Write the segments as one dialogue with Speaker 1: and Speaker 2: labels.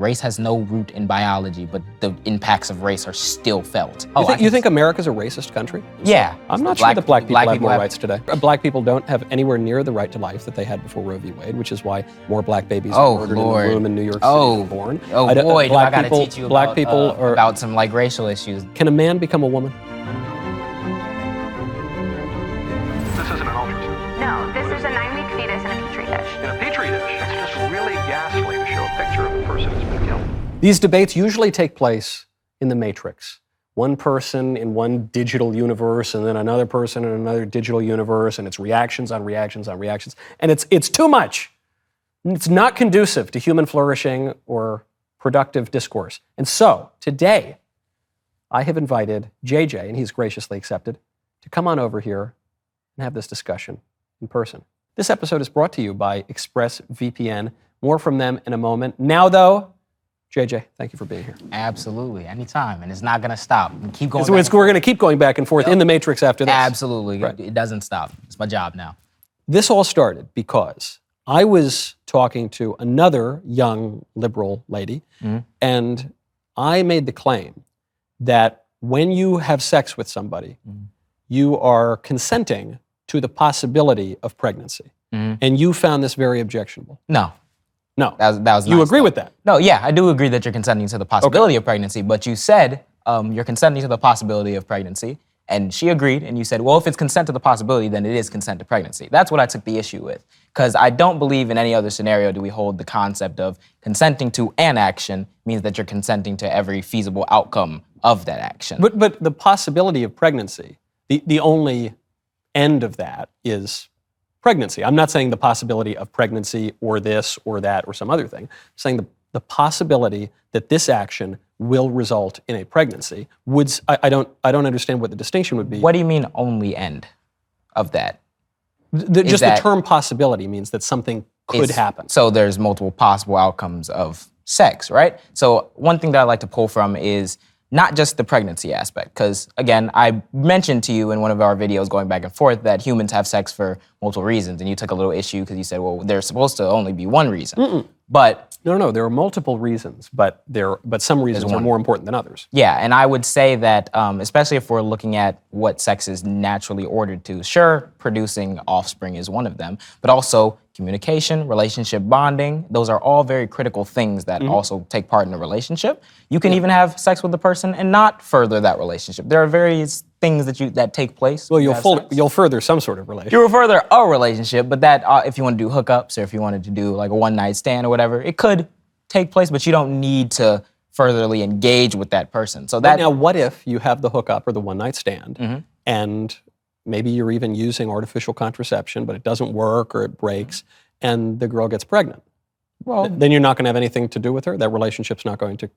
Speaker 1: Race has no root in biology, but the impacts of race are still felt.
Speaker 2: You think America's a racist country?
Speaker 1: Yeah.
Speaker 2: I'm not sure that black people have more rights today. Black people don't have anywhere near the right to life that they had before Roe v. Wade, which is why more black babies are murdered in the womb in New York City than born.
Speaker 1: Oh boy, I gotta teach you
Speaker 2: about
Speaker 1: some like racial issues.
Speaker 2: Can a man become a woman?
Speaker 3: This isn't an ultrasound.
Speaker 4: No, this is a 9-week fetus in a petri dish.
Speaker 3: In a petri dish, it's just really ghastly to show a picture of a person who's been killed.
Speaker 2: These debates usually take place in the Matrix. One person in one digital universe, and then another person in another digital universe, and it's reactions on reactions on reactions. And it's too much. It's not conducive to human flourishing or productive discourse. And so, today, I have invited JJ, and he's graciously accepted, to come on over here and have this discussion in person. This episode is brought to you by ExpressVPN. More from them in a moment. Now, though, JJ, thank you for being here.
Speaker 1: Absolutely, anytime, and it's not gonna stop. Keep going.
Speaker 2: We're gonna keep going back and forth in the Matrix after this.
Speaker 1: Absolutely,
Speaker 2: right.
Speaker 1: It doesn't stop. It's my job now.
Speaker 2: This all started because I was talking to another young liberal lady, and I made the claim that when you have sex with somebody, you are consenting to the possibility of pregnancy. And you found this very objectionable.
Speaker 1: No. That was
Speaker 2: You
Speaker 1: nice,
Speaker 2: agree
Speaker 1: though.
Speaker 2: with that?
Speaker 1: No, yeah, I do agree that you're consenting to the possibility of pregnancy, but you said you're consenting to the possibility of pregnancy, and she agreed, and you said, well, if it's consent to the possibility, then it is consent to pregnancy. That's what I took the issue with, because I don't believe in any other scenario do we hold the concept of consenting to an action means that you're consenting to every feasible outcome of that action.
Speaker 2: But the possibility of pregnancy, the only end of that is pregnancy. I'm not saying the possibility of pregnancy or this or that or some other thing. I'm saying the possibility that this action will result in a pregnancy would, I don't understand what the distinction would be.
Speaker 1: What do you mean only end of that?
Speaker 2: The term possibility means that something could happen.
Speaker 1: So there's multiple possible outcomes of sex, right? So one thing that I like to pull from is not just the pregnancy aspect, because again, I mentioned to you in one of our videos going back and forth that humans have sex for multiple reasons, and you took a little issue because you said, well, there's supposed to only be one reason. But
Speaker 2: no, there are multiple reasons, but some reasons are more important than others.
Speaker 1: Yeah, and I would say that, especially if we're looking at what sex is naturally ordered to, sure, producing offspring is one of them, but also communication, relationship bonding, those are all very critical things that also take part in a relationship. You can even have sex with a person and not further that relationship. There are various things that take place.
Speaker 2: Well, you'll further some sort of relationship.
Speaker 1: You will further a relationship, but that if you want to do hookups or if you wanted to do like a one-night stand or whatever, it could take place, but you don't need to furtherly engage with that person. So that
Speaker 2: now, what if you have the hookup or the one-night stand, and maybe you're even using artificial contraception, but it doesn't work or it breaks, and the girl gets pregnant? Well, then you're not going to have anything to do with her? That relationship's not going to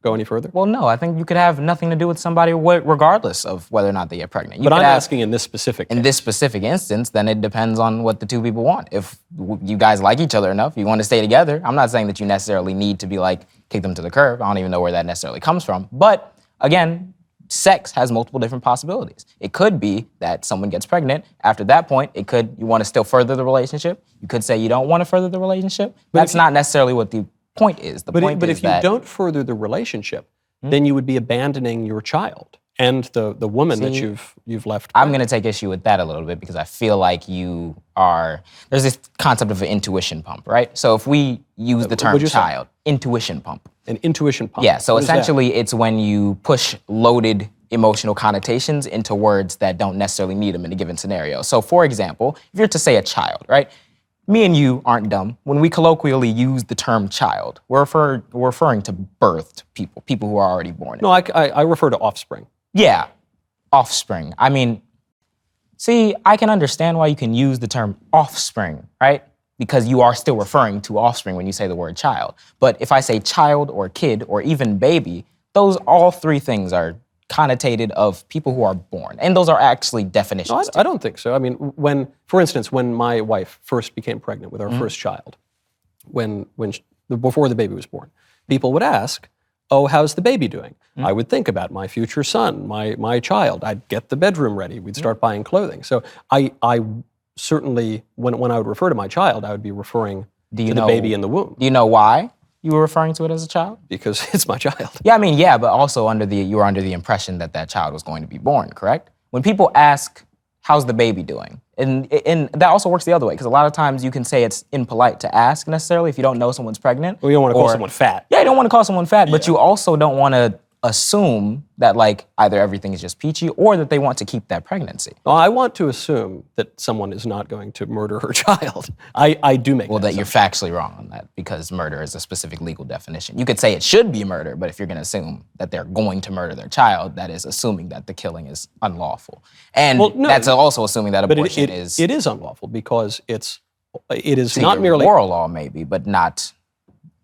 Speaker 2: go any further?
Speaker 1: Well, no, I think you could have nothing to do with somebody regardless of whether or not they get pregnant.
Speaker 2: But I'm asking in this specific case.
Speaker 1: In this specific instance, then it depends on what the two people want. If you guys like each other enough, you want to stay together, I'm not saying that you necessarily need to be like, kick them to the curb. I don't even know where that necessarily comes from. But again, sex has multiple different possibilities. It could be that someone gets pregnant. After that point, you want to still further the relationship. You could say you don't want to further the relationship. That's not necessarily what the point is.
Speaker 2: But if you don't further the relationship, then you would be abandoning your child and the woman that you've left.
Speaker 1: I'm going to take issue with that a little bit because I feel like there's this concept of an intuition pump, right? So if we use the term child, intuition pump.
Speaker 2: An intuition pump.
Speaker 1: Yeah, so essentially it's when you push loaded emotional connotations into words that don't necessarily need them in a given scenario. So for example, if you're to say a child, right? Me and you aren't dumb. When we colloquially use the term child, we're referring to birthed people who are already born.
Speaker 2: No, I refer to offspring.
Speaker 1: Yeah, offspring. I mean, see, I can understand why you can use the term offspring, right? Because you are still referring to offspring when you say the word child. But if I say child or kid or even baby, all three things are connotated of people who are born. And those are actually definitions.
Speaker 2: No, I don't think so. I mean, for instance, when my wife first became pregnant with our first child, before the baby was born, people would ask, oh, how's the baby doing? I would think about my future son, my child. I'd get the bedroom ready. We'd start buying clothing. So I certainly, when I would refer to my child, I would be referring to the baby in the womb.
Speaker 1: Do you know why? you were referring to it as a child?
Speaker 2: because it's my child.
Speaker 1: Yeah, I mean, yeah, but also you were under the impression that that child was going to be born, correct? When people ask, how's the baby doing? And that also works the other way, because a lot of times you can say it's impolite to ask necessarily if you don't know someone's pregnant.
Speaker 2: Well, you don't want to call someone fat.
Speaker 1: Yeah, you don't want to call someone fat, but you also don't want to assume that like either everything is just peachy or that they want to keep that pregnancy.
Speaker 2: Well, I want to assume that someone is not going to murder her child. I do make
Speaker 1: That you're factually wrong on that, because murder is a specific legal definition. You could say it should be murder, but if you're going to assume that they're going to murder their child, that is assuming that the killing is unlawful. And that's also assuming that abortion is...
Speaker 2: It is unlawful because it is
Speaker 1: to
Speaker 2: not
Speaker 1: your
Speaker 2: merely...
Speaker 1: moral law maybe, but not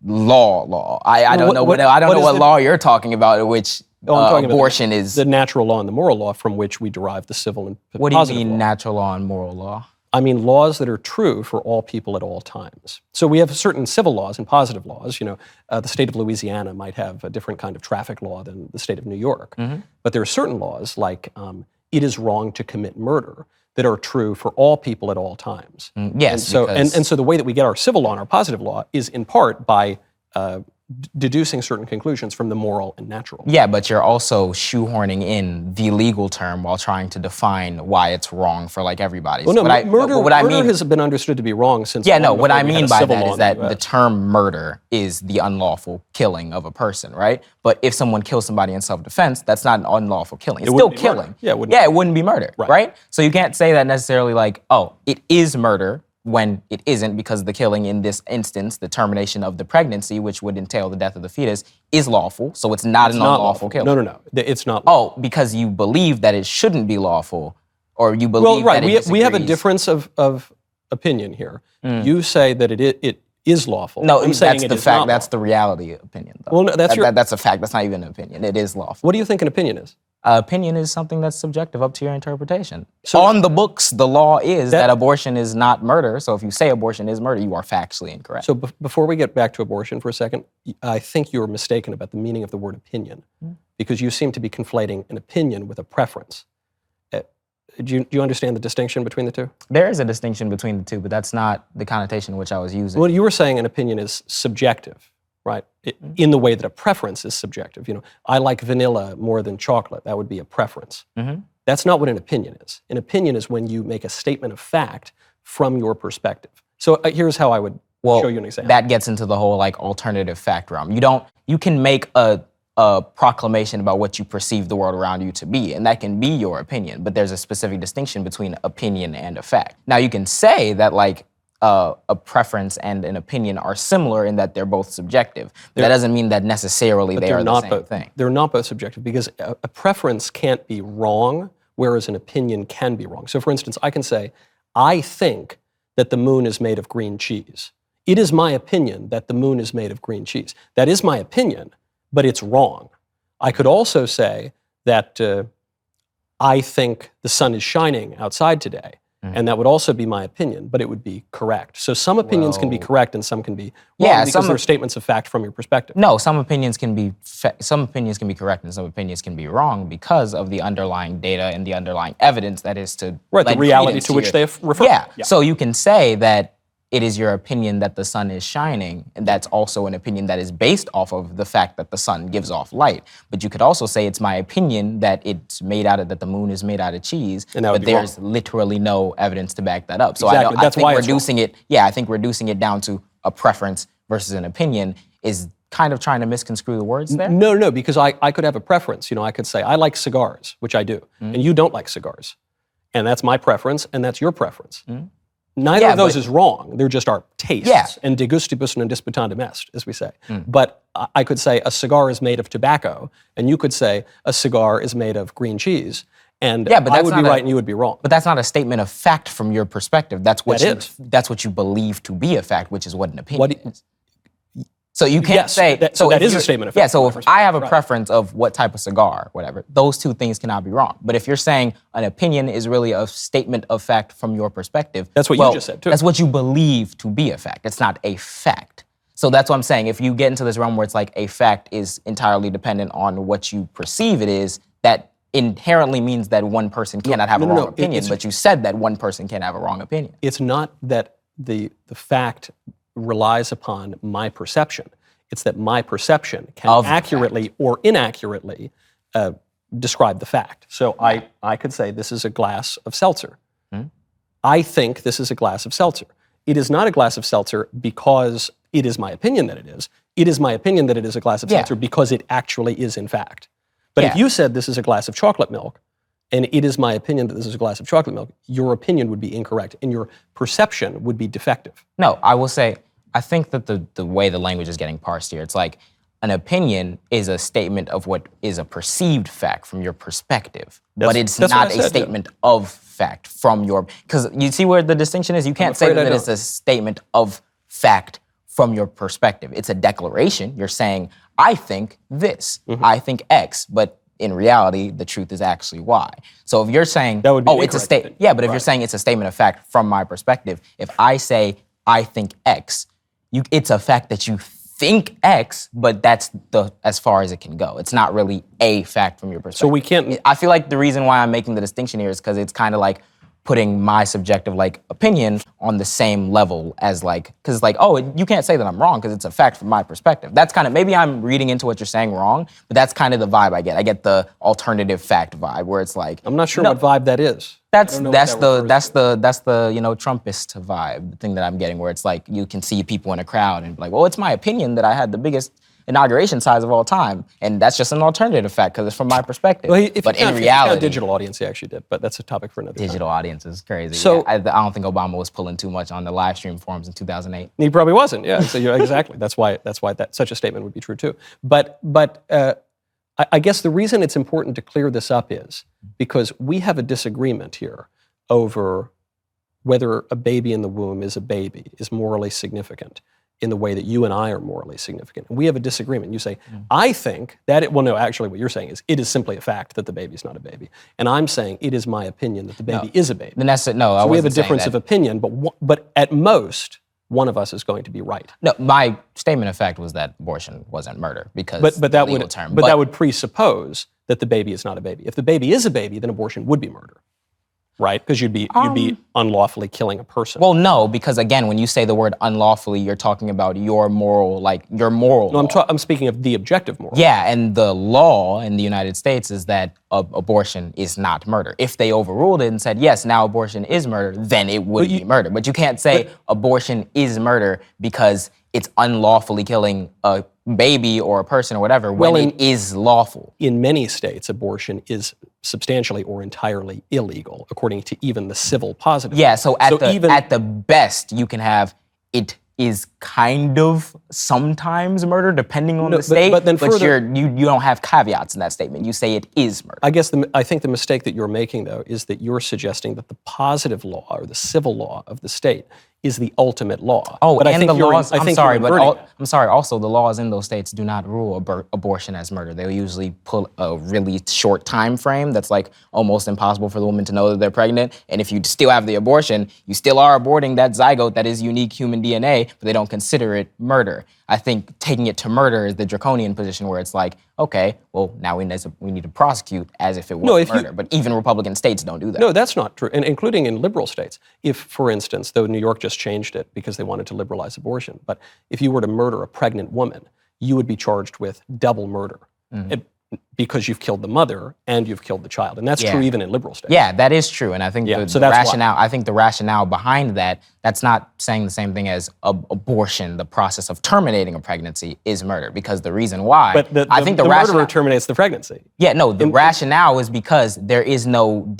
Speaker 1: law. I don't know what law you're talking about, which abortion is...
Speaker 2: The natural law and the moral law from which we derive the civil and
Speaker 1: What do
Speaker 2: positive
Speaker 1: you mean
Speaker 2: law.
Speaker 1: natural law and moral law?
Speaker 2: I mean laws that are true for all people at all times. So we have certain civil laws and positive laws. You know, the state of Louisiana might have a different kind of traffic law than the state of New York. But there are certain laws, like it is wrong to commit murder, that are true for all people at all times.
Speaker 1: Yes.
Speaker 2: And so the way that we get our civil law and our positive law is in part by deducing certain conclusions from the moral and natural.
Speaker 1: Yeah, but you're also shoehorning in the legal term while trying to define why it's wrong for like everybody.
Speaker 2: Well, no, murder has been understood to be wrong since.
Speaker 1: Yeah, no, what I mean by that is that the term murder is the unlawful killing of a person, right? But if someone kills somebody in self-defense, that's not an unlawful killing. It's still killing.
Speaker 2: Yeah,
Speaker 1: it wouldn't be murder, right? So you can't say that necessarily like, oh, it is murder, when it isn't, because the killing in this instance, the termination of the pregnancy, which would entail the death of the fetus, is lawful. So it's not an unlawful killing.
Speaker 2: No. It's not.
Speaker 1: Oh, because you believe that it shouldn't be lawful, or you believe that it
Speaker 2: we have a difference of opinion here. You say that it is lawful.
Speaker 1: No,
Speaker 2: I'm saying
Speaker 1: that's
Speaker 2: it
Speaker 1: the
Speaker 2: is
Speaker 1: fact.
Speaker 2: not
Speaker 1: That's the reality opinion, though.
Speaker 2: Well, no,
Speaker 1: that's a fact. That's not even an opinion. It is lawful.
Speaker 2: What do you think an opinion is?
Speaker 1: Opinion is something that's subjective, up to your interpretation. So on the books, the law is that abortion is not murder. So if you say abortion is murder, you are factually incorrect.
Speaker 2: So before we get back to abortion for a second, I think you're mistaken about the meaning of the word opinion, because you seem to be conflating an opinion with a preference. Do you understand the distinction between the two?
Speaker 1: There is a distinction between the two, but that's not the connotation which I was using.
Speaker 2: Well, you were saying an opinion is subjective, right? In the way that a preference is subjective. You know, I like vanilla more than chocolate. That would be a preference. That's not what an opinion is. An opinion is when you make a statement of fact from your perspective. So here's how I would show you an example.
Speaker 1: That gets into the whole like alternative fact realm. You can make a proclamation about what you perceive the world around you to be, and that can be your opinion, but there's a specific distinction between opinion and a fact. Now you can say that like a preference and an opinion are similar in that they're both subjective, but that doesn't mean that necessarily they are the same thing.
Speaker 2: They're not both subjective, because a preference can't be wrong, whereas an opinion can be wrong. So for instance, I can say, I think that the moon is made of green cheese. It is my opinion that the moon is made of green cheese. That is my opinion, but it's wrong. I could also say that I think the sun is shining outside today. And that would also be my opinion, but it would be correct. So some opinions can be correct and some can be wrong, because they're statements of fact from your perspective.
Speaker 1: No, some opinions can be correct and some opinions can be wrong because of the underlying data and the underlying evidence that is to
Speaker 2: the reality to which they refer.
Speaker 1: Yeah. So you can say that it is your opinion that the sun is shining, and that's also an opinion that is based off of the fact that the sun gives off light. But you could also say it's my opinion that that the moon is made out of cheese, but there's literally no evidence to back that up. So
Speaker 2: exactly.
Speaker 1: I think reducing it, I think reducing it down to a preference versus an opinion is kind of trying to misconstrue the words there.
Speaker 2: No, because I could have a preference. You know, I could say, I like cigars, which I do, and you don't like cigars. And that's my preference, and that's your preference. Neither of those is wrong. They're just our tastes. And de gustibus non disputandum est, as we say. But I could say a cigar is made of tobacco, and you could say a cigar is made of green cheese. And I would be right and you would be wrong.
Speaker 1: But that's not a statement of fact from your perspective. That's what you believe to be a fact, which is what an opinion is. So you can't say...
Speaker 2: that is a statement of fact.
Speaker 1: Yeah, so if I have a preference of what type of cigar, whatever, those two things cannot be wrong. But if you're saying an opinion is really a statement of fact from your perspective...
Speaker 2: That's what you just said, too.
Speaker 1: That's what you believe to be a fact. It's not a fact. So that's what I'm saying. If you get into this realm where it's like a fact is entirely dependent on what you perceive it is, that inherently means that one person cannot have a wrong opinion, but you said that one person can have a wrong opinion.
Speaker 2: It's not that the fact relies upon my perception. It's that my perception can
Speaker 1: Of the
Speaker 2: accurately or inaccurately describe the fact. So I could say this is a glass of seltzer. I think this is a glass of seltzer. It is not a glass of seltzer because it is my opinion that it is. It is my opinion that it is a glass of seltzer because it actually is in fact. But if you said this is a glass of chocolate milk, and it is my opinion that this is a glass of chocolate milk, your opinion would be incorrect and your perception would be defective.
Speaker 1: No, I will say, I think that the way the language is getting parsed here, it's like an opinion is a statement of what is a perceived fact from your perspective, but it's
Speaker 2: that's what
Speaker 1: not
Speaker 2: I
Speaker 1: a
Speaker 2: said,
Speaker 1: statement of fact from your, because you see where the distinction is? You can't say
Speaker 2: afraid I
Speaker 1: that it's a statement of fact from your perspective. It's a declaration. You're saying, I think this, I think X, but in reality, the truth is actually Y. So if you're saying,
Speaker 2: That would be
Speaker 1: it's a
Speaker 2: incorrect,
Speaker 1: statement,
Speaker 2: then.
Speaker 1: yeah, but if you're saying it's a statement of fact from my perspective, if I say, I think X, it's a fact that you think X, but that's as far as it can go. It's not really a fact from your perspective.
Speaker 2: So we can't.
Speaker 1: I feel like the reason why I'm making the distinction here is because it's kind of like putting my subjective opinion on the same level as because it's like, oh, you can't say that I'm wrong because it's a fact from my perspective. That's kind of, maybe I'm reading into what you're saying wrong, but that's kind of the vibe I get. I get the alternative fact vibe where it's like,
Speaker 2: I'm not sure what vibe that is.
Speaker 1: that's
Speaker 2: I don't know
Speaker 1: that's
Speaker 2: what
Speaker 1: the
Speaker 2: that
Speaker 1: that's the that's the Trumpist vibe, the thing that I'm getting, where it's like you can see people in a crowd and be like, well, it's my opinion that I had the biggest inauguration size of all time, and that's just an alternative fact because it's from my perspective.
Speaker 2: Well, if
Speaker 1: but
Speaker 2: you count,
Speaker 1: in
Speaker 2: if you count
Speaker 1: reality,
Speaker 2: digital audience, he actually did, but that's a topic for another time.
Speaker 1: digital audience is crazy.
Speaker 2: So-
Speaker 1: Yeah, I don't think Obama was pulling too much on the live stream forums in 2008.
Speaker 2: He probably wasn't. Yeah. So exactly. That's why such a statement would be true too. But I guess the reason it's important to clear this up is because we have a disagreement here over whether a baby in the womb is morally significant in the way that you and I are morally significant. And we have a disagreement. You say, I think that no, actually what you're saying is it is simply a fact that the baby's not a baby. And I'm saying it is my opinion that the baby is a baby.
Speaker 1: Then that's it. No, I
Speaker 2: So we have a
Speaker 1: wasn't saying
Speaker 2: difference
Speaker 1: that.
Speaker 2: of opinion, but at most, one of us is going to be right.
Speaker 1: No, my statement of fact was that abortion wasn't murder because
Speaker 2: But that
Speaker 1: the legal
Speaker 2: would
Speaker 1: term.
Speaker 2: but that would presuppose that the baby is not a baby. If the baby is a baby, then abortion would be murder, right? Because you'd be unlawfully killing a person.
Speaker 1: Well, no, because again, when you say the word unlawfully, you're talking about your moral.
Speaker 2: No, I'm speaking of the objective moral.
Speaker 1: Yeah, and the law in the United States is that abortion is not murder. If they overruled it and said, yes, now abortion is murder, then it would be murder. But you can't say abortion is murder because it's unlawfully killing a baby or a person or whatever when it is lawful.
Speaker 2: In many states, abortion is substantially or entirely illegal, according to even the civil positive.
Speaker 1: Yeah, so at the best, you can have it is kind of sometimes murder, depending on the state.
Speaker 2: But then further,
Speaker 1: you don't have caveats in that statement. You say it is murder.
Speaker 2: I think the mistake that you're making, though, is that you're suggesting that the positive law or the civil law of the state is the ultimate law.
Speaker 1: Oh,
Speaker 2: but
Speaker 1: and
Speaker 2: I think
Speaker 1: the laws. I'm sorry,
Speaker 2: I'm
Speaker 1: sorry. Also, the laws in those states do not rule abortion as murder. They'll usually pull a really short time frame that's almost impossible for the woman to know that they're pregnant. And if you still have the abortion, you still are aborting that zygote that is unique human DNA, but they don't consider it murder. I think taking it to murder is the draconian position where it's like, okay, well, now we need to prosecute as if it was murder. But even Republican states don't do that.
Speaker 2: No, that's not true, and including in liberal states. If, for instance, though New York just changed it because they wanted to liberalize abortion, but if you were to murder a pregnant woman, you would be charged with double murder because you've killed the mother and you've killed the child, and that's true even in liberal states.
Speaker 1: Yeah, that is true, and I think
Speaker 2: so
Speaker 1: the
Speaker 2: that's
Speaker 1: rationale. I think the rationale behind that's not saying the same thing as abortion. The process of terminating a pregnancy is murder, because the reason why.
Speaker 2: But
Speaker 1: I think the
Speaker 2: murderer terminates the pregnancy.
Speaker 1: Yeah, no, the rationale is because there is no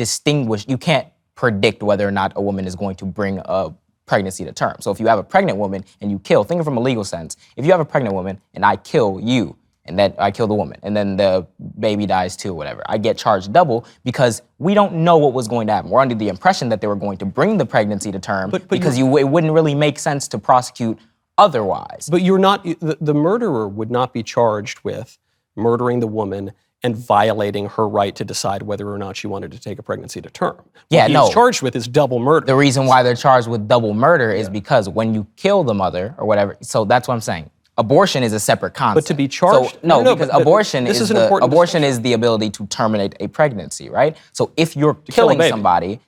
Speaker 1: you can't predict whether or not a woman is going to bring a pregnancy to term. So if you have a pregnant woman and you kill, think of it from a legal sense. If you have a pregnant woman and I kill you, and then I kill the woman, and then the baby dies too, or whatever, I get charged double because we don't know what was going to happen. We're under the impression that they were going to bring the pregnancy to term because it wouldn't really make sense to prosecute otherwise.
Speaker 2: But you're not, the murderer would not be charged with murdering the woman and violating her right to decide whether or not she wanted to take a pregnancy to term. What he's charged with is double murder.
Speaker 1: The reason why they're charged with double murder is because when you kill the mother or whatever, so that's what I'm saying. Abortion is a separate concept.
Speaker 2: But to be charged,
Speaker 1: because abortion
Speaker 2: this
Speaker 1: is
Speaker 2: an important
Speaker 1: abortion is the ability to terminate a pregnancy, right? So if you're killing somebody,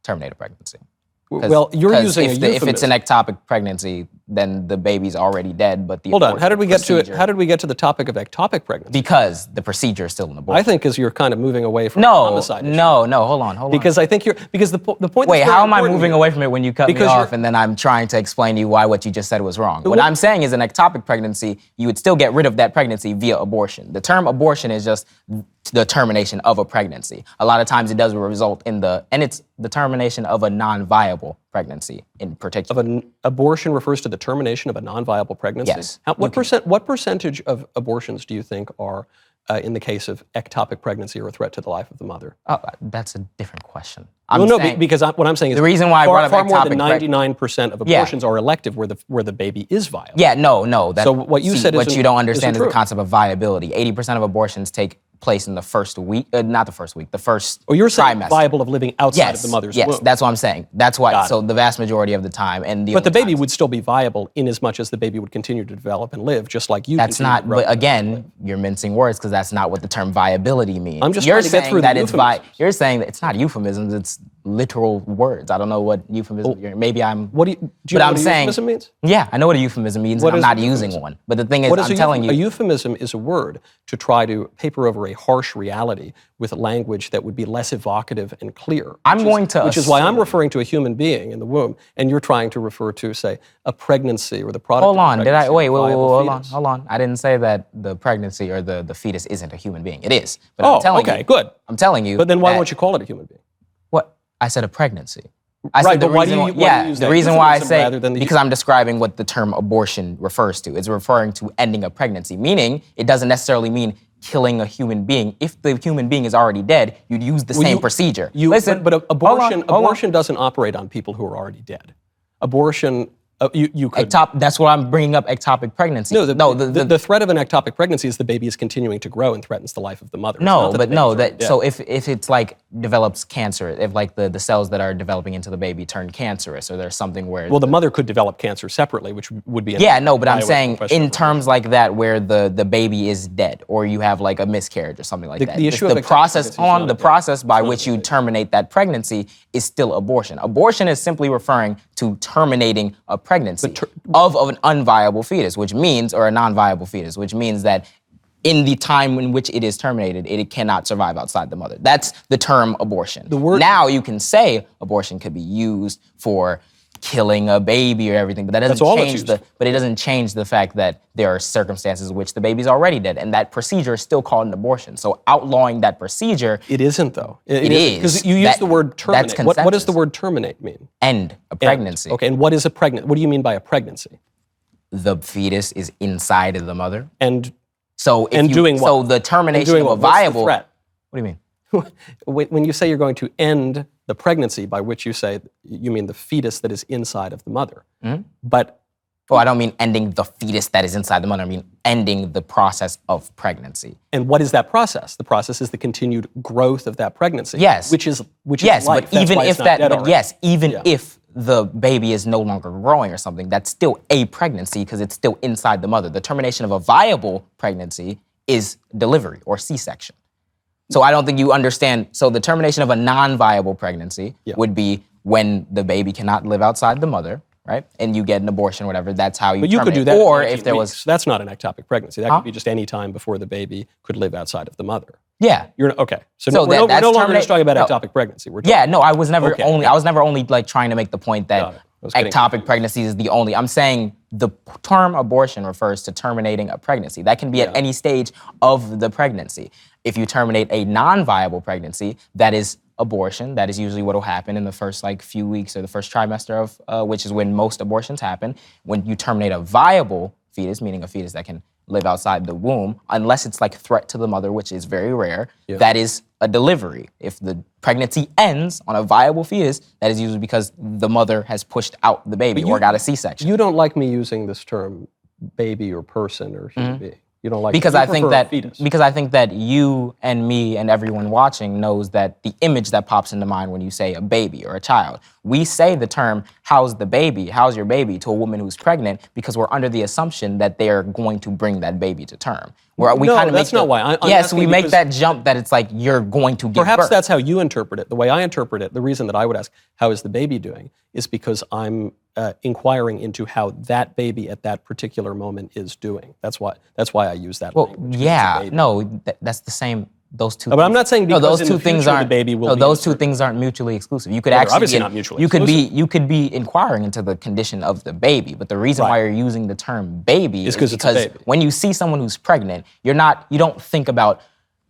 Speaker 1: terminate a pregnancy.
Speaker 2: Well, you're using a
Speaker 1: if
Speaker 2: euphemism.
Speaker 1: it's an ectopic pregnancy, then the baby's already dead. But the
Speaker 2: Hold on. How did we get to it?
Speaker 1: procedure-
Speaker 2: How did we get to the topic of ectopic pregnancy?
Speaker 1: Because the procedure is still an abortion.
Speaker 2: I think as you're kind of moving away from the
Speaker 1: no,
Speaker 2: homicide issue.
Speaker 1: no, hold on.
Speaker 2: Because I think because the point.
Speaker 1: Wait,
Speaker 2: that's very
Speaker 1: how am I
Speaker 2: important
Speaker 1: moving
Speaker 2: here-
Speaker 1: away from it when you cut me
Speaker 2: Because
Speaker 1: off
Speaker 2: you're-
Speaker 1: and then I'm trying to explain to you why what you just said was wrong? What
Speaker 2: what-
Speaker 1: I'm saying is an ectopic pregnancy, you would still get rid of that pregnancy via abortion. The term abortion is just the termination of a pregnancy. A lot of times it does result in it's the termination of a non-viable pregnancy in particular.
Speaker 2: Abortion refers to the termination of a non-viable pregnancy.
Speaker 1: Yes.
Speaker 2: What percentage of abortions do you think are in the case of ectopic pregnancy or a threat to the life of the mother?
Speaker 1: Oh, that's a different question.
Speaker 2: Because what I'm saying is
Speaker 1: the reason why I brought up
Speaker 2: far more than
Speaker 1: ectopic
Speaker 2: 99% of abortions are elective where the baby is viable.
Speaker 1: Yeah, no.
Speaker 2: So what you said
Speaker 1: what
Speaker 2: isn't-
Speaker 1: you don't understand
Speaker 2: isn't
Speaker 1: is the
Speaker 2: true.
Speaker 1: concept of viability. 80% of abortions take place in the first week, not the first week, the first
Speaker 2: You're saying
Speaker 1: trimester.
Speaker 2: viable of living outside of the mother's womb.
Speaker 1: Yes, that's what I'm saying. That's why.
Speaker 2: Got
Speaker 1: So
Speaker 2: it.
Speaker 1: the vast majority of the time, and
Speaker 2: But the baby would still be viable in as much as the baby would continue to develop and live, just like you.
Speaker 1: That's
Speaker 2: continue
Speaker 1: not.
Speaker 2: to grow
Speaker 1: But
Speaker 2: and live.
Speaker 1: again, you're mincing words because that's not what the term viability means.
Speaker 2: I'm just
Speaker 1: you're
Speaker 2: trying to get
Speaker 1: saying
Speaker 2: through the
Speaker 1: that it's
Speaker 2: euphemisms.
Speaker 1: You're saying that it's not euphemisms. It's literal words. I don't know what euphemism. Maybe I'm.
Speaker 2: What do you
Speaker 1: but
Speaker 2: know
Speaker 1: I'm
Speaker 2: what a
Speaker 1: saying,
Speaker 2: euphemism means?
Speaker 1: Yeah, I know what a euphemism means,
Speaker 2: What
Speaker 1: and I'm
Speaker 2: is
Speaker 1: not
Speaker 2: a
Speaker 1: using
Speaker 2: euphemism?
Speaker 1: one. But the thing is,
Speaker 2: What is
Speaker 1: I'm telling you.
Speaker 2: a euphemism is a word to try to paper over a harsh reality with language that would be less evocative and clear. Which is why I'm referring to a human being in the womb, and you're trying to refer to, say, a pregnancy or the product.
Speaker 1: Hold
Speaker 2: of a
Speaker 1: on, did I
Speaker 2: pregnancy,
Speaker 1: wait,
Speaker 2: a
Speaker 1: wait,
Speaker 2: viable
Speaker 1: hold
Speaker 2: fetus.
Speaker 1: on. I didn't say that the pregnancy or the fetus isn't a human being. It is. But
Speaker 2: Oh,
Speaker 1: I'm telling
Speaker 2: okay,
Speaker 1: you,
Speaker 2: good.
Speaker 1: I'm telling you.
Speaker 2: But then why
Speaker 1: that-
Speaker 2: won't you call it a human being?
Speaker 1: What? I said a pregnancy. I
Speaker 2: Right,
Speaker 1: said the
Speaker 2: but why do
Speaker 1: reason
Speaker 2: you- why do you use
Speaker 1: the
Speaker 2: that
Speaker 1: reason why I
Speaker 2: euphemism
Speaker 1: say
Speaker 2: rather than the-
Speaker 1: because I'm describing what the term abortion refers to. It's referring to ending a pregnancy, meaning it doesn't necessarily mean killing a human being. If the human being is already dead, you'd use the same procedure. Listen,
Speaker 2: but
Speaker 1: hold on.
Speaker 2: abortion doesn't operate on people who are already dead. Abortion, you could.
Speaker 1: That's what I'm bringing up. Ectopic pregnancy.
Speaker 2: No, the threat of an ectopic pregnancy is the baby is continuing to grow and threatens the life of the mother. It's
Speaker 1: No,
Speaker 2: not that
Speaker 1: but
Speaker 2: the
Speaker 1: no.
Speaker 2: baby's already
Speaker 1: That
Speaker 2: dead.
Speaker 1: so if it's like develops cancer, if like the cells that are developing into the baby turn cancerous, or there's something where
Speaker 2: Well, the mother could develop cancer separately, which would be
Speaker 1: yeah, no, but I'm
Speaker 2: bioethical
Speaker 1: saying
Speaker 2: question
Speaker 1: in
Speaker 2: for
Speaker 1: terms like that where the baby is dead, or you have like a miscarriage or something like that.
Speaker 2: the issue of
Speaker 1: the
Speaker 2: ectopic
Speaker 1: process
Speaker 2: pregnancy is not
Speaker 1: the
Speaker 2: a death.
Speaker 1: process by
Speaker 2: It's not
Speaker 1: which
Speaker 2: a
Speaker 1: you
Speaker 2: death.
Speaker 1: terminate that pregnancy is still abortion. Abortion is simply referring to terminating a pregnancy of an unviable fetus, which means, or a non-viable fetus, which means that in the time in which it is terminated, it cannot survive outside the mother. That's the term abortion. Now you can say abortion could be used for killing a baby or everything, but that doesn't
Speaker 2: all it's
Speaker 1: change
Speaker 2: used
Speaker 1: but it doesn't change the fact that there are circumstances in which the baby's already dead, and that procedure is still called an abortion. So outlawing that procedure
Speaker 2: It isn't though.
Speaker 1: It is.
Speaker 2: Because you use
Speaker 1: That-
Speaker 2: the word
Speaker 1: that's
Speaker 2: terminate. What does
Speaker 1: consensus.
Speaker 2: the word terminate mean?
Speaker 1: end a pregnancy.
Speaker 2: Okay, and what is a pregnant? What do you mean by a pregnancy?
Speaker 1: The fetus is inside of the mother.
Speaker 2: And
Speaker 1: So if
Speaker 2: doing what?
Speaker 1: So the termination
Speaker 2: doing
Speaker 1: of a
Speaker 2: what? What's the
Speaker 1: viable
Speaker 2: threat?
Speaker 1: What do you mean?
Speaker 2: when you say you're going to end the pregnancy, by which you say you mean the fetus that is inside of the mother.
Speaker 1: Mm-hmm.
Speaker 2: But
Speaker 1: Oh, I don't mean ending the fetus that is inside the mother. I mean ending the process of pregnancy.
Speaker 2: and what is that process? The process is the continued growth of that pregnancy.
Speaker 1: Yes.
Speaker 2: Which is
Speaker 1: Yes,
Speaker 2: life.
Speaker 1: but
Speaker 2: That's
Speaker 1: even
Speaker 2: why it's
Speaker 1: if
Speaker 2: not dead
Speaker 1: that, but
Speaker 2: already.
Speaker 1: yes, even
Speaker 2: Yeah.
Speaker 1: if the baby is no longer growing or something, that's still a pregnancy because it's still inside the mother. The termination of a viable pregnancy is delivery or C-section. So I don't think you understand. So the termination of a non-viable pregnancy would be when the baby cannot live outside the mother, right? And you get an abortion, whatever. That's how you
Speaker 2: But you could
Speaker 1: terminate.
Speaker 2: do that.
Speaker 1: Or
Speaker 2: in
Speaker 1: if there
Speaker 2: 19
Speaker 1: was,
Speaker 2: weeks. That's not an ectopic pregnancy. That could be just any time before the baby could live outside of the mother.
Speaker 1: yeah.
Speaker 2: You're okay. So,
Speaker 1: So
Speaker 2: we're no
Speaker 1: that's
Speaker 2: longer just talking about
Speaker 1: no.
Speaker 2: ectopic pregnancy. We're
Speaker 1: Yeah, no, I was never
Speaker 2: Okay.
Speaker 1: only like trying to make the point
Speaker 2: Got
Speaker 1: that
Speaker 2: it. I was getting
Speaker 1: ectopic pregnancy is the only. I'm saying the term abortion refers to terminating a pregnancy. That can be at any stage of the pregnancy. If you terminate a non-viable pregnancy, that is abortion. That is usually what will happen in the first like few weeks or the first trimester of, which is when most abortions happen. When you terminate a viable fetus, meaning a fetus that can live outside the womb, unless it's like threat to the mother, which is very rare, that is a delivery. If the pregnancy ends on a viable fetus, that is usually because the mother has pushed out the baby or got a C-section.
Speaker 2: You don't like me using this term baby or person or human being. You don't like
Speaker 1: Because
Speaker 2: you
Speaker 1: I think
Speaker 2: prefer
Speaker 1: that
Speaker 2: fetus.
Speaker 1: because I think that you and me and everyone watching knows that the image that pops into mind when you say a baby or a child, We say the term, how's the baby, how's your baby, to a woman who's pregnant because we're under the assumption that they're going to bring that baby to term.
Speaker 2: No, that's not why. I'm
Speaker 1: Yes, we
Speaker 2: asking
Speaker 1: make
Speaker 2: because
Speaker 1: that jump that it's like you're going to give
Speaker 2: perhaps
Speaker 1: birth.
Speaker 2: that's how you interpret it. The way I interpret it, the reason that I would ask, how is the baby doing, is because I'm inquiring into how that baby at that particular moment is doing. That's why I use that
Speaker 1: Well,
Speaker 2: language.
Speaker 1: yeah, no, that's the same. Those two.
Speaker 2: But I'm not saying because
Speaker 1: those
Speaker 2: in
Speaker 1: two
Speaker 2: the
Speaker 1: things
Speaker 2: future
Speaker 1: aren't.
Speaker 2: the baby will
Speaker 1: no,
Speaker 2: be
Speaker 1: those
Speaker 2: a
Speaker 1: two
Speaker 2: certain-
Speaker 1: things aren't mutually exclusive. You could
Speaker 2: Well, they're
Speaker 1: actually
Speaker 2: obviously
Speaker 1: be,
Speaker 2: not mutually
Speaker 1: you could
Speaker 2: exclusive.
Speaker 1: be you could be inquiring into the condition of the baby, but the reason why
Speaker 2: Right.
Speaker 1: you're using the term baby is
Speaker 2: 'cause it's a
Speaker 1: because
Speaker 2: baby.
Speaker 1: when you see someone who's pregnant, you don't think about,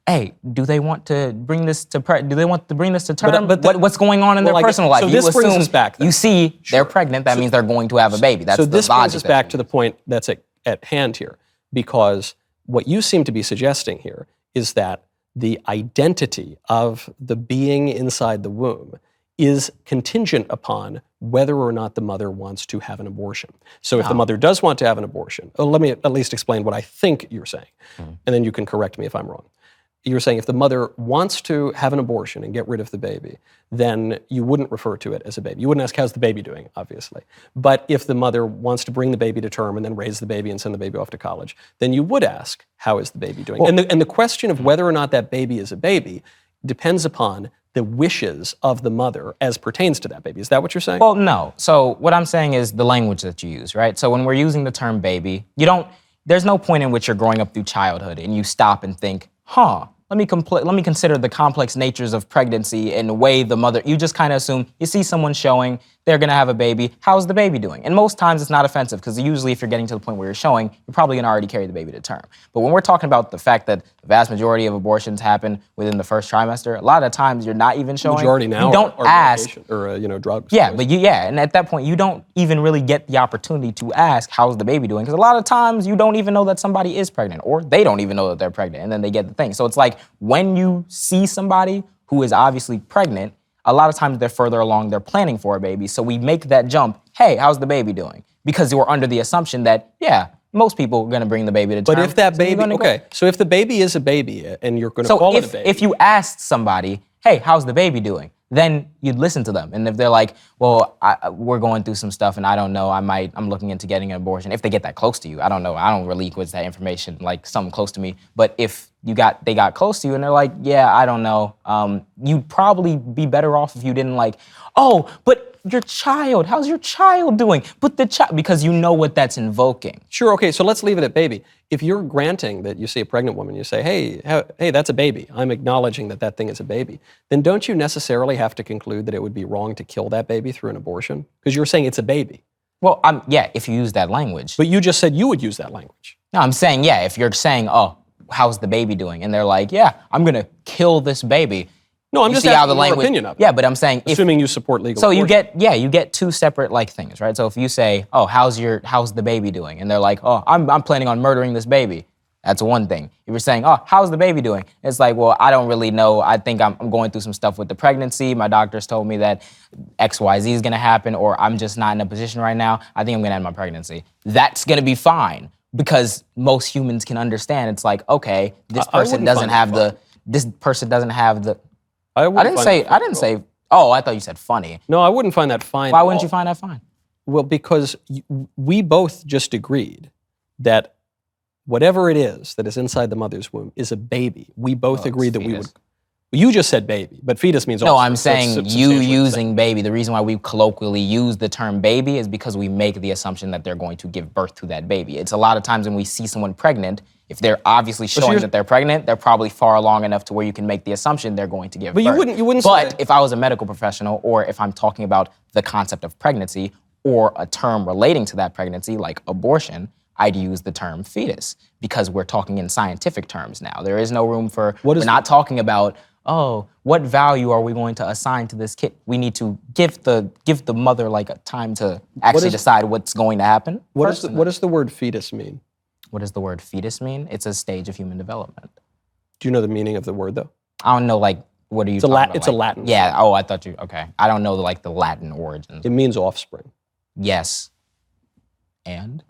Speaker 1: hey, do they want to bring this to term? What's going on in
Speaker 2: well,
Speaker 1: their personal life?
Speaker 2: so
Speaker 1: You
Speaker 2: this brings
Speaker 1: assume
Speaker 2: us back then.
Speaker 1: You see they're pregnant, that means they're going to have a baby. That's
Speaker 2: So
Speaker 1: the
Speaker 2: this
Speaker 1: logic
Speaker 2: brings us
Speaker 1: that
Speaker 2: back
Speaker 1: you
Speaker 2: to the
Speaker 1: use.
Speaker 2: point that's at hand here, because what you seem to be suggesting here is that the identity of the being inside the womb is contingent upon whether or not the mother wants to have an abortion. So if the mother does want to have an abortion, let me at least explain what I think you're saying, and then you can correct me if I'm wrong. You're saying if the mother wants to have an abortion and get rid of the baby, then you wouldn't refer to it as a baby. You wouldn't ask, how's the baby doing, obviously. But if the mother wants to bring the baby to term and then raise the baby and send the baby off to college, then you would ask, how is the baby doing?
Speaker 1: Well,
Speaker 2: and the question of whether or not that baby is a baby depends upon the wishes of the mother as pertains to that baby. Is that what you're saying?
Speaker 1: Well, no. So what I'm saying is the language that you use, right? So when we're using the term baby, there's no point in which you're growing up through childhood and you stop and think, let me consider the complex natures of pregnancy and the way the mother, you just kind of assume, you see someone showing, they're gonna have a baby, how's the baby doing? And most times it's not offensive because usually if you're getting to the point where you're showing, you're probably gonna already carry the baby to term. But when we're talking about the fact that the vast majority of abortions happen within the first trimester, a lot of times you're not even showing.
Speaker 2: Majority now
Speaker 1: you don't
Speaker 2: are
Speaker 1: ask.
Speaker 2: medication, or drugs.
Speaker 1: Yeah, and at that point, you don't even really get the opportunity to ask, how's the baby doing? Because a lot of times you don't even know that somebody is pregnant, or they don't even know that they're pregnant, and then they get the thing. So it's like when you see somebody who is obviously pregnant, a lot of times they're further along, they're planning for a baby. So we make that jump, hey, how's the baby doing? Because we're under the assumption that, yeah, most people are gonna bring the baby to term.
Speaker 2: But if that
Speaker 1: so you're
Speaker 2: baby,
Speaker 1: gonna go.
Speaker 2: okay, so if the baby is a baby and you're gonna
Speaker 1: So
Speaker 2: call it a baby.
Speaker 1: if you asked somebody, hey, how's the baby doing? Then you'd listen to them. And if they're like, well, we're going through some stuff and I don't know, I'm looking into getting an abortion. If they get that close to you, I don't know. I don't relinquish that information like something close to me. But if they got close to you and they're like, yeah, I don't know, you'd probably be better off if you didn't like, oh, but your child, how's your child doing? But the child, because you know what that's invoking.
Speaker 2: Sure, okay, so let's leave it at baby. If you're granting that you see a pregnant woman, you say, hey, that's a baby. I'm acknowledging that thing is a baby. Then don't you necessarily have to conclude that it would be wrong to kill that baby through an abortion? Because you're saying it's a baby.
Speaker 1: Well, yeah, if you use that language.
Speaker 2: But you just said you would use that language.
Speaker 1: No, I'm saying, yeah, if you're saying, oh, how's the baby doing? And they're like, yeah, I'm gonna kill this baby.
Speaker 2: No, I'm
Speaker 1: You
Speaker 2: just
Speaker 1: see how
Speaker 2: asking
Speaker 1: the
Speaker 2: your
Speaker 1: language,
Speaker 2: opinion of it.
Speaker 1: Yeah, but I'm saying
Speaker 2: Assuming you support legal
Speaker 1: So
Speaker 2: abortion.
Speaker 1: you get two separate like things, right? So if you say, oh, how's the baby doing? And they're like, oh, I'm planning on murdering this baby. That's one thing. If you're saying, oh, how's the baby doing? It's like, well, I don't really know. I think I'm going through some stuff with the pregnancy. My doctors told me that XYZ is gonna happen, or I'm just not in a position right now. I think I'm gonna end my pregnancy. That's gonna be fine because most humans can understand. It's like, okay, this person doesn't have the. I didn't say. Oh, I thought you said funny.
Speaker 2: No, I wouldn't find that fine.
Speaker 1: Why wouldn't you find that fine?
Speaker 2: Well, because we both just agreed that whatever it is that is inside the mother's womb is a baby. We both agreed that we would. You just said baby, but fetus means
Speaker 1: No,
Speaker 2: offspring.
Speaker 1: I'm
Speaker 2: so it's
Speaker 1: saying you
Speaker 2: substantially the same.
Speaker 1: using baby. The reason why we colloquially use the term baby is because we make the assumption that they're going to give birth to that baby. It's a lot of times when we see someone pregnant, if they're obviously showing that they're pregnant, they're probably far along enough to where you can make the assumption they're going to give birth.
Speaker 2: But you wouldn't
Speaker 1: But
Speaker 2: say.
Speaker 1: if I was a medical professional, or if I'm talking about the concept of pregnancy or a term relating to that pregnancy, like abortion, I'd use the term fetus because we're talking in scientific terms now. There is no room for, we're not talking about, oh, what value are we going to assign to this kid? We need to give the mother like a time to actually decide what's going to happen.
Speaker 2: What does the word fetus mean?
Speaker 1: What does the word fetus mean? It's a stage of human development.
Speaker 2: Do you know the meaning of the word though?
Speaker 1: I don't know, like, what are you talking about?
Speaker 2: It's a Latin
Speaker 1: Yeah, oh, I thought okay. I don't know like the Latin origins.
Speaker 2: It means offspring.
Speaker 1: Yes. And?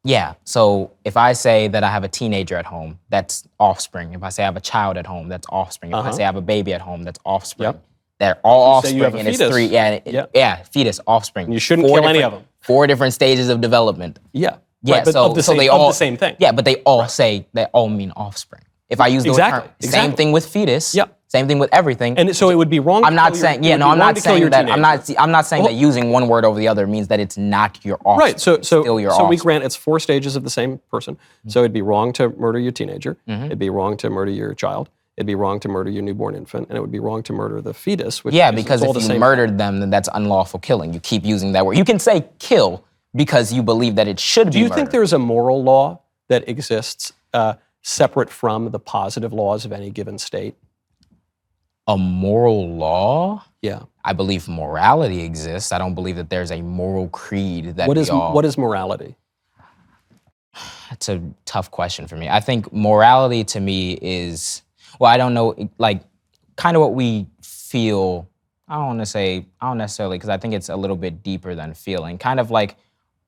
Speaker 1: Yeah, so if I say that I have a teenager at home, that's offspring. If I say I have a child at home, that's offspring. If I say I have a baby at home, that's offspring.
Speaker 2: Yep.
Speaker 1: They're all
Speaker 2: say you have
Speaker 1: offspring,
Speaker 2: a
Speaker 1: and it's
Speaker 2: fetus.
Speaker 1: three. Yeah, fetus, offspring.
Speaker 2: You shouldn't kill any of them.
Speaker 1: 4 different stages of development.
Speaker 2: Yeah.
Speaker 1: Yeah,
Speaker 2: Right, but
Speaker 1: so
Speaker 2: of the
Speaker 1: so
Speaker 2: same,
Speaker 1: they
Speaker 2: of
Speaker 1: all
Speaker 2: the same thing.
Speaker 1: Yeah, but they all say they all mean offspring. If I use the
Speaker 2: Exactly,
Speaker 1: term,
Speaker 2: exactly.
Speaker 1: same thing with fetus.
Speaker 2: Yeah.
Speaker 1: Same thing with everything.
Speaker 2: And so it would be wrong.
Speaker 1: I'm not saying. Yeah, no, I'm not saying that. I'm not saying that using one word over the other means that it's not your offspring.
Speaker 2: Right. So
Speaker 1: It's still your
Speaker 2: we
Speaker 1: offspring.
Speaker 2: grant it's 4 stages of the same person. So it'd be wrong to murder your teenager. It'd be wrong to murder your child. It'd be wrong to murder your newborn infant, and it would be wrong to murder the fetus. Which
Speaker 1: Because if you murdered them, then that's unlawful killing. You keep using that word. You can say kill because you believe that it should be.
Speaker 2: Do you
Speaker 1: murder.
Speaker 2: think there's a moral law that exists separate from the positive laws of any given state?
Speaker 1: A moral law?
Speaker 2: Yeah.
Speaker 1: I believe morality exists. I don't believe that there's a moral creed that
Speaker 2: What
Speaker 1: we
Speaker 2: is morality?
Speaker 1: It's a tough question for me. I think morality to me is, well, I don't know, like kind of what we feel. I don't necessarily, because I think it's a little bit deeper than feeling. Kind of like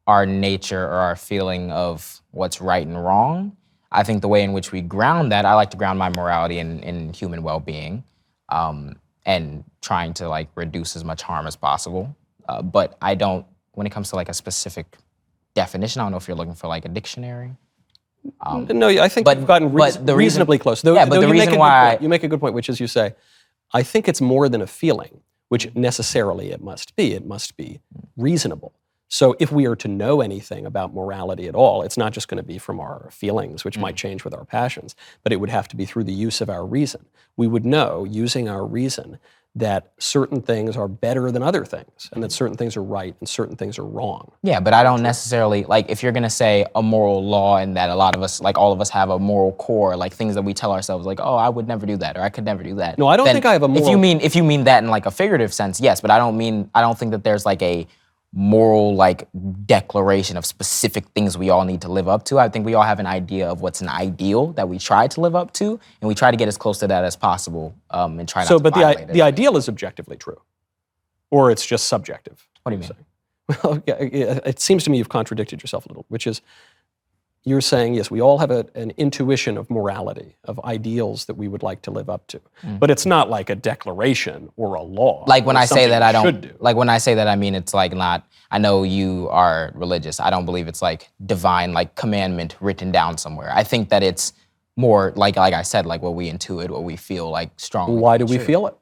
Speaker 1: our nature or our feeling of what's right and wrong. I think the way in which we ground that, I like to ground my morality in human well-being, and trying to like reduce as much harm as possible. But I don't, when it comes to like a specific definition, I don't know if you're looking for like a dictionary.
Speaker 2: No, I think you've gotten reasonably close. Though
Speaker 1: but the reason why
Speaker 2: you make a good point, which is you say, I think it's more than a feeling, which necessarily it must be. It must be reasonable. So if we are to know anything about morality at all, it's not just going to be from our feelings, which might change with our passions, but it would have to be through the use of our reason. We would know, using our reason, that certain things are better than other things, and that certain things are right and certain things are wrong.
Speaker 1: Yeah, but I don't necessarily, like if you're gonna say a moral law and that a lot of us, like all of us have a moral core, like things that we tell ourselves like, oh, I would never do that, or I could never do that.
Speaker 2: No, I don't think I have a moral...
Speaker 1: If you mean that in like a figurative sense, yes, but I don't think that there's like a moral like declaration of specific things we all need to live up to. I think we all have an idea of what's an ideal that we try to live up to, and we try to get as close to that as possible, and try not to violate it.
Speaker 2: But the ideal is objectively true, or it's just subjective.
Speaker 1: What do you mean?
Speaker 2: Well, it seems to me you've contradicted yourself a little, which is you're saying, yes, we all have an intuition of morality, of ideals that we would like to live up to. But it's not like a declaration or a law.
Speaker 1: Like when I say that, I
Speaker 2: should
Speaker 1: don't,
Speaker 2: do.
Speaker 1: like when I say that, I mean, it's like not, I know you are religious. I don't believe it's like divine, like commandment written down somewhere. I think that it's more like I said, like what we intuit, what we feel like strongly.
Speaker 2: Why do we feel it?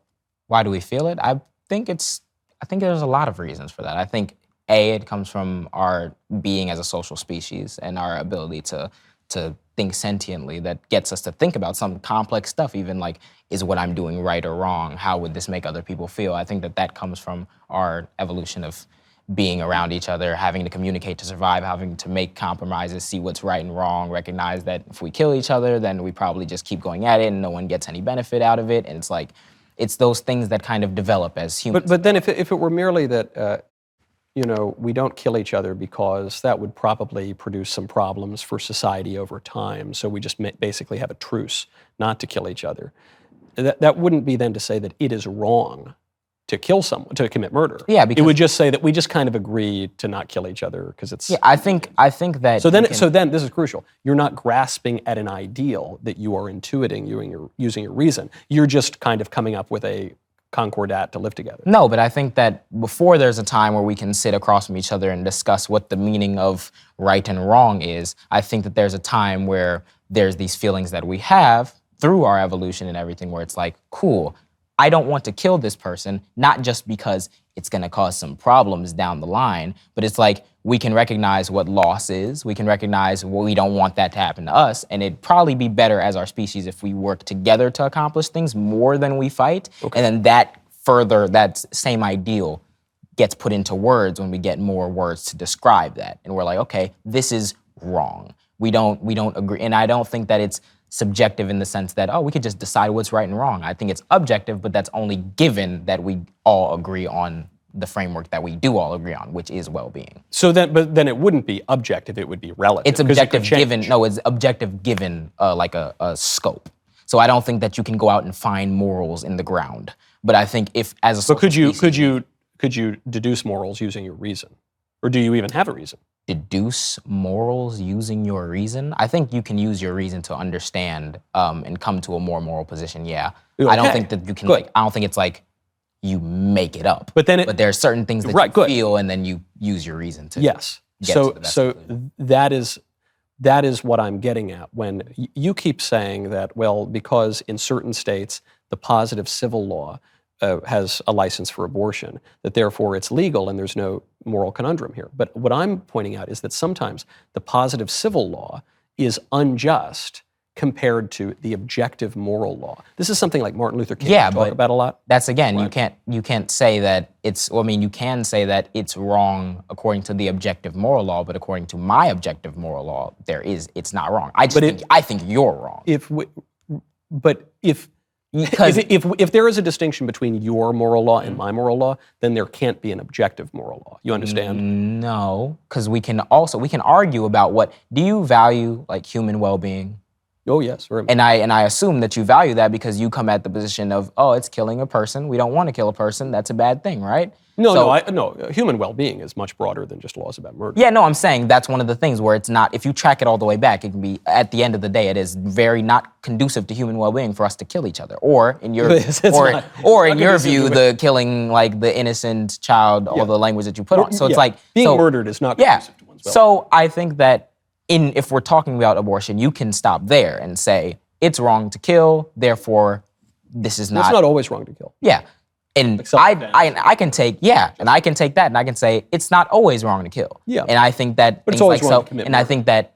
Speaker 1: Why do we feel it? I think there's a lot of reasons for that. I think it comes from our being as a social species and our ability to think sentiently that gets us to think about some complex stuff, even like, is what I'm doing right or wrong? How would this make other people feel? I think that comes from our evolution of being around each other, having to communicate to survive, having to make compromises, see what's right and wrong, recognize that if we kill each other, then we probably just keep going at it and no one gets any benefit out of it. And it's like, it's those things that kind of develop as humans.
Speaker 2: But then if it were merely that, we don't kill each other because that would probably produce some problems for society over time. So we just basically have a truce not to kill each other. That wouldn't be then to say that it is wrong to kill someone, to commit murder.
Speaker 1: Yeah, because
Speaker 2: it would just say that we just kind of agree to not kill each other because it's...
Speaker 1: Yeah, I think that...
Speaker 2: So then this is crucial. You're not grasping at an ideal that you are intuiting using your reason. You're just kind of coming up with a concordat to live together.
Speaker 1: No, but I think that before there's a time where we can sit across from each other and discuss what the meaning of right and wrong is, I think that there's a time where there's these feelings that we have through our evolution and everything where it's like, cool, I don't want to kill this person, not just because it's gonna cause some problems down the line, but it's like we can recognize what loss is, we can recognize we don't want that to happen to us, and it'd probably be better as our species if we work together to accomplish things more than we fight, and then that same ideal gets put into words when we get more words to describe that, and we're like, okay, this is wrong. We don't agree, and I don't think that it's subjective in the sense that, oh, we could just decide what's right and wrong. I think it's objective, but that's only given that we all agree on the framework that we do all agree on, which is well-being.
Speaker 2: So but then it wouldn't be objective, it would be relative.
Speaker 1: It's objective it's objective given like a scope. So I don't think that you can go out and find morals in the ground. But I think if as a social species,
Speaker 2: could you deduce morals using your reason? Or do you even have a reason?
Speaker 1: Deduce morals using your reason? I think you can use your reason to understand and come to a more moral position, yeah.
Speaker 2: Okay.
Speaker 1: I don't think that you can I don't think it's like you make it up.
Speaker 2: But then
Speaker 1: there are certain things that you feel, and then you use your reason to.
Speaker 2: Yes.
Speaker 1: Get to the best conclusion.
Speaker 2: That is what I'm getting at when you keep saying that, well, because in certain states the positive civil law has a license for abortion, that therefore it's legal and there's no moral conundrum here. But what I'm pointing out is that sometimes the positive civil law is unjust compared to the objective moral law. This is something like Martin Luther King talked about a lot.
Speaker 1: That's again, you can't say that it's. Well, I mean, you can say that it's wrong according to the objective moral law, but according to my objective moral law, it's not wrong. I think you're wrong.
Speaker 2: If there is a distinction between your moral law and my moral law, then there can't be an objective moral law. You understand?
Speaker 1: No, because we can argue about what do you value, like human well-being.
Speaker 2: Oh yes, very much.
Speaker 1: And I assume that you value that because you come at the position of, oh, it's killing a person. We don't want to kill a person. That's a bad thing, right?
Speaker 2: No. Human well-being is much broader than just laws about murder.
Speaker 1: Yeah, no, I'm saying that's one of the things where it's not. If you track it all the way back, it can be at the end of the day, it is very not conducive to human well-being for us to kill each other. Or in your view, the killing like the innocent child, all the language that you put on. So it's like
Speaker 2: being murdered is not conducive to one's well-being.
Speaker 1: So I think that. If we're talking about abortion, you can stop there and say it's wrong to kill, therefore this is not.
Speaker 2: It's not always wrong to kill.
Speaker 1: Yeah, and I can take that, and I can say it's not always wrong to kill.
Speaker 2: Yeah,
Speaker 1: and I think that.
Speaker 2: But it's always wrong to commit murder.
Speaker 1: I think that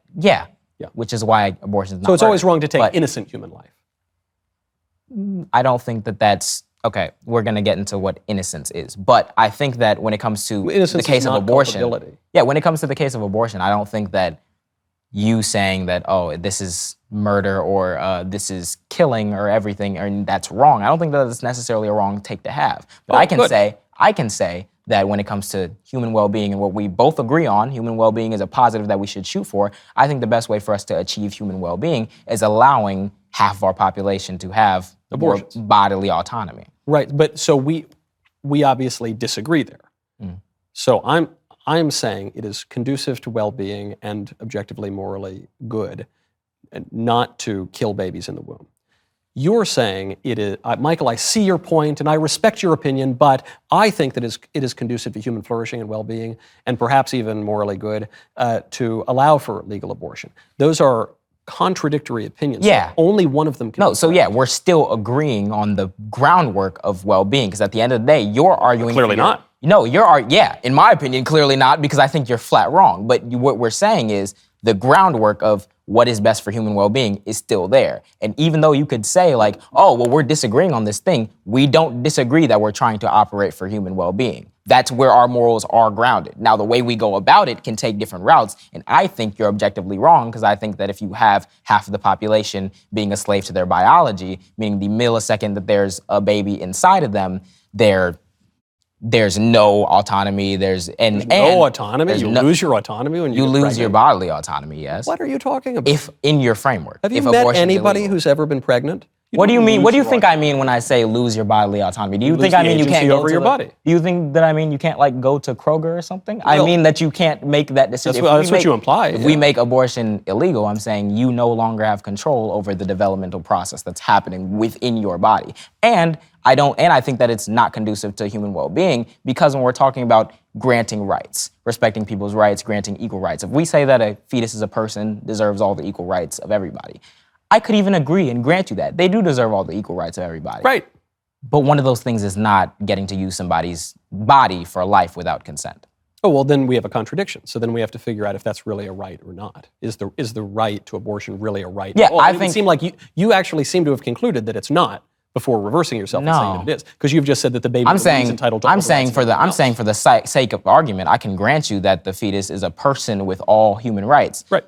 Speaker 1: which is why abortion is not.
Speaker 2: So it's always wrong to take innocent human life.
Speaker 1: I don't think that that's. Okay, we're going to get into what innocence is, but I think that when it comes to the case of abortion, when it comes to the case of abortion, I don't think that you saying that, oh, this is murder or this is killing or everything, and that's wrong. I don't think that it's necessarily a wrong take to have. But I can say that when it comes to human well-being and what we both agree on, human well-being is a positive that we should shoot for. I think the best way for us to achieve human well-being is allowing half of our population to have more bodily autonomy.
Speaker 2: Right, but so we obviously disagree there. So I'm saying it is conducive to well-being and objectively morally good not to kill babies in the womb. You're saying it is, Michael, I see your point and I respect your opinion, but I think that it is conducive to human flourishing and well-being and perhaps even morally good to allow for legal abortion. Those are contradictory opinions.
Speaker 1: Yeah.
Speaker 2: So only one of them can
Speaker 1: we're still agreeing on the groundwork of well-being because at the end of the day, you're arguing...
Speaker 2: Clearly not.
Speaker 1: No, in my opinion, clearly not, because I think you're flat wrong. But what we're saying is the groundwork of what is best for human well-being is still there. And even though you could say like, oh, well, we're disagreeing on this thing, we don't disagree that we're trying to operate for human well-being. That's where our morals are grounded. Now, the way we go about it can take different routes. And I think you're objectively wrong because I think that if you have half of the population being a slave to their biology, meaning the millisecond that there's a baby inside of them, there's no autonomy. There's no
Speaker 2: autonomy. You lose your autonomy when you get
Speaker 1: lose
Speaker 2: pregnant?
Speaker 1: Your bodily autonomy. Yes.
Speaker 2: What are you talking about?
Speaker 1: If in your framework.
Speaker 2: Have you met anybody who's ever been pregnant?
Speaker 1: What do you mean? What do you think I mean when I say lose your bodily autonomy? Do you think I mean you can't go
Speaker 2: over your body?
Speaker 1: Do you think that I mean you can't like go to Kroger or something? I mean that you can't make that decision.
Speaker 2: That's what you imply.
Speaker 1: If we make abortion illegal, I'm saying you no longer have control over the developmental process that's happening within your body. And I think that it's not conducive to human well-being because when we're talking about granting rights, respecting people's rights, granting equal rights, if we say that a fetus is a person, deserves all the equal rights of everybody, I could even agree and grant you that. They do deserve all the equal rights of everybody.
Speaker 2: Right.
Speaker 1: But one of those things is not getting to use somebody's body for life without consent.
Speaker 2: Oh, well, then we have a contradiction. So then we have to figure out if that's really a right or not. Is the right to abortion really a right?
Speaker 1: Yeah, I
Speaker 2: think... It seemed like you actually seem to have concluded that it's not before reversing yourself and saying that it is. Because you've just said that the baby is entitled to... I'm saying for
Speaker 1: the sake of argument, I can grant you that the fetus is a person with all human rights.
Speaker 2: Right.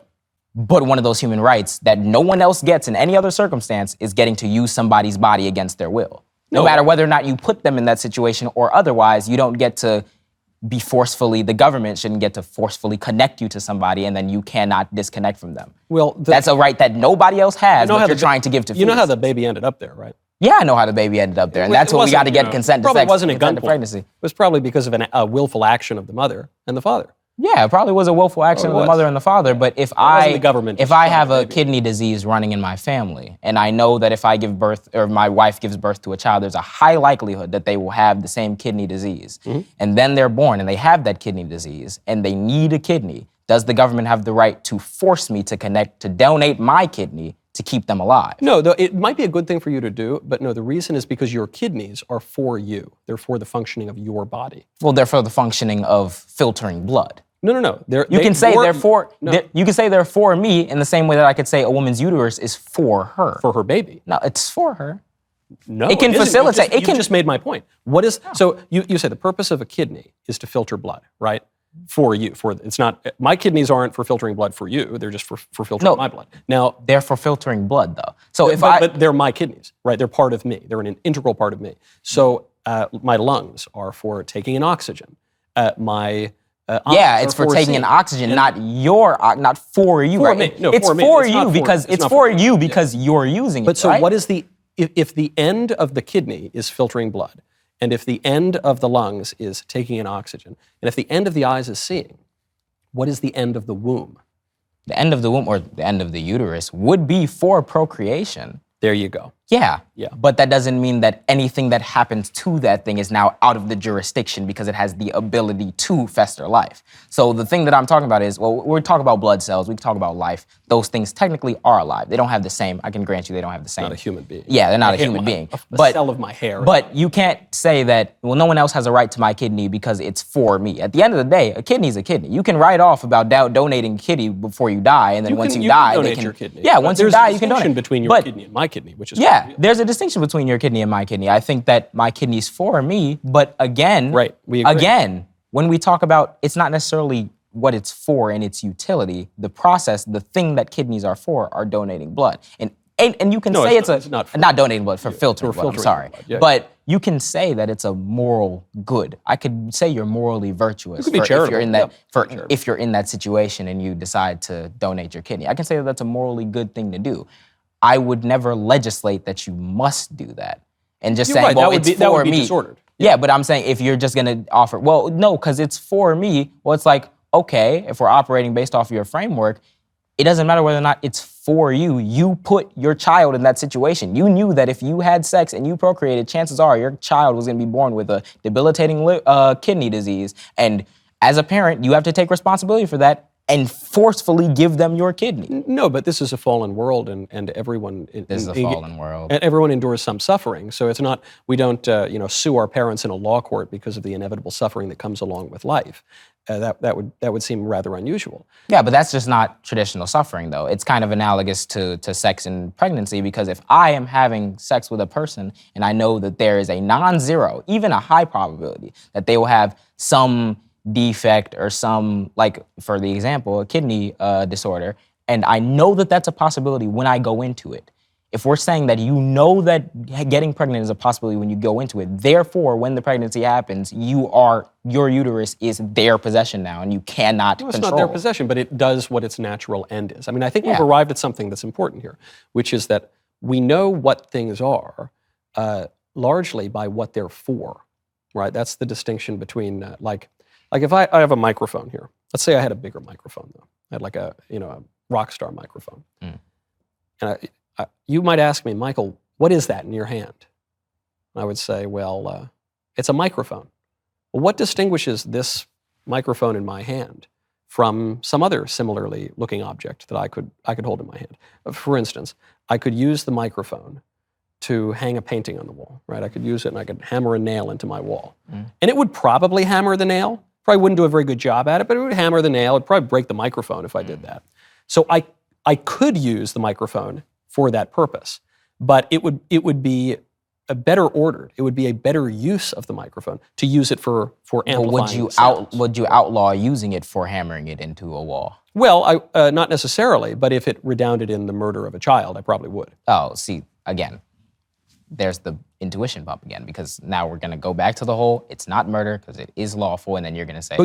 Speaker 1: But one of those human rights that no one else gets in any other circumstance is getting to use somebody's body against their will. No matter whether or not you put them in that situation or otherwise, you don't get to be the government shouldn't get to forcefully connect you to somebody and then you cannot disconnect from them.
Speaker 2: Well,
Speaker 1: that's a right that nobody else has, but you're trying to give to fetus.
Speaker 2: You know how the baby ended up there, right?
Speaker 1: Yeah, I know how the baby ended up there, and that's what we got to get consent to sex.
Speaker 2: It probably wasn't a gunpoint. It was probably because of a willful action of the mother and the father.
Speaker 1: Yeah, it probably was a willful action
Speaker 2: Oh, it
Speaker 1: of the
Speaker 2: was.
Speaker 1: mother and the father. But if
Speaker 2: wasn't the government
Speaker 1: if
Speaker 2: just
Speaker 1: I
Speaker 2: trying
Speaker 1: have
Speaker 2: to
Speaker 1: a
Speaker 2: baby.
Speaker 1: kidney disease running in my family, and I know that if I give birth or my wife gives birth to a child, there's a high likelihood that they will have the same kidney disease, and then they're born and they have that kidney disease and they need a kidney, does the government have the right to force me to donate my kidney to keep them alive?
Speaker 2: No, though it might be a good thing for you to do, but no, the reason is because your kidneys are for you. They're for the functioning of your body.
Speaker 1: Well, they're for the functioning of filtering blood.
Speaker 2: No.
Speaker 1: You can say they're for me in the same way that I could say a woman's uterus is for her.
Speaker 2: for her baby.
Speaker 1: No, it's for her.
Speaker 2: No,
Speaker 1: It can
Speaker 2: isn't.
Speaker 1: facilitate-
Speaker 2: You just made my point. What is so? You say the purpose of a kidney is to filter blood, right? For you. It's not. My kidneys aren't for filtering blood for you. They're just for filtering
Speaker 1: No.
Speaker 2: my blood. Now,
Speaker 1: They're for filtering blood, though. So if
Speaker 2: but they're my kidneys, right? They're part of me. They're an integral part of me. So my lungs are for taking in oxygen. My
Speaker 1: yeah, it's for taking in oxygen, not for you,
Speaker 2: For
Speaker 1: right?
Speaker 2: me. No,
Speaker 1: it's
Speaker 2: for me.
Speaker 1: for
Speaker 2: It's
Speaker 1: you
Speaker 2: not
Speaker 1: because
Speaker 2: it's
Speaker 1: it's
Speaker 2: not
Speaker 1: for
Speaker 2: for me.
Speaker 1: you because you're using it.
Speaker 2: But so
Speaker 1: right?
Speaker 2: what is if the end of the kidney is filtering blood, and if the end of the lungs is taking in oxygen, and if the end of the eyes is seeing, what is the end of the womb?
Speaker 1: The end of the womb or the end of the uterus would be for procreation.
Speaker 2: There you go.
Speaker 1: Yeah.
Speaker 2: Yeah.
Speaker 1: But that doesn't mean that anything that happens to that thing is now out of the jurisdiction because it has the ability to fester life. So the thing that I'm talking about is, well, we're talking about blood cells, we can talk about life. Those things technically are alive. They don't have the same, I can grant you they don't have the same.
Speaker 2: Not a human being.
Speaker 1: Yeah, they're not a
Speaker 2: hair-
Speaker 1: human being.
Speaker 2: A cell of my hair.
Speaker 1: But you can't say that, well, no one else has a right to my kidney because it's for me. At the end of the day, a kidney is a kidney. You can write off about donating a kidney before you die, and then once you die,
Speaker 2: donate
Speaker 1: they can
Speaker 2: your kidney.
Speaker 1: Yeah,
Speaker 2: But
Speaker 1: once you
Speaker 2: there's
Speaker 1: die,
Speaker 2: a
Speaker 1: you can donate.
Speaker 2: distinction between your
Speaker 1: But-
Speaker 2: kidney and my kidney, which is
Speaker 1: Yeah, there's a distinction between your kidney and my kidney. I think that my kidney's for me, but again,
Speaker 2: Right, we agree.
Speaker 1: again, when we talk about, it's not necessarily what it's for and its utility. The process, the thing that kidneys are for, are donating blood. And you can
Speaker 2: No,
Speaker 1: say
Speaker 2: it's
Speaker 1: it's
Speaker 2: not for-
Speaker 1: not donating blood, for filtering blood. I'm
Speaker 2: filtering
Speaker 1: sorry,
Speaker 2: blood, yeah.
Speaker 1: but you can say that it's a moral good. I could say you're morally virtuous
Speaker 2: could be
Speaker 1: if you're
Speaker 2: charitable,
Speaker 1: in that
Speaker 2: yeah,
Speaker 1: if you're in that situation and you decide to donate your kidney. I can say that that's a morally good thing to do. I would never legislate that you must do that. And just
Speaker 2: You're
Speaker 1: saying,
Speaker 2: right,
Speaker 1: well,
Speaker 2: that would
Speaker 1: it's
Speaker 2: be- that
Speaker 1: for
Speaker 2: would be
Speaker 1: me.
Speaker 2: disordered.
Speaker 1: Yeah, but I'm saying if you're just gonna offer, well, no, because it's for me. Well, it's like, okay, if we're operating based off of your framework, it doesn't matter whether or not it's for you. You put your child in that situation. You knew that if you had sex and you procreated, chances are your child was gonna be born with a debilitating kidney disease. And as a parent, you have to take responsibility for that and forcefully give them your kidney.
Speaker 2: No, but this is a fallen world, and everyone.
Speaker 1: This is a fallen world.
Speaker 2: And everyone endures some suffering. So it's not. We don't, sue our parents in a law court because of the inevitable suffering that comes along with life. That would seem rather unusual.
Speaker 1: Yeah, but that's just not traditional suffering, though. It's kind of analogous to sex and pregnancy, because if I am having sex with a person and I know that there is a non-zero, even a high probability, that they will have some defect or some, like for the example, a kidney disorder, and I know that that's a possibility when I go into it. If we're saying that you know that getting pregnant is a possibility when you go into it, therefore, when the pregnancy happens, your uterus is their possession now, and you cannot
Speaker 2: It's
Speaker 1: control.
Speaker 2: not their possession, but it does what its natural end is. I mean, I think we've
Speaker 1: Yeah.
Speaker 2: arrived at something that's important here, which is that we know what things are largely by what they're for, right? That's the distinction between, like if I have a microphone here. Let's say I had a bigger microphone, though. I had like a rock star microphone. And you might ask me, Michael, what is that in your hand? I would say, well, it's a microphone. Well, what distinguishes this microphone in my hand from some other similarly looking object that I could hold in my hand? For instance, I could use the microphone to hang a painting on the wall, right? I could use it and I could hammer a nail into my wall. And it would probably hammer the nail. Probably wouldn't do a very good job at it, but it would hammer the nail. It'd probably break the microphone if I did that. So I could use the microphone for that purpose, but it would be a better ordered. It would be a better use of the microphone to use it for amplifying sounds.
Speaker 1: Would you outlaw using it for hammering it into a wall?
Speaker 2: Well, not necessarily, but if it redounded in the murder of a child, I probably would.
Speaker 1: Oh, see, again, there's the intuition bump again, because now we're going to go back to the whole, it's not murder because it is lawful, and then you're going to say,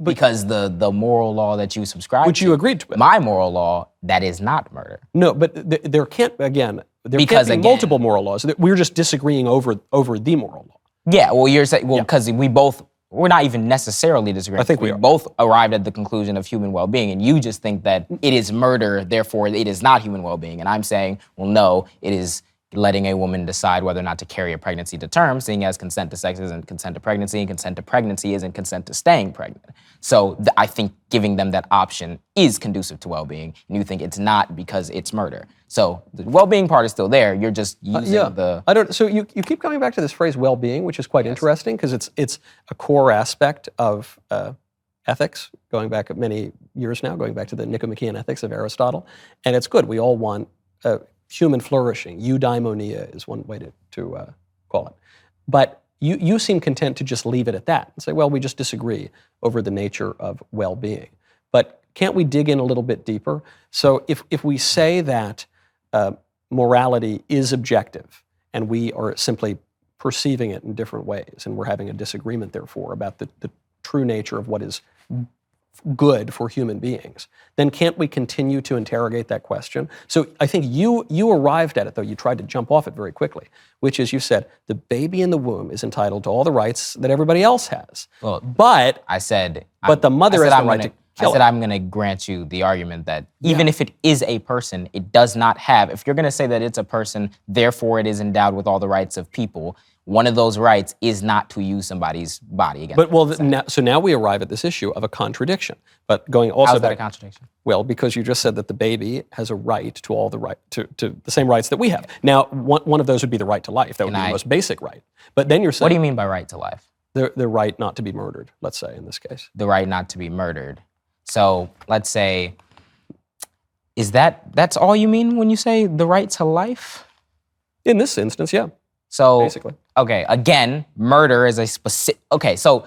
Speaker 1: because the moral law that you subscribe
Speaker 2: Which
Speaker 1: to,
Speaker 2: you agreed to.
Speaker 1: my moral law, that is not murder.
Speaker 2: No, but there can't, again, there
Speaker 1: Because,
Speaker 2: can't be
Speaker 1: again-
Speaker 2: multiple moral laws. We're just disagreeing over the moral law.
Speaker 1: Yeah, well, you're saying, because we both we're not even necessarily disagreeing.
Speaker 2: I think we are.
Speaker 1: both arrived at the conclusion of human well-being, and you just think that it is murder, therefore it is not human well-being. And I'm saying, well, no, it is letting a woman decide whether or not to carry a pregnancy to term, seeing as consent to sex isn't consent to pregnancy, and consent to pregnancy isn't consent to staying pregnant. So I think giving them that option is conducive to well-being, and you think it's not because it's murder. So the well-being part is still there. You're just using the.
Speaker 2: I don't. So you keep coming back to this phrase well-being, which is quite interesting because it's a core aspect of ethics, going back many years now, going back to the Nicomachean Ethics of Aristotle, and it's good. We all want human flourishing. Eudaimonia is one way to call it. But you seem content to just leave it at that and say, well, we just disagree over the nature of well-being. But can't we dig in a little bit deeper? So if we say that morality is objective and we are simply perceiving it in different ways and we're having a disagreement, therefore, about the true nature of what is good for human beings, then can't we continue to interrogate that question? So I think you arrived at it, though you tried to jump off it very quickly, which is you said the baby in the womb is entitled to all the rights that everybody else has.
Speaker 1: Well,
Speaker 2: but the mother has the right to kill
Speaker 1: I said
Speaker 2: it.
Speaker 1: I'm going to grant you the argument that even if it is a person, it does not have, if you're going to say that it's a person, therefore it is endowed with all the rights of people, one of those rights is not to use somebody's body against them.
Speaker 2: So now we arrive at this issue of a contradiction. But going also
Speaker 1: How's that
Speaker 2: back,
Speaker 1: a contradiction?
Speaker 2: Well, because you just said that the baby has a right to all the right to the same rights that we have. Now, one of those would be the right to life. That would be the most basic right. But then you're saying,
Speaker 1: What do you mean by right to life?
Speaker 2: The right not to be murdered, let's say, in this case.
Speaker 1: The right not to be murdered. So let's say, that's all you mean when you say the right to life?
Speaker 2: In this instance, yeah.
Speaker 1: So
Speaker 2: basically.
Speaker 1: Okay, again, murder is a specific. Okay, so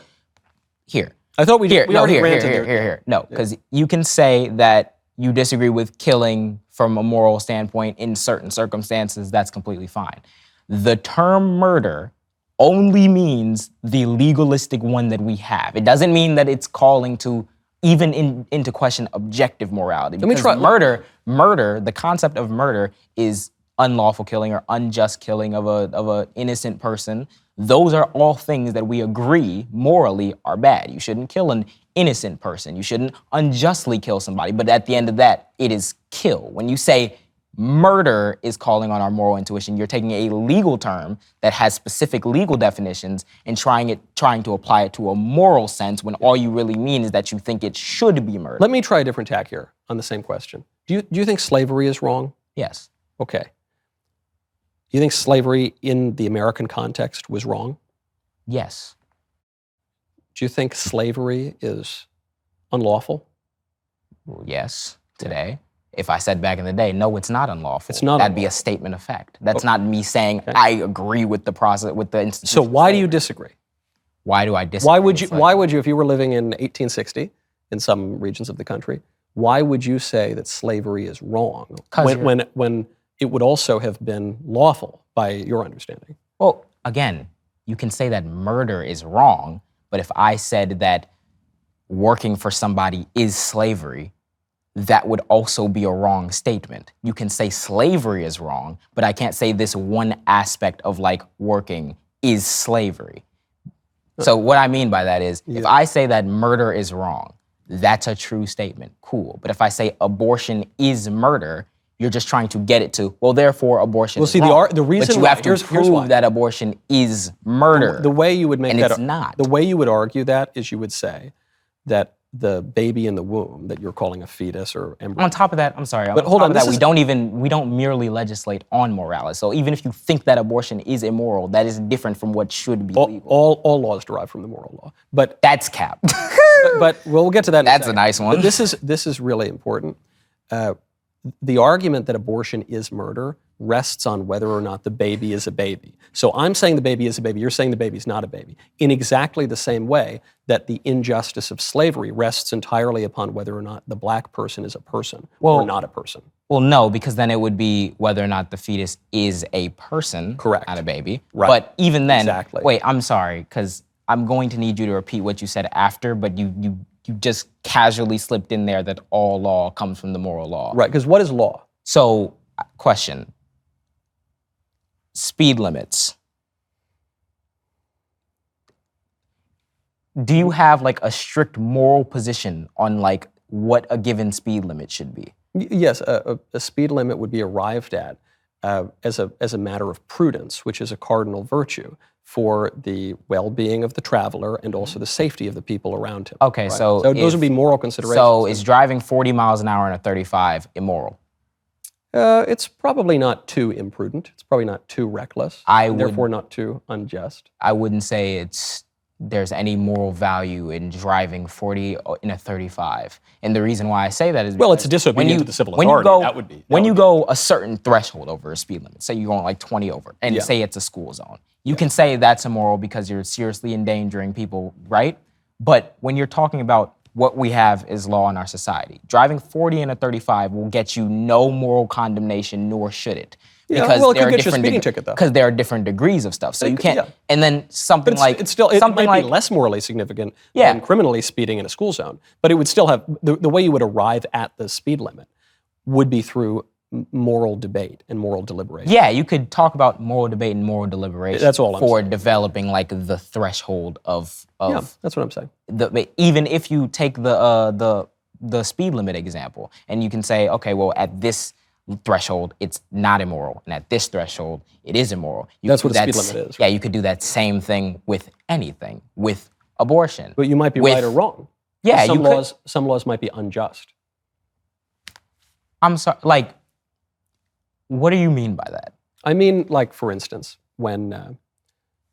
Speaker 1: here.
Speaker 2: I thought we already granted
Speaker 1: here. No, because you can say that you disagree with killing from a moral standpoint in certain circumstances. That's completely fine. The term murder only means the legalistic one that we have. It doesn't mean that it's calling to even into question objective morality. Because murder, the concept of murder is unlawful killing or unjust killing of a innocent person. Those are all things that we agree morally are bad. You shouldn't kill an innocent person. You shouldn't unjustly kill somebody. But at the end of that, it is kill. When you say murder is calling on our moral intuition, you're taking a legal term that has specific legal definitions and trying to apply it to a moral sense when all you really mean is that you think it should be murder.
Speaker 2: Let me try a different tack here on the same question. Do you think slavery is wrong?
Speaker 1: Yes.
Speaker 2: Okay. Do you think slavery in the American context was wrong?
Speaker 1: Yes.
Speaker 2: Do you think slavery is unlawful?
Speaker 1: Well, yes, today. If I said back in the day, no, it's not unlawful.
Speaker 2: It's not
Speaker 1: That'd be a statement of fact. That's not me saying I agree with the process, with the institution.
Speaker 2: So why do you disagree?
Speaker 1: Why do I disagree?
Speaker 2: Why would you, if you were living in 1860 in some regions of the country, why would you say that slavery is wrong when it would also have been lawful by your understanding?
Speaker 1: Well, again, you can say that murder is wrong, but if I said that working for somebody is slavery, that would also be a wrong statement. You can say slavery is wrong, but I can't say this one aspect of like working is slavery. So what I mean by that is, if I say that murder is wrong, that's a true statement, cool. But if I say abortion is murder, you're just trying to get it to, well, therefore abortion is wrong.
Speaker 2: The reason
Speaker 1: but you have to prove that abortion is murder.
Speaker 2: The way you would make
Speaker 1: and
Speaker 2: that,
Speaker 1: it's not.
Speaker 2: The way you would argue that is you would say that the baby in the womb that you're calling a fetus or embryo.
Speaker 1: On top of that, I'm sorry.
Speaker 2: But hold on,
Speaker 1: we don't merely legislate on morality. So even if you think that abortion is immoral, that is different from what should be legal.
Speaker 2: All laws derive from the moral law. But
Speaker 1: that's cap.
Speaker 2: but we'll get to that in
Speaker 1: That's
Speaker 2: a second.
Speaker 1: a nice one.
Speaker 2: But this is really important. The argument that abortion is murder rests on whether or not the baby is a baby. So I'm saying the baby is a baby, you're saying the baby's not a baby, in exactly the same way that the injustice of slavery rests entirely upon whether or not the black person is a person or not a person.
Speaker 1: Well, no, because then it would be whether or not the fetus is a person,
Speaker 2: correct,
Speaker 1: not a baby.
Speaker 2: Right.
Speaker 1: But even then,
Speaker 2: exactly.
Speaker 1: Wait, I'm sorry, because I'm going to need you to repeat what you said after, but you just casually slipped in there that all law comes from the moral law.
Speaker 2: Right, because what is law?
Speaker 1: So, question. Speed limits. do you have like a strict moral position on like what a given speed limit should be?
Speaker 2: Yes, a speed limit would be arrived at as a matter of prudence, which is a cardinal virtue for the well-being of the traveler and also the safety of the people around him.
Speaker 1: Okay,
Speaker 2: right?
Speaker 1: so
Speaker 2: those would be moral considerations.
Speaker 1: So is driving 40 miles an hour in a 35 immoral?
Speaker 2: It's probably not too imprudent. It's probably not too reckless. And therefore not too unjust.
Speaker 1: I wouldn't say there's any moral value in driving 40 in a 35. And the reason why I say that is
Speaker 2: well, it's disobedient to the civil authority.
Speaker 1: When you go a certain threshold over a speed limit, say you're going like 20 over, and say it's a school zone, you can say that's immoral because you're seriously endangering people, right? But when you're talking about what we have is law in our society, driving 40 in a 35 will get you no moral condemnation, nor should it.
Speaker 2: Because well, it could get you a speeding ticket, though.
Speaker 1: Because there are different degrees of stuff, so you can't. And then something like
Speaker 2: it might be less morally significant than criminally speeding in a school zone, but it would still have the way you would arrive at the speed limit would be through moral debate and moral deliberation.
Speaker 1: Yeah, you could talk about moral debate and moral deliberation.
Speaker 2: That's all I'm
Speaker 1: for
Speaker 2: saying.
Speaker 1: Developing like the threshold of.
Speaker 2: Yeah, that's what I'm saying.
Speaker 1: Even if you take the speed limit example, and you can say, okay, well, at this threshold, it's not immoral, and at this threshold, it is immoral.
Speaker 2: That's what a speed limit is.
Speaker 1: Yeah, you could do that same thing with anything, with abortion.
Speaker 2: But you might be right or wrong.
Speaker 1: Yeah,
Speaker 2: some laws might be unjust.
Speaker 1: I'm sorry, like, what do you mean by that?
Speaker 2: I mean, like, for instance, when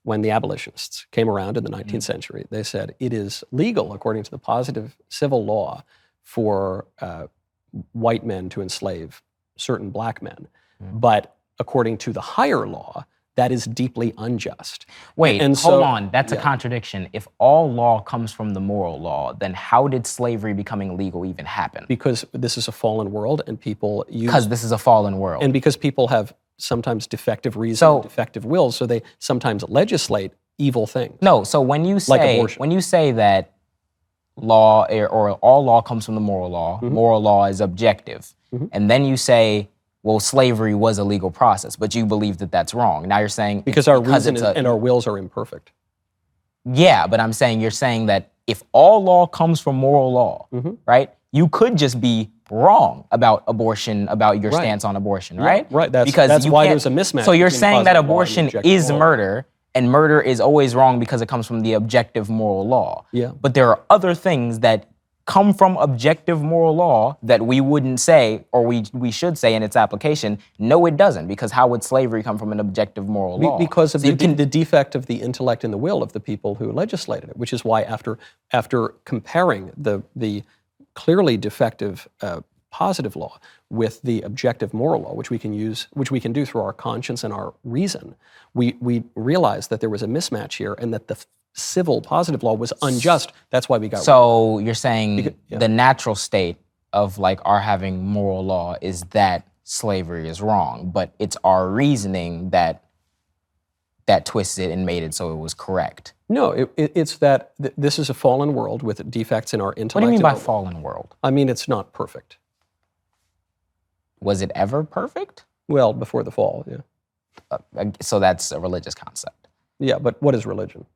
Speaker 2: the abolitionists came around in the 19th century, they said it is legal, according to the positive civil law, for white men to enslave certain black men. But according to the higher law, that is deeply unjust.
Speaker 1: Wait, hold on. That's a contradiction. If all law comes from the moral law, then how did slavery becoming legal even happen?
Speaker 2: Because this is a fallen world and people use...
Speaker 1: Because this is a fallen world.
Speaker 2: And because people have sometimes defective reason, defective wills, so they sometimes legislate evil things.
Speaker 1: No, so when you say,
Speaker 2: like abortion.
Speaker 1: When you say that law or all law comes from the moral law, moral law is objective, and then you say, well, slavery was a legal process, but you believe that that's wrong. Now you're saying...
Speaker 2: Because our reason and our wills are imperfect.
Speaker 1: Yeah, but I'm saying, you're saying that if all law comes from moral law, right, you could just be wrong about abortion, about your stance on abortion, right?
Speaker 2: Right, that's why there's a mismatch.
Speaker 1: So you're saying that abortion is murder, and murder is always wrong because it comes from the objective moral law.
Speaker 2: Yeah.
Speaker 1: But there are other things that come from objective moral law that we wouldn't say, or we should say in its application, no, it doesn't, because how would slavery come from an objective moral law?
Speaker 2: Because of the defect of the intellect and the will of the people who legislated it, which is why after comparing the clearly defective positive law with the objective moral law, which we can do through our conscience and our reason, we realized that there was a mismatch here and that the civil positive law was unjust. That's why we got...
Speaker 1: So you're saying the natural state of like our having moral law is that slavery is wrong, but it's our reasoning that twisted it and made it so it was correct.
Speaker 2: No, it's that this is a fallen world with defects in our intellect.
Speaker 1: What do you mean by fallen world?
Speaker 2: I mean, it's not perfect.
Speaker 1: Was it ever perfect?
Speaker 2: Well, before the fall, yeah.
Speaker 1: So that's a religious concept.
Speaker 2: Yeah, but what is religion?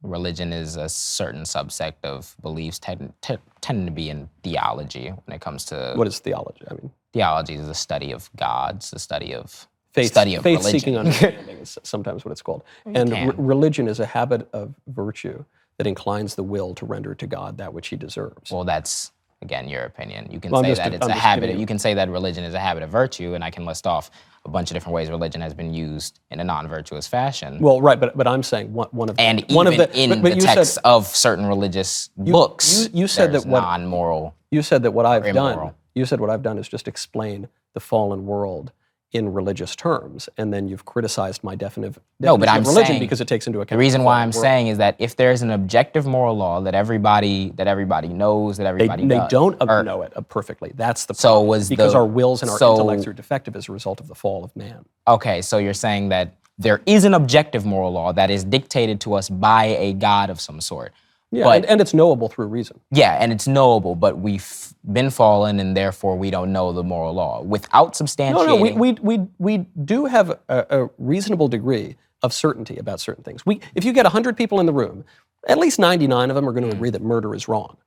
Speaker 1: Religion is a certain subsect of beliefs tend to be in theology when it comes to...
Speaker 2: What is theology? I mean,
Speaker 1: theology is the study of gods, the study of
Speaker 2: faith-seeking understanding is sometimes what it's called. And religion is a habit of virtue that inclines the will to render to God that which he deserves.
Speaker 1: Well, that's, again, your opinion. You can say that it's a habit. You can say that religion is a habit of virtue, and I can list off a bunch of different ways religion has been used in a non-virtuous fashion.
Speaker 2: Well, right, but I'm saying one of the...
Speaker 1: And even in the texts of certain religious books,
Speaker 2: you said that
Speaker 1: non-moral.
Speaker 2: You said that what I've done... You said what I've done is just explain the fallen world in religious terms, and then you've criticized my definition of religion
Speaker 1: saying,
Speaker 2: because it takes into account...
Speaker 1: The reason why I'm saying is that if there's an objective moral law that everybody knows, that everybody does...
Speaker 2: They don't know it perfectly. That's the problem. Because our wills and our intellects are defective as a result of the fall of man.
Speaker 1: Okay, so you're saying that there is an objective moral law that is dictated to us by a God of some sort.
Speaker 2: Yeah, and it's knowable through reason.
Speaker 1: Yeah, and it's knowable, but we've been fallen, and therefore we don't know the moral law. Without substantiating...
Speaker 2: No, we do have a reasonable degree of certainty about certain things. If you get 100 people in the room, At least 99 of them are going to agree that murder is wrong.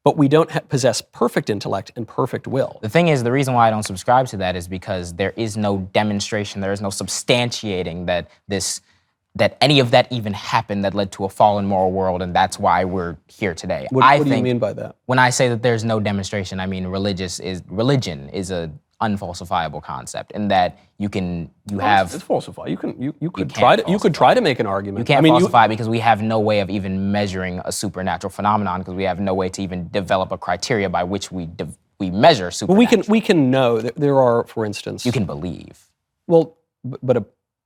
Speaker 2: But we don't possess perfect intellect and perfect will.
Speaker 1: The thing is, the reason why I don't subscribe to that is because there is no demonstration, there is no substantiating that any of that even happened that led to a fallen moral world, and that's why we're here today.
Speaker 2: What do you mean by that?
Speaker 1: When I say that there's no demonstration, I mean religion is a unfalsifiable concept, in that
Speaker 2: It's falsified. You could try to make an argument.
Speaker 1: You can't falsify because we have no way of even measuring a supernatural phenomenon, because we have no way to even develop a criteria by which we measure supernatural.
Speaker 2: Well, we can know that there are, for instance.
Speaker 1: You can believe.
Speaker 2: Well, but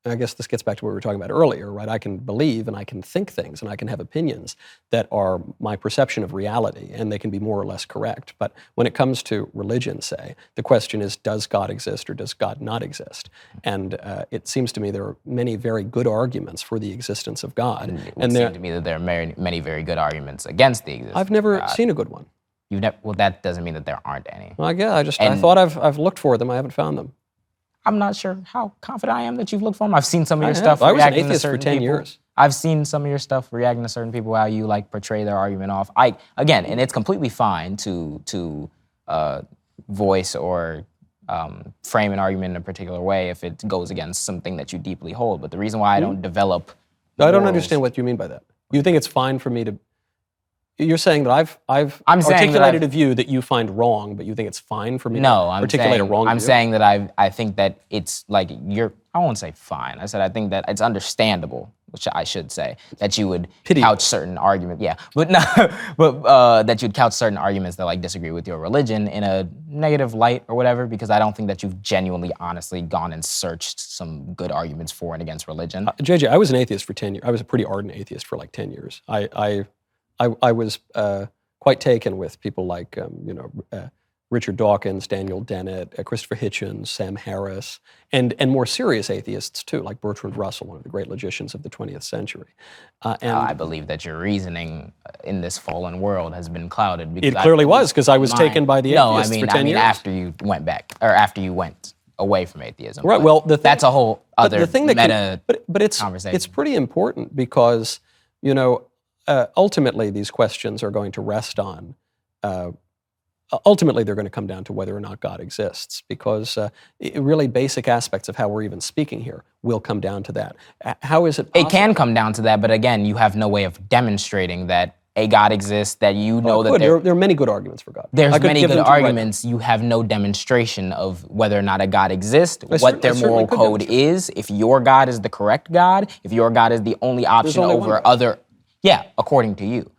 Speaker 2: I guess this gets back to what we were talking about earlier, right? I can believe and I can think things and I can have opinions that are my perception of reality, and they can be more or less correct. But when it comes to religion, say, the question is, does God exist or does God not exist? And it seems to me there are many very good arguments for the existence of God.
Speaker 1: It would seem to me that there are many very good arguments against the existence
Speaker 2: I've never
Speaker 1: of God.
Speaker 2: seen a good one.
Speaker 1: Well, that doesn't mean that there aren't any.
Speaker 2: Well, I thought I've looked for them. I haven't found them.
Speaker 1: I'm not sure how confident I am that you've looked for them. I've seen some of your stuff.
Speaker 2: I was an
Speaker 1: reacting to
Speaker 2: atheist for
Speaker 1: certain
Speaker 2: 10
Speaker 1: people.
Speaker 2: years.
Speaker 1: I've seen some of your stuff reacting to certain people, how you portray their argument off. Again, and it's completely fine to voice or frame an argument in a particular way if it goes against something that you deeply hold. But the reason why I don't develop
Speaker 2: I don't understand what you mean by that. You think it's fine for me to... You're saying that I've articulated a view that you find wrong, but you think it's fine for me to articulate a wrong view?
Speaker 1: I'm saying that I think that it's I won't say fine. I said I think that it's understandable, which I should say, that you would couch certain arguments. Yeah, but no, but that you'd couch certain arguments that disagree with your religion in a negative light or whatever, because I don't think that you've genuinely, honestly gone and searched some good arguments for and against religion.
Speaker 2: JJ, I was an atheist for 10 years. I was a pretty ardent atheist for 10 years. I was quite taken with people like, Richard Dawkins, Daniel Dennett, Christopher Hitchens, Sam Harris, and more serious atheists too, like Bertrand Russell, one of the great logicians of the 20th century.
Speaker 1: I believe that your reasoning in this fallen world has been clouded.
Speaker 2: It clearly was, because I was taken by the atheists for 10 years.
Speaker 1: After you went back, or after you went away from atheism.
Speaker 2: Right. Well,
Speaker 1: that's a whole other meta conversation.
Speaker 2: It's pretty important because, ultimately, these questions are going to rest on, ultimately they're going to come down to whether or not God exists, because really basic aspects of how we're even speaking here will come down to that. How is it possible?
Speaker 1: It can come down to that, but again, you have no way of demonstrating that a God exists, that
Speaker 2: there are many good arguments for God.
Speaker 1: There's many good arguments. You have no demonstration of whether or not a God exists, what their moral code is, if your God is the correct God, if your God is the only option over other... Yeah, according to you.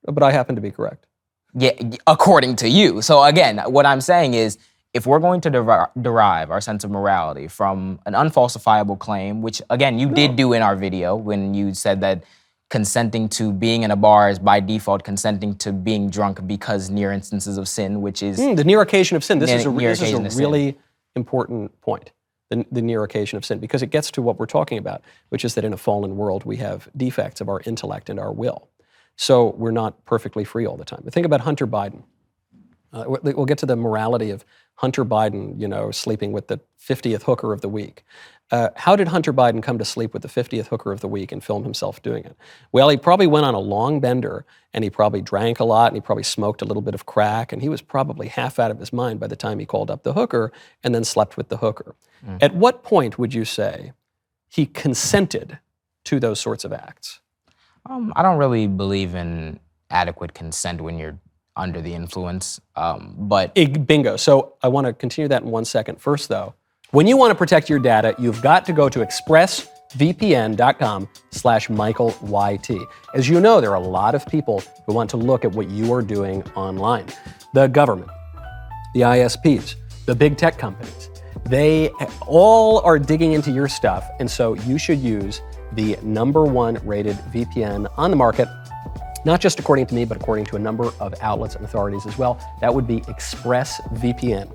Speaker 2: But I happen to be correct.
Speaker 1: Yeah, according to you. So again, what I'm saying is, if we're going to derive our sense of morality from an unfalsifiable claim, which again, you did do in our video when you said that consenting to being in a bar is by default consenting to being drunk because near instances of sin, which is...
Speaker 2: the near occasion of sin. This is a really important point. The near occasion of sin, because it gets to what we're talking about, which is that in a fallen world, we have defects of our intellect and our will. So we're not perfectly free all the time. But think about Hunter Biden. We'll get to the morality of Hunter Biden, sleeping with the 50th hooker of the week. How did Hunter Biden come to sleep with the 50th hooker of the week and film himself doing it? Well, he probably went on a long bender, and he probably drank a lot, and he probably smoked a little bit of crack, and he was probably half out of his mind by the time he called up the hooker and then slept with the hooker. At what point would you say he consented to those sorts of acts?
Speaker 1: I don't really believe in adequate consent when you're under the influence, but...
Speaker 2: Bingo. So I want to continue that in 1 second. First, though, when you want to protect your data, you've got to go to expressvpn.com/MichaelYT. As you know, there are a lot of people who want to look at what you are doing online. The government, the ISPs, the big tech companies, they all are digging into your stuff, and so you should use the #1 rated VPN on the market, not just according to me, but according to a number of outlets and authorities as well. That would be ExpressVPN.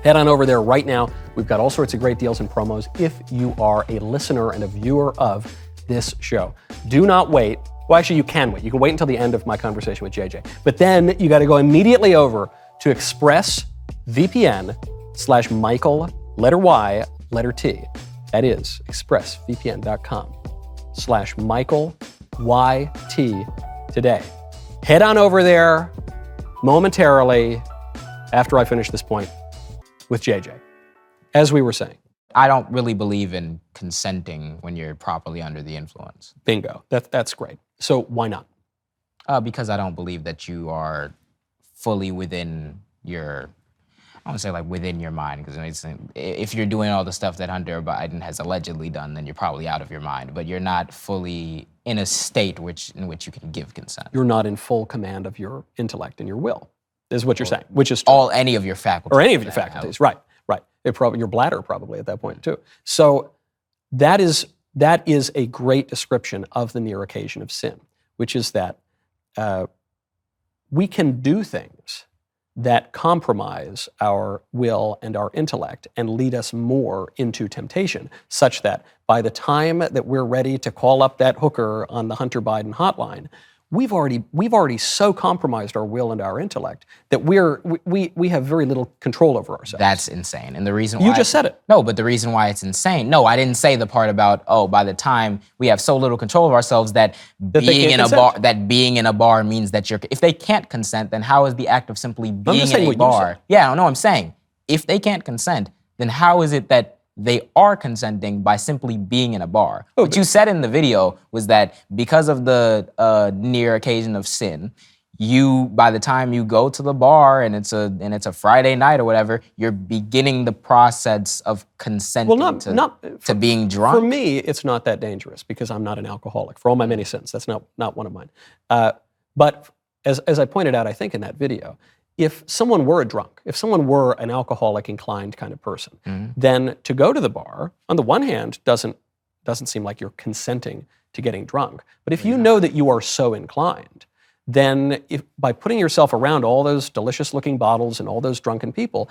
Speaker 2: Head on over there right now. We've got all sorts of great deals and promos if you are a listener and a viewer of this show. Do not wait. Well, actually, you can wait. You can wait until the end of my conversation with JJ. But then you got to go immediately over to ExpressVPN/Michael, letter Y, letter T. That is expressvpn.com/Michael, YT today. Head on over there momentarily after I finish this point with JJ. As we were saying.
Speaker 1: I don't really believe in consenting when you're properly under the influence.
Speaker 2: Bingo. That's great. So why not?
Speaker 1: Because I don't believe that you are fully within your, I want to say like within your mind, because if you're doing all the stuff that Hunter Biden has allegedly done, then you're probably out of your mind, but you're not fully in a state in which you can give consent.
Speaker 2: You're not in full command of your intellect and your will, is what you're saying, which is true.
Speaker 1: Any of your faculties.
Speaker 2: Or any of your faculties, right. Your bladder probably at that point too. So that is a great description of the near occasion of sin, which is that we can do things that compromise our will and our intellect and lead us more into temptation, such that by the time that we're ready to call up that hooker on the Hunter Biden hotline, we've already so compromised our will and our intellect that we have very little control over ourselves.
Speaker 1: That's insane. And the reason why
Speaker 2: you just said it.
Speaker 1: No, but the reason why it's insane. No, I didn't say the part about, by the time we have so little control of ourselves that being in a bar means that if they can't consent, then how is the act of simply being in a bar? Yeah, no, I'm saying if they can't consent, then how is it that they are consenting by simply being in a bar? What you said in the video was that because of the near occasion of sin, by the time you go to the bar and it's a Friday night or whatever, you're beginning the process of consenting to being drunk.
Speaker 2: For me, it's not that dangerous because I'm not an alcoholic. For all my many sins, that's not one of mine. But as I pointed out, I think in that video, if someone were a drunk, if someone were an alcoholic inclined kind of person, then to go to the bar, on the one hand, doesn't seem like you're consenting to getting drunk. But if you know that you are so inclined, then by putting yourself around all those delicious looking bottles and all those drunken people,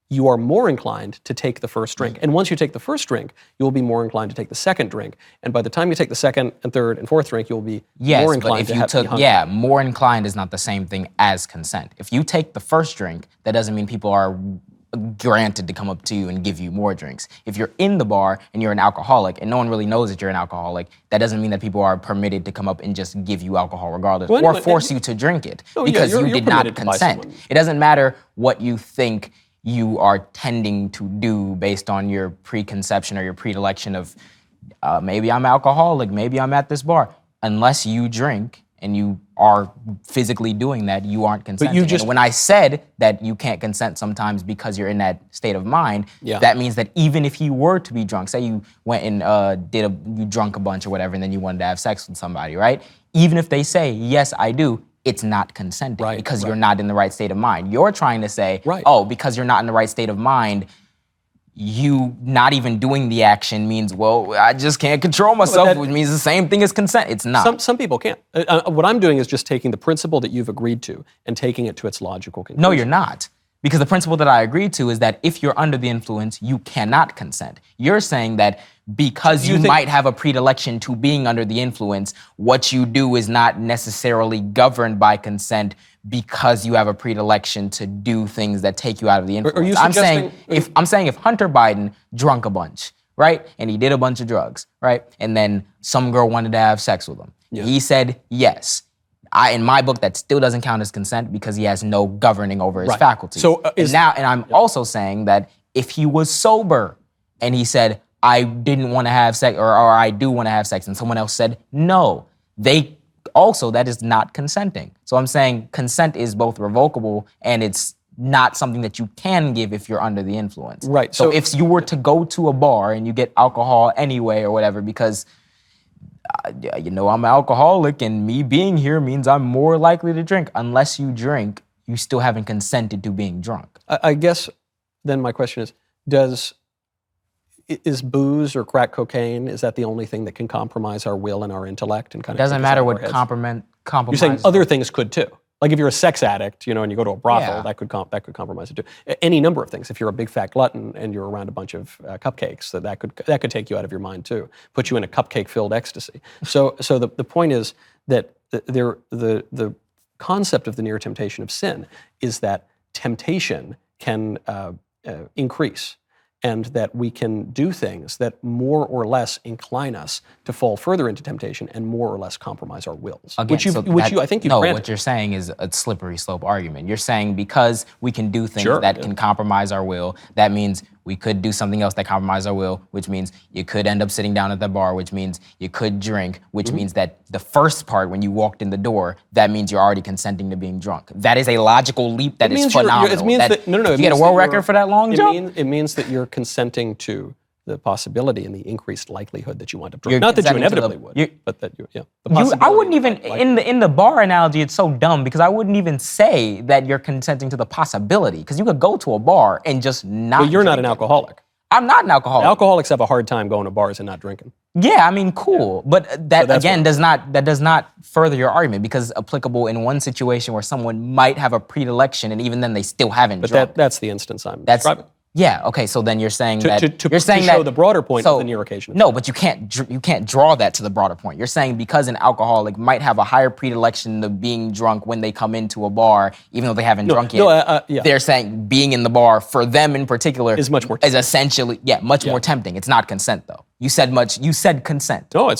Speaker 2: you are more inclined to take the first drink. And once you take the first drink, you will be more inclined to take the second drink. And by the time you take the second and third and fourth drink, you'll be more inclined to be hungry.
Speaker 1: More inclined is not the same thing as consent. If you take the first drink, that doesn't mean people are granted to come up to you and give you more drinks. If you're in the bar and you're an alcoholic and no one really knows that you're an alcoholic, that doesn't mean that people are permitted to come up and just give you alcohol regardless or force you to drink it because you did not consent. It doesn't matter what you think you are tending to do based on your preconception or your predilection of maybe I'm alcoholic, maybe I'm at this bar. Unless you drink and you are physically doing that, you aren't consenting. And when I said that you can't consent sometimes because you're in that state of mind, that means that even if you were to be drunk, say you went and you drunk a bunch or whatever and then you wanted to have sex with somebody, right? Even if they say, yes, I do, it's not consenting because you're not in the right state of mind. You're trying to say, because you're not in the right state of mind, you not even doing the action means, well, I just can't control myself, which means the same thing as consent. It's not.
Speaker 2: Some people can't. What I'm doing is just taking the principle that you've agreed to and taking it to its logical conclusion.
Speaker 1: No, you're not. Because the principle that I agreed to is that if you're under the influence, you cannot consent. You're saying that because you might have a predilection to being under the influence, what you do is not necessarily governed by consent because you have a predilection to do things that take you out of the influence.
Speaker 2: Are you suggesting,
Speaker 1: I'm saying if Hunter Biden drunk a bunch, right, and he did a bunch of drugs, right, and then some girl wanted to have sex with him, he said yes. In my book, that still doesn't count as consent because he has no governing over his faculties.
Speaker 2: So
Speaker 1: I'm also saying that if he was sober and he said, I didn't want to have sex or I do want to have sex, and someone else said no, that is not consenting. So I'm saying consent is both revocable and it's not something that you can give if you're under the influence.
Speaker 2: Right.
Speaker 1: So if you were to go to a bar and you get alcohol anyway or whatever because I'm an alcoholic and me being here means I'm more likely to drink. Unless you drink, you still haven't consented to being drunk.
Speaker 2: I guess then my question is, is booze or crack cocaine, is that the only thing that can compromise our will and our intellect? And kind
Speaker 1: of doesn't matter what compromise.
Speaker 2: You're saying other things could too. Like if you're a sex addict, and you go to a brothel, that could compromise it too. Any number of things. If you're a big fat glutton and you're around a bunch of cupcakes, that could take you out of your mind too. Put you in a cupcake-filled ecstasy. So the point is that the concept of the near temptation of sin is that temptation can increase. and that we can do things that more or less incline us to fall further into temptation and more or less compromise our wills.
Speaker 1: Again,
Speaker 2: I think you've
Speaker 1: no,
Speaker 2: granted.
Speaker 1: what you're saying is a slippery slope argument. You're saying because we can do things
Speaker 2: Sure,
Speaker 1: that
Speaker 2: yeah.
Speaker 1: can compromise our will, that means we could do something else that compromises our will, which means you could end up sitting down at the bar, which means you could drink, which
Speaker 2: Mm-hmm.
Speaker 1: means that the first part when you walked in the door, that means you're already consenting to being drunk. That is a logical leap that is phenomenal.
Speaker 2: It means that, no,
Speaker 1: you
Speaker 2: it
Speaker 1: get a
Speaker 2: means
Speaker 1: world
Speaker 2: that
Speaker 1: record for that long jump?
Speaker 2: It means that you're consenting to the possibility and the increased likelihood that you wind up drunk.
Speaker 1: You're
Speaker 2: Not that you
Speaker 1: consenting to the-
Speaker 2: inevitably
Speaker 1: you're-
Speaker 2: would, but that you, yeah. The
Speaker 1: I
Speaker 2: possibility
Speaker 1: wouldn't even
Speaker 2: of
Speaker 1: in the bar analogy. It's so dumb because I wouldn't even say that you're consenting to the possibility because you could go to a bar and just not.
Speaker 2: Well, you're not an
Speaker 1: drink it.
Speaker 2: alcoholic.
Speaker 1: I'm not an alcoholic.
Speaker 2: Alcoholics have a hard time going to bars and not drinking.
Speaker 1: Yeah, I mean, cool, but that
Speaker 2: that's
Speaker 1: again
Speaker 2: what-
Speaker 1: does not further your argument because applicable in one situation where someone might have a predilection and even then they still haven't
Speaker 2: But
Speaker 1: drunk.
Speaker 2: that's the instance I'm
Speaker 1: That's
Speaker 2: describing.
Speaker 1: yeah. Okay, so then you're saying that
Speaker 2: to
Speaker 1: you're saying
Speaker 2: show
Speaker 1: that
Speaker 2: the broader point
Speaker 1: so,
Speaker 2: of the near occasion.
Speaker 1: No, but you can't draw that to the broader point. You're saying because an alcoholic might have a higher predilection of being drunk when they come into a bar, even though they haven't drunk yet.
Speaker 2: Yeah.
Speaker 1: They're saying being in the bar for them in particular
Speaker 2: Is much more
Speaker 1: is essentially much more tempting. It's not consent though. You said consent.
Speaker 2: No,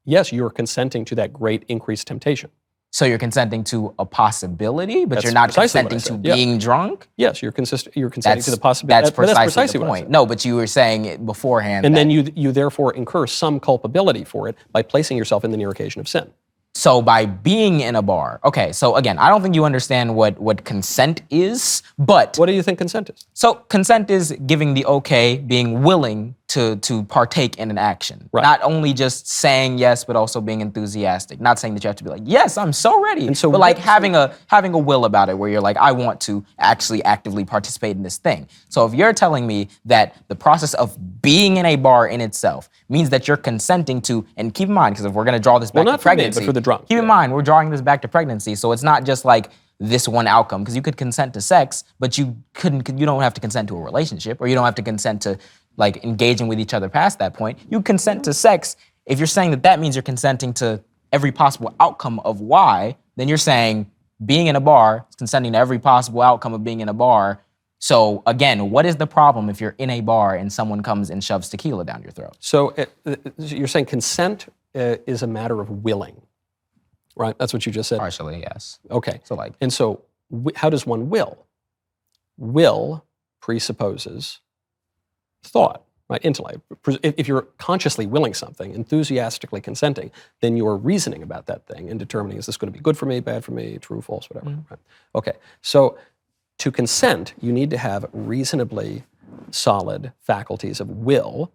Speaker 2: yes, you're consenting to that great increased temptation.
Speaker 1: So you're consenting to a possibility, but
Speaker 2: That's
Speaker 1: you're not
Speaker 2: precisely what I
Speaker 1: consenting to
Speaker 2: said, yeah.
Speaker 1: being drunk?
Speaker 2: Yes, you're consenting to the possibility.
Speaker 1: That's precisely the
Speaker 2: what I
Speaker 1: point.
Speaker 2: said.
Speaker 1: No, but you were saying it beforehand.
Speaker 2: And
Speaker 1: that-
Speaker 2: then you therefore incur some culpability for it by placing yourself in the near occasion of sin.
Speaker 1: So by being in a bar, okay, so again, I don't think you understand what consent is, but
Speaker 2: What do you think consent is?
Speaker 1: so consent is giving the okay, being willing to partake in an action.
Speaker 2: Right.
Speaker 1: Not only just saying yes, but also being enthusiastic. Not saying that you have to be like, yes, I'm so ready.
Speaker 2: And so
Speaker 1: but like
Speaker 2: what-
Speaker 1: having a will about it where you're like, I want to actually actively participate in this thing. So if you're telling me that the process of being in a bar in itself means that you're consenting to, and keep in mind, because if we're gonna draw this back
Speaker 2: Well,
Speaker 1: to
Speaker 2: not for me,
Speaker 1: pregnancy.
Speaker 2: but for the drunk,
Speaker 1: Keep in
Speaker 2: yeah.
Speaker 1: mind, we're drawing this back to pregnancy. So it's not just like this one outcome, because you could consent to sex, but you don't have to consent to a relationship, or you don't have to consent to like engaging with each other past that point. You consent to sex. If you're saying that means you're consenting to every possible outcome of why, then you're saying being in a bar is consenting to every possible outcome of being in a bar. So again, what is the problem if you're in a bar and someone comes and shoves tequila down your throat?
Speaker 2: So you're saying consent is a matter of willing, right? That's what you just said.
Speaker 1: Partially, yes.
Speaker 2: Okay.
Speaker 1: So like,
Speaker 2: And so how does one will? Will presupposes thought, right? Intellect. If you're consciously willing something, enthusiastically consenting, then you're reasoning about that thing and determining, is this going to be good for me, bad for me, true, false, whatever. Right? Okay. So to consent, you need to have reasonably solid faculties of will,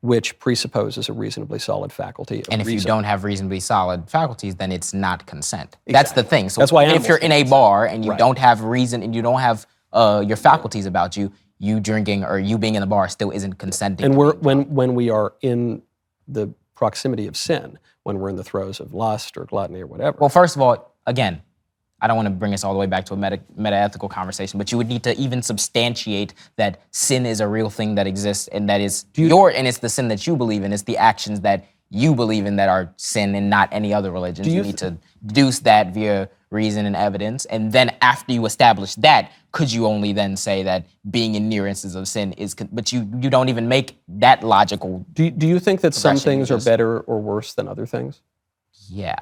Speaker 2: which presupposes a reasonably solid faculty of
Speaker 1: and if you
Speaker 2: reason.
Speaker 1: don't have reasonably solid faculties, then it's not consent. That's the thing. So
Speaker 2: That's why
Speaker 1: if
Speaker 2: animals
Speaker 1: you're in a
Speaker 2: can't
Speaker 1: bar and you
Speaker 2: Right.
Speaker 1: don't have reason and you don't have your faculties about you, you drinking or you being in the bar still isn't consenting.
Speaker 2: And
Speaker 1: to
Speaker 2: we're,
Speaker 1: being drunk.
Speaker 2: when we are in the proximity of sin, when we're in the throes of lust or gluttony or whatever.
Speaker 1: Well, first of all, again, I don't want to bring us all the way back to a meta-ethical conversation, but you would need to even substantiate that sin is a real thing that exists and that is and it's the sin that you believe in. It's the actions that you believe in that are sin and not any other religions. You need to deduce that via reason and evidence. And then after you establish that, could you only then say that being in near instances of sin is, but you don't even make that logical.
Speaker 2: Do you think that some
Speaker 1: progression,
Speaker 2: things
Speaker 1: you
Speaker 2: are
Speaker 1: just-
Speaker 2: better or worse than other things?
Speaker 1: Yeah.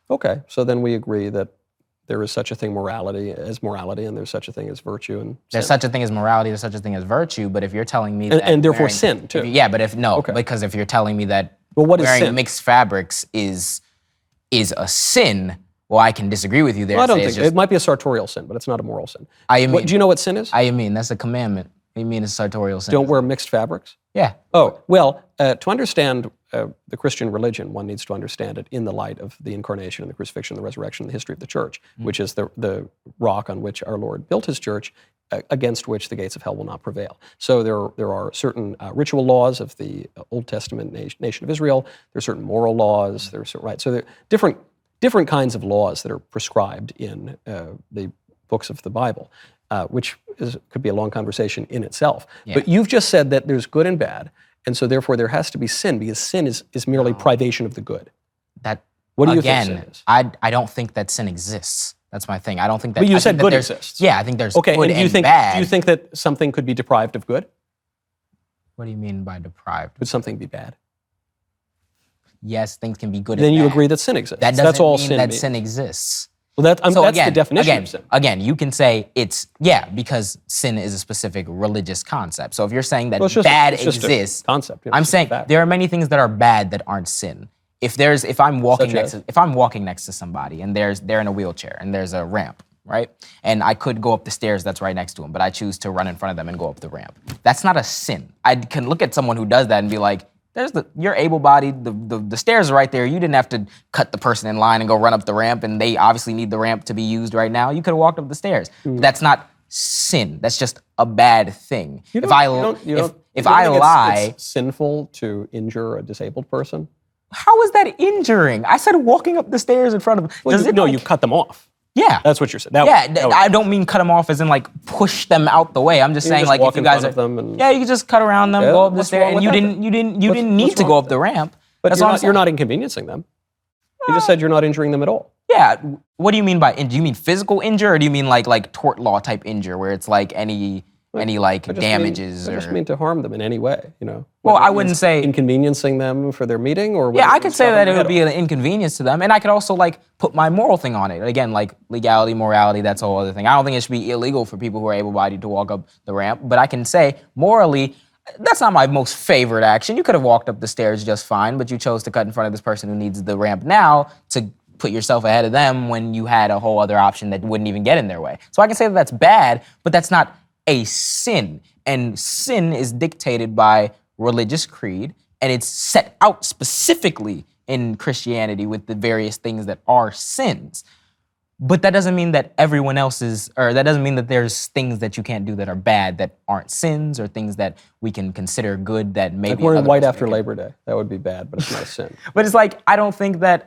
Speaker 2: Okay, so then we agree that there is such a thing morality, and there's such a thing as virtue and sin.
Speaker 1: There's such a thing as morality, there's such a thing as virtue, but if you're telling me that
Speaker 2: and therefore
Speaker 1: wearing-
Speaker 2: sin, too.
Speaker 1: Because if you're telling me that
Speaker 2: Well, what is
Speaker 1: wearing
Speaker 2: sin?
Speaker 1: mixed fabrics is a sin, well, I can disagree with you there.
Speaker 2: Well, I
Speaker 1: and
Speaker 2: don't
Speaker 1: say
Speaker 2: think
Speaker 1: it's just,
Speaker 2: it might be a sartorial sin, but it's not a moral sin.
Speaker 1: I mean,
Speaker 2: Do you know what sin is?
Speaker 1: I mean, that's a commandment. What do you mean it's sartorial sin?
Speaker 2: Don't wear mixed fabrics?
Speaker 1: Yeah.
Speaker 2: Oh, well, to understand the Christian religion, one needs to understand it in the light of the incarnation and the crucifixion and the resurrection and the history of the church, which is the rock on which our Lord built his church, against which the gates of hell will not prevail. So there are certain ritual laws of the Old Testament nation of Israel. There are certain moral laws. There are certain, right. So there are different kinds of laws that are prescribed in the books of the Bible, which could be a long conversation in itself.
Speaker 1: Yeah.
Speaker 2: But you've just said that there's good and bad, and so therefore there has to be sin, because sin is merely privation of the good.
Speaker 1: That,
Speaker 2: What do you
Speaker 1: again,
Speaker 2: think sin is?
Speaker 1: I don't think that sin exists. That's my thing. I don't think that.
Speaker 2: But you
Speaker 1: I
Speaker 2: said
Speaker 1: think that
Speaker 2: good
Speaker 1: there's-
Speaker 2: exists.
Speaker 1: Yeah, I think there's
Speaker 2: Okay,
Speaker 1: good
Speaker 2: and do you think
Speaker 1: bad.
Speaker 2: that something could be deprived of good?
Speaker 1: What do you mean by deprived?
Speaker 2: Would something be bad?
Speaker 1: Yes, things can be good.
Speaker 2: Then
Speaker 1: and
Speaker 2: you
Speaker 1: bad.
Speaker 2: agree that sin exists.
Speaker 1: That doesn't
Speaker 2: That's all
Speaker 1: mean
Speaker 2: sin
Speaker 1: that
Speaker 2: means.
Speaker 1: sin exists.
Speaker 2: Well, that's the definition of sin.
Speaker 1: Again, you can say because sin is a specific religious concept. So if you're saying that
Speaker 2: Well, it's just
Speaker 1: bad
Speaker 2: it's just a
Speaker 1: exists,
Speaker 2: concept.
Speaker 1: I'm saying
Speaker 2: bad.
Speaker 1: there are many things that are bad that aren't sin. If I'm walking next to somebody and they're in a wheelchair and there's a ramp, right? And I could go up the stairs that's right next to them, but I choose to run in front of them and go up the ramp. That's not a sin. I can look at someone who does that and be like, you're able-bodied, the stairs are right there. You didn't have to cut the person in line and go run up the ramp, and they obviously need the ramp to be used right now. You could have walked up the stairs. That's not sin. That's just a bad thing. If I lie,
Speaker 2: it's sinful to injure a disabled person.
Speaker 1: how is that injuring? I said walking up the stairs in front of them.
Speaker 2: Well, you cut them off.
Speaker 1: Yeah.
Speaker 2: That's what you're saying.
Speaker 1: I don't mean cut them off as in like push them out the way. I'm just saying
Speaker 2: just
Speaker 1: like
Speaker 2: walk
Speaker 1: if you
Speaker 2: in
Speaker 1: guys
Speaker 2: front of them and-
Speaker 1: you could just cut around them, go up the
Speaker 2: what's
Speaker 1: stairs,
Speaker 2: wrong
Speaker 1: and
Speaker 2: with
Speaker 1: you
Speaker 2: that?
Speaker 1: didn't need
Speaker 2: What's
Speaker 1: to
Speaker 2: wrong
Speaker 1: go
Speaker 2: with
Speaker 1: up the ramp.
Speaker 2: But
Speaker 1: That's all I'm saying.
Speaker 2: you're not inconveniencing them. You just said you're not injuring them at all.
Speaker 1: Yeah. What do you mean by do you mean physical injury, or do you mean like tort law type injury where it's like any damages
Speaker 2: I
Speaker 1: or?
Speaker 2: just mean to harm them in any way, you know.
Speaker 1: Well,
Speaker 2: Whether
Speaker 1: I
Speaker 2: it
Speaker 1: wouldn't
Speaker 2: means
Speaker 1: say.
Speaker 2: inconveniencing them for their meeting, or
Speaker 1: Yeah,
Speaker 2: whether
Speaker 1: I could say
Speaker 2: chopping
Speaker 1: that
Speaker 2: their
Speaker 1: it would
Speaker 2: head
Speaker 1: be
Speaker 2: off.
Speaker 1: an inconvenience to them, and I could also like put my moral thing on it. Again, like legality, morality, that's a whole other thing. I don't think it should be illegal for people who are able-bodied to walk up the ramp, but I can say morally, that's not my most favorite action. You could have walked up the stairs just fine, but you chose to cut in front of this person who needs the ramp now to put yourself ahead of them when you had a whole other option that wouldn't even get in their way. So I can say that that's bad, but that's not a sin. And sin is dictated by religious creed, and it's set out specifically in Christianity with the various things that are sins. But that doesn't mean that that doesn't mean that there's things that you can't do that are bad that aren't sins, or things that we can consider good that maybe.
Speaker 2: Like wearing
Speaker 1: other
Speaker 2: white
Speaker 1: person
Speaker 2: after
Speaker 1: can.
Speaker 2: Labor Day. That would be bad, but it's not a sin.
Speaker 1: But it's like I don't think that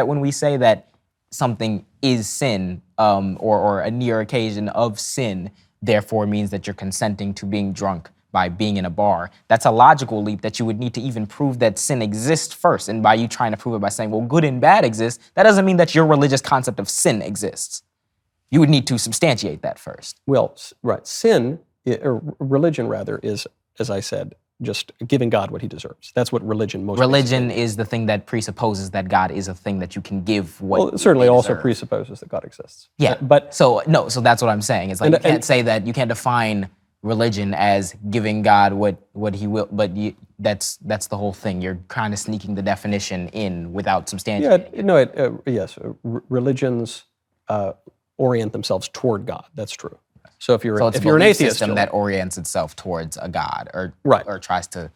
Speaker 1: when we say that something is sin, or a near occasion of sin, therefore means that you're consenting to being drunk by being in a bar. That's a logical leap that you would need to even prove that sin exists first. And by you trying to prove it by saying, well, good and bad exist, that doesn't mean that your religious concept of sin exists. You would need to substantiate that first.
Speaker 2: Well, right. Sin, or religion rather, is, as I said, just giving God what he deserves. That's what religion most
Speaker 1: Religion is the thing that presupposes that God is a thing that you can give what.
Speaker 2: Well, it certainly
Speaker 1: they
Speaker 2: also
Speaker 1: deserve.
Speaker 2: presupposes that God exists.
Speaker 1: Yeah,
Speaker 2: But
Speaker 1: so that's what I'm saying. It's like
Speaker 2: And-
Speaker 1: you can't
Speaker 2: and-
Speaker 1: say that, you can't define religion as giving God what he will, but that's the whole thing. You're kind of sneaking the definition in without substantiating.
Speaker 2: yeah, no, yes, religions orient themselves toward God. That's true. So if you're
Speaker 1: So it's
Speaker 2: if
Speaker 1: a
Speaker 2: you're an
Speaker 1: belief
Speaker 2: atheist,
Speaker 1: system
Speaker 2: you're
Speaker 1: that orients itself towards a God, or
Speaker 2: Right.
Speaker 1: or tries to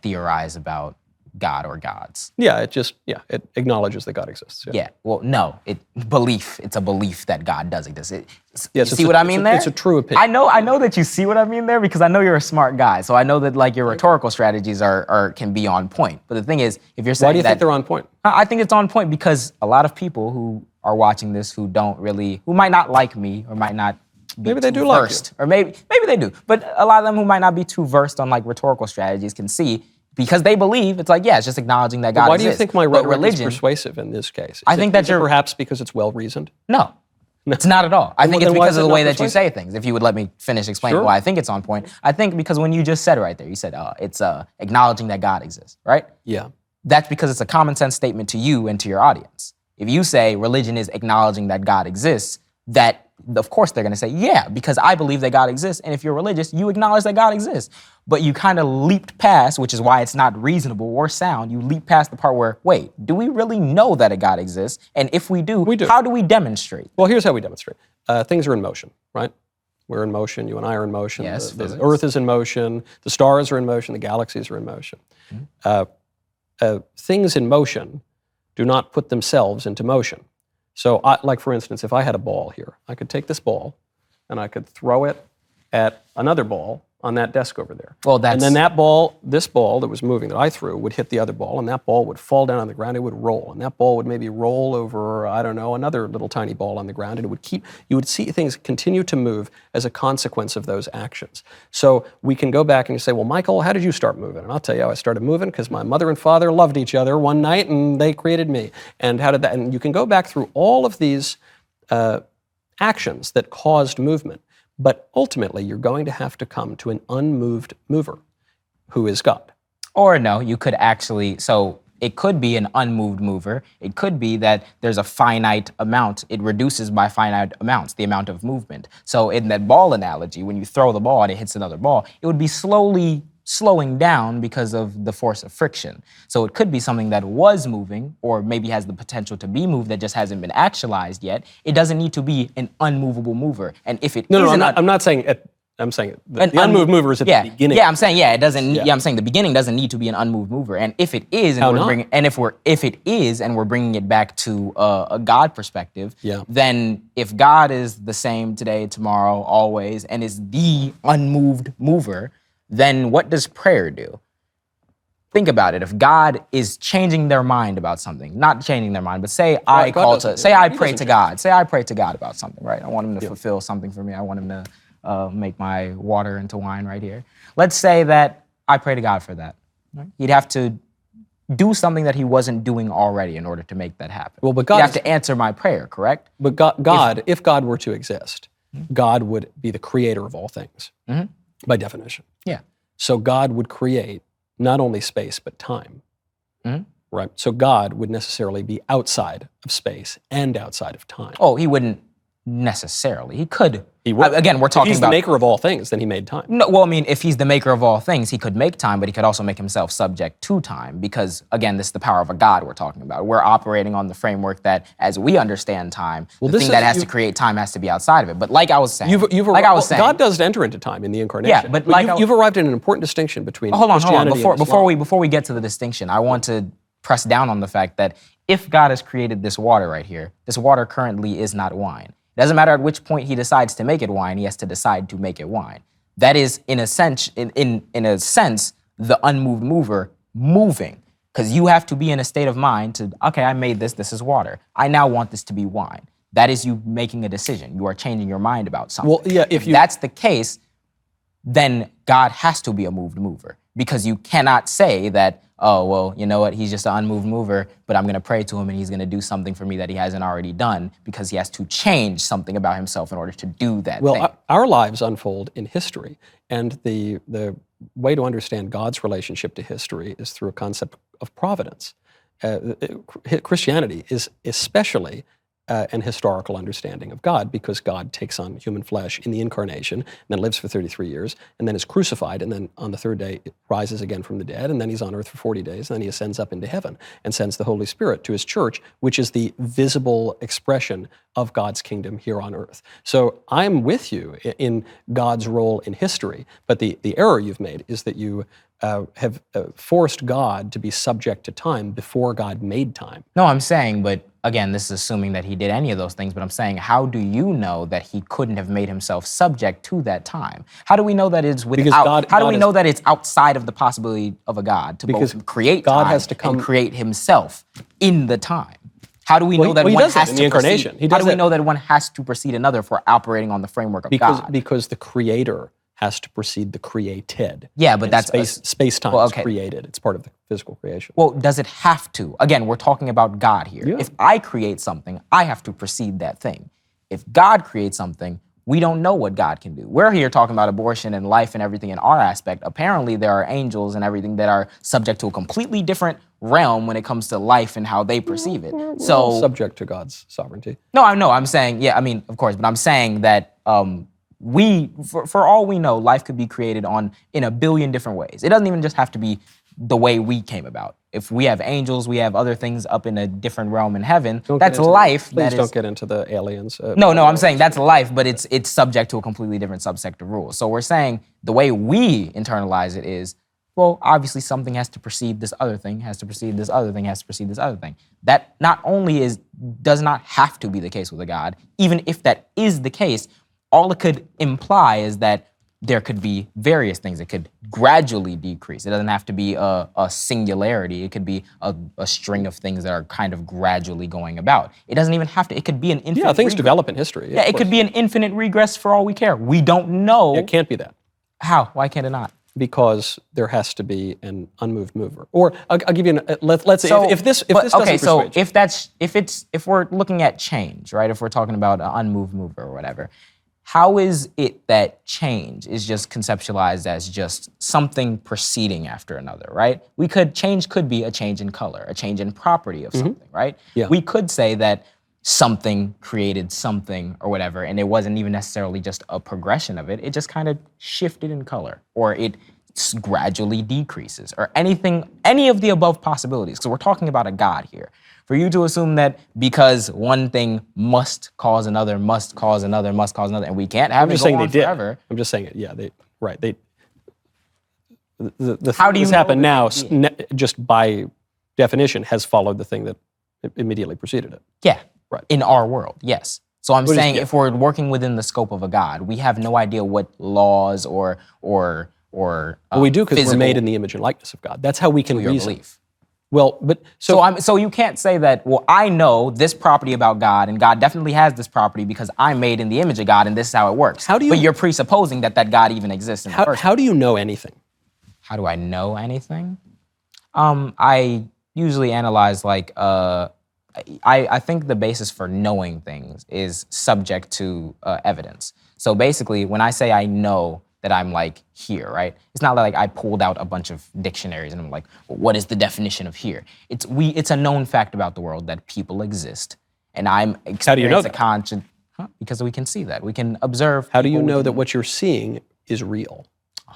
Speaker 1: theorize about God or gods.
Speaker 2: it acknowledges that God exists.
Speaker 1: Yeah. Well, no, it's a belief that God does exist.
Speaker 2: Yes,
Speaker 1: you
Speaker 2: it's
Speaker 1: see
Speaker 2: a-
Speaker 1: what I
Speaker 2: it's
Speaker 1: mean
Speaker 2: a-
Speaker 1: there?
Speaker 2: it's a true opinion.
Speaker 1: I know that you see what I mean there, because I know you're a smart guy. So I know that like your rhetorical strategies can be on point. But the thing is, if you're saying
Speaker 2: Why do you
Speaker 1: that,
Speaker 2: think they're on point?
Speaker 1: I think it's on point because a lot of people who are watching this who might not like me or might not be
Speaker 2: Maybe they
Speaker 1: too
Speaker 2: do like you.
Speaker 1: versed, or maybe they do, but a lot of them who might not be too versed on like rhetorical strategies can see, because they believe it's like, yeah, it's just acknowledging that God
Speaker 2: Why do you
Speaker 1: exists.
Speaker 2: think my
Speaker 1: But
Speaker 2: rhetoric is persuasive in this case?
Speaker 1: I think that
Speaker 2: is it perhaps because it's well reasoned.
Speaker 1: No, it's not at all. I think it's
Speaker 2: then why
Speaker 1: because
Speaker 2: is
Speaker 1: of
Speaker 2: it
Speaker 1: the way
Speaker 2: not
Speaker 1: that you say things. If you would let me finish explaining
Speaker 2: Sure.
Speaker 1: why I think it's on point. I think because when you just said it right there, you said it's acknowledging that God exists, right?
Speaker 2: Yeah.
Speaker 1: That's because it's a common sense statement to you and to your audience. If you say religion is acknowledging that God exists, that of course they're going to say, yeah, because I believe that God exists. And if you're religious, you acknowledge that God exists. But you kind of leaped past, which is why it's not reasonable or sound. You leap past the part where, wait, do we really know that a God exists? And if we do,
Speaker 2: We do.
Speaker 1: how do we demonstrate?
Speaker 2: Well, here's how we demonstrate. Things are in motion, right? We're in motion. You and I are in motion.
Speaker 1: Yes,
Speaker 2: The
Speaker 1: physics.
Speaker 2: Earth is in motion. The stars are in motion. The galaxies are in motion. Things in motion do not put themselves into motion. So, like for instance, if I had a ball here, I could take this ball and I could throw it at another ball on that desk over there.
Speaker 1: Well,
Speaker 2: and then that ball, this ball that was moving that I threw, would hit the other ball, and that ball would fall down on the ground. It would roll, and that ball would maybe roll over, I don't know, another little tiny ball on the ground, and it would you would see things continue to move as a consequence of those actions. So we can go back and you say, well, Michael, how did you start moving? And I'll tell you how I started moving, because my mother and father loved each other one night, and they created me. And how did that? And you can go back through all of these actions that caused movement. But ultimately, you're going to have to come to an unmoved mover. who is God.
Speaker 1: Or no, you could actually, so it could be an unmoved mover. It could be that there's a finite amount. It reduces by finite amounts, the amount of movement. So in that ball analogy, when you throw the ball and it hits another ball, it would be slowing down because of the force of friction. So it could be something that was moving or maybe has the potential to be moved that just hasn't been actualized yet. It doesn't need to be an unmovable mover. And if it
Speaker 2: No,
Speaker 1: is
Speaker 2: I'm not saying I'm saying the unmoved mover is at the beginning.
Speaker 1: Yeah, I'm saying it doesn't. Yeah, I'm saying the beginning doesn't need to be an unmoved mover. And if it is, and if it is, and we're bringing it back to a God perspective, then if God is the same today, tomorrow, always, and is the unmoved mover, then what does prayer do? Think about it. If God is changing their mind about something, not changing their mind, but say I pray to God. Say I pray to God about something, right? I want him to fulfill something for me. I want him to make my water into wine right here. Let's say that I pray to God for that. Right? He'd have to do something that he wasn't doing already in order to make that happen.
Speaker 2: Well, but God
Speaker 1: he'd have to answer my prayer, correct?
Speaker 2: But if God were to exist, God would be the creator of all things, by definition.
Speaker 1: Yeah.
Speaker 2: So God would create not only space, but time. Right? So God would necessarily be outside of space and outside of time.
Speaker 1: Oh, he wouldn't necessarily. He could.
Speaker 2: He would.
Speaker 1: Again, we're talking
Speaker 2: if he's
Speaker 1: about
Speaker 2: the maker of all things, then he made time.
Speaker 1: No, well, I mean, if he's the maker of all things, he could make time, but he could also make himself subject to time because, again, this is the power of a God we're talking about. We're operating on the framework that, as we understand time, the thing that has to create time has to be outside of it. But like I was saying,
Speaker 2: God does enter into time in the incarnation.
Speaker 1: Yeah, but
Speaker 2: you've arrived at an important distinction between
Speaker 1: Christianity
Speaker 2: and Islam.
Speaker 1: Before we get to the distinction, I want to press down on the fact that if God has created this water right here, this water currently is not wine. It doesn't matter at which point he decides to make it wine, he has to decide to make it wine. That is, in a sense, the unmoved mover moving. Because you have to be in a state of mind to, okay, I made this is water. I now want this to be wine. That is you making a decision. You are changing your mind about something.
Speaker 2: Well, yeah,
Speaker 1: if that's the case, then God has to be a moved mover. Because you cannot say that, oh, well, you know what, he's just an unmoved mover, but I'm going to pray to him and he's going to do something for me that he hasn't already done because he has to change something about himself in order to do that thing.
Speaker 2: Well, our lives unfold in history, and the way to understand God's relationship to history is through a concept of providence. Christianity is especially an historical understanding of God because God takes on human flesh in the incarnation and then lives for 33 years and then is crucified and then on the third day rises again from the dead and then he's on earth for 40 days and then he ascends up into heaven and sends the Holy Spirit to his church, which is the visible expression of God's kingdom here on earth. So I'm with you in God's role in history, but the error you've made is that you have forced God to be subject to time before God made time.
Speaker 1: No, I'm saying, but again, this is assuming that he did any of those things, but I'm saying, how do you know that he couldn't have made himself subject to that time? How do we know that it's without, how do we know that it's outside of the possibility of a God to both create
Speaker 2: God
Speaker 1: time
Speaker 2: has to come,
Speaker 1: and create himself in the time? How do we know that one has to proceed? How do we know that one has to precede another if we're operating on the framework of God?
Speaker 2: Because the creator has to precede the created.
Speaker 1: Yeah, but that's
Speaker 2: space-time is created. It's part of the physical creation.
Speaker 1: Well, does it have to? Again, we're talking about God here. Yeah. If I create something, I have to precede that thing. If God creates something, we don't know what God can do. We're here talking about abortion and life and everything in our aspect. Apparently, there are angels and everything that are subject to a completely different realm when it comes to life and how they perceive it.
Speaker 2: We're all subject to God's sovereignty.
Speaker 1: No, I know. I'm saying, yeah, I mean, of course, but I'm saying that for all we know, life could be created in a billion different ways. It doesn't even just have to be the way we came about. If we have angels, we have other things up in a different realm in heaven. That's life.
Speaker 2: Please don't get into the aliens.
Speaker 1: No, I'm saying that's life, but it's subject to a completely different subsect of rules. So we're saying the way we internalize it is, well, obviously something has to precede this other thing, has to precede this other thing, has to precede this other thing. That not only does not have to be the case with a God, even if that is the case, all it could imply is that there could be various things. It could gradually decrease. It doesn't have to be a singularity. It could be a string of things that are kind of gradually going about. It doesn't even have to. It could be an infinite
Speaker 2: things regress. Develop in history.
Speaker 1: Yeah, it could be an infinite regress for all we care. We don't know.
Speaker 2: It can't be that.
Speaker 1: How? Why can't it not?
Speaker 2: Because there has to be an unmoved mover. Or I'll give you let's say if this doesn't persuade you.
Speaker 1: If we're looking at change, right? If we're talking about an unmoved mover or whatever, how is it that change is just conceptualized as just something proceeding after another, right? Change could be a change in color, a change in property of something, right?
Speaker 2: Yeah.
Speaker 1: We could say that something created something or whatever, and it wasn't even necessarily just a progression of it. It just kind of shifted in color, or it gradually decreases, or any of the above possibilities, because we're talking about a God here. For you to assume that because one thing must cause another, must cause another, must cause another, and we can't have it go on forever.
Speaker 2: I'm just saying it. Yeah, right.
Speaker 1: How do you
Speaker 2: this
Speaker 1: know
Speaker 2: happened
Speaker 1: that
Speaker 2: now, just by definition, has followed the thing that immediately preceded it.
Speaker 1: Yeah,
Speaker 2: Right.
Speaker 1: in our world, yes. So I'm
Speaker 2: But
Speaker 1: saying
Speaker 2: yeah.
Speaker 1: if we're working within the scope of a God, we have no idea what laws or
Speaker 2: Well, we do because we're made in the image and likeness of God. That's how we can
Speaker 1: your
Speaker 2: reason.
Speaker 1: belief.
Speaker 2: Well, but
Speaker 1: So you can't say that, well, I know this property about God, and God definitely has this property because I'm made in the image of God, and this is how it works.
Speaker 2: How do you-
Speaker 1: But you're presupposing that God even exists in the first place.
Speaker 2: how do you know anything?
Speaker 1: How do I know anything? I usually analyze I think the basis for knowing things is subject to evidence. So basically, when I say I know that I'm like here, right? It's not like I pulled out a bunch of dictionaries and I'm like, well, what is the definition of here? It's a known fact about the world that people exist, and I'm
Speaker 2: How do you know that?
Speaker 1: Because we can see that. We can observe.
Speaker 2: How do you
Speaker 1: people,
Speaker 2: know that what you're seeing is real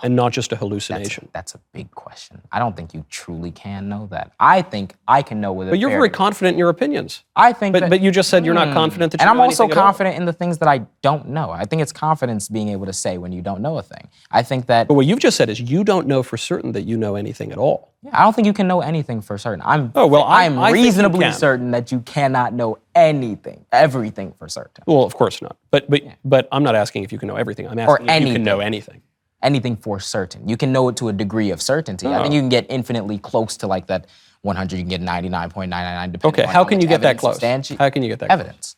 Speaker 2: and not just a hallucination?
Speaker 1: That's a big question. I don't think you truly can know that. I think I can know with it.
Speaker 2: But you're very confident in your opinions.
Speaker 1: I think
Speaker 2: But you just said you're not confident that you
Speaker 1: and I'm
Speaker 2: know
Speaker 1: also
Speaker 2: anything at all.
Speaker 1: confident in the things that I don't know. I think it's confidence being able to say when you don't know a thing. I think that
Speaker 2: But what you've just said is you don't know for certain that you know anything at all.
Speaker 1: I don't think you can know anything for certain. I'm
Speaker 2: I think you
Speaker 1: reasonably
Speaker 2: can.
Speaker 1: certain that you cannot know everything for certain.
Speaker 2: Well, of course not. But I'm not asking if you can know everything. I'm asking if you
Speaker 1: anything.
Speaker 2: can know anything.
Speaker 1: Anything for certain. You can know it to a degree of certainty. I think you can get infinitely close to like that 100. You can get 99.999 depending
Speaker 2: Okay,
Speaker 1: on
Speaker 2: how can
Speaker 1: much
Speaker 2: you get that
Speaker 1: evidence
Speaker 2: close?
Speaker 1: substanti-
Speaker 2: How can you get that
Speaker 1: evidence?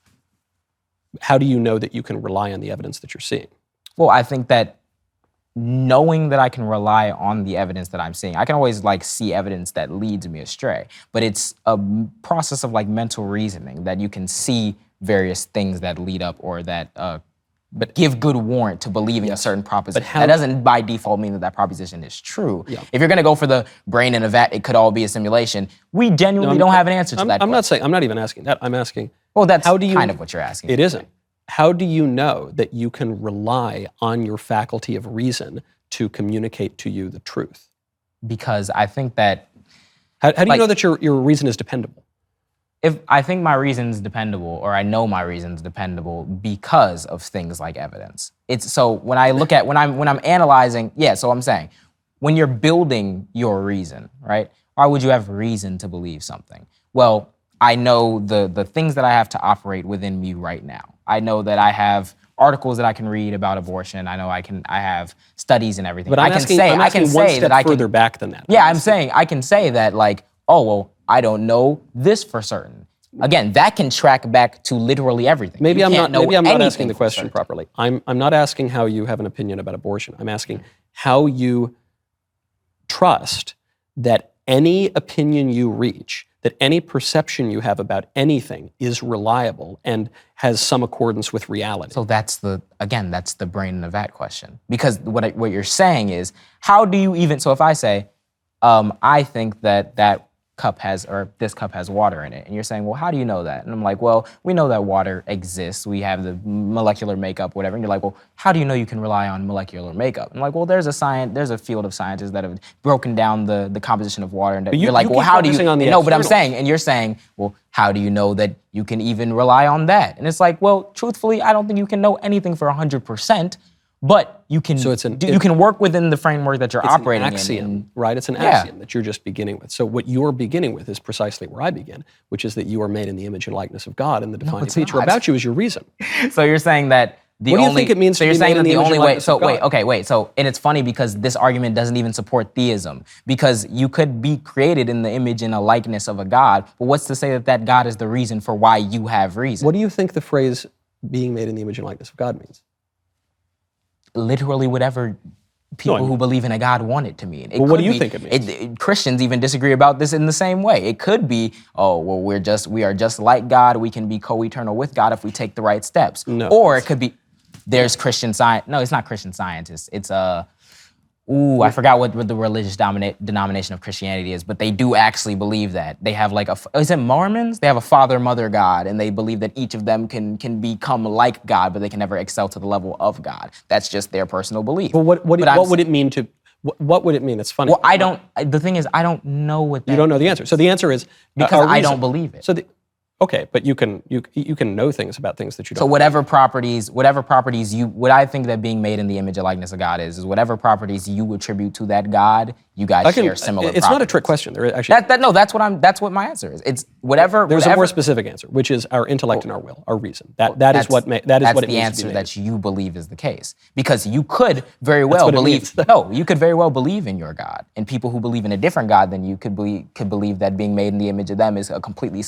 Speaker 2: close? How do you know that you can rely on the evidence that you're seeing?
Speaker 1: Well, I think that knowing that I can rely on the evidence that I'm seeing, I can always like see evidence that leads me astray, but it's a process of like mental reasoning that you can see various things that lead up or that but give good warrant to believing a certain proposition. That doesn't by default mean that proposition is true.
Speaker 2: Yeah.
Speaker 1: If you're gonna go for the brain in a vat, it could all be a simulation. We genuinely don't have an answer to that.
Speaker 2: I'm not saying, I'm not even asking that. I'm asking,
Speaker 1: Well, that's
Speaker 2: how do you-
Speaker 1: kind of what you're asking.
Speaker 2: it isn't. How do you know that you can rely on your faculty of reason to communicate to you the truth?
Speaker 1: Because I think that
Speaker 2: How do you know that your reason is dependable?
Speaker 1: if I think my reason's dependable, or I know my reason's dependable because of things like evidence. It's so when I look at when I'm analyzing, so I'm saying when you're building your reason, right? Why would you have reason to believe something? Well, I know the things that I have to operate within me right now. I know that I have articles that I can read about abortion. I know I have studies and everything.
Speaker 2: But I'm asking one step further back than that.
Speaker 1: Yeah, I'm saying I can say that like, oh, well, I don't know this for certain. Again, that can track back to literally everything.
Speaker 2: Maybe
Speaker 1: You
Speaker 2: I'm
Speaker 1: can't
Speaker 2: not. Maybe
Speaker 1: know
Speaker 2: I'm not
Speaker 1: anything
Speaker 2: asking the
Speaker 1: for
Speaker 2: question
Speaker 1: certain.
Speaker 2: properly. I'm not asking how you have an opinion about abortion. I'm asking how you trust that any opinion you reach, that any perception you have about anything is reliable and has some accordance with reality.
Speaker 1: So that's the brain in the vat question. Because what you're saying is, how do you even? So if I say, I think that this cup has water in it. And you're saying, well, how do you know that? And I'm like, well, we know that water exists. We have the molecular makeup, whatever. And you're like, well, how do you know you can rely on molecular makeup? I'm like, well, there's a field of scientists that have broken down the composition of water. And you're like, well, how do you? No, but I'm saying, and you're saying, well, how do you know that you can even rely on that? And it's like, well, truthfully, I don't think you can know anything for 100%. But you can you can work within the framework that you're operating
Speaker 2: in. It's an axiom,
Speaker 1: in.
Speaker 2: right? It's an axiom that you're just beginning with. So what you're beginning with is precisely where I begin, which is that you are made in the image and likeness of God, and the defining feature about you is your reason.
Speaker 1: So you're saying that
Speaker 2: what do you think it means to be made in the image and likeness of God?
Speaker 1: So and it's funny because this argument doesn't even support theism, because you could be created in the image and a likeness of a God, but what's to say that God is the reason for why you have reason?
Speaker 2: What do you think the phrase being made in the image and likeness of God means?
Speaker 1: Literally whatever people who believe in a God want it to mean.
Speaker 2: Well, what do you think it means?
Speaker 1: Christians even disagree about this in the same way. It could be, we are just like God. We can be co-eternal with God if we take the right steps.
Speaker 2: No.
Speaker 1: Or it could be, there's Christian science. No, it's not Christian scientists. It's I forgot what the religious denomination of Christianity is, but they do actually believe that. They have like is it Mormons? They have a father, mother, God, and they believe that each of them can become like God, but they can never excel to the level of God. That's just their personal belief.
Speaker 2: Well, what would it mean to? What would it mean? It's funny.
Speaker 1: Well, I don't. The thing is, I don't know what that
Speaker 2: You don't know the answer. So the answer is
Speaker 1: because I don't believe it.
Speaker 2: So okay, but you can know things about things that you don't.
Speaker 1: So whatever properties what I think that being made in the image and likeness of God is whatever properties you attribute to that God, you guys share similar
Speaker 2: It's
Speaker 1: properties.
Speaker 2: not a trick question. There actually
Speaker 1: that's what my answer is. It's whatever.
Speaker 2: There's a more specific answer, which is our intellect and our will, our reason. That is what it
Speaker 1: That's
Speaker 2: means
Speaker 1: the
Speaker 2: to
Speaker 1: answer
Speaker 2: be
Speaker 1: that you believe is the case. Because you could very well believe you could very well believe in your God. And people who believe in a different God than you could believe that being made in the image of them is a completely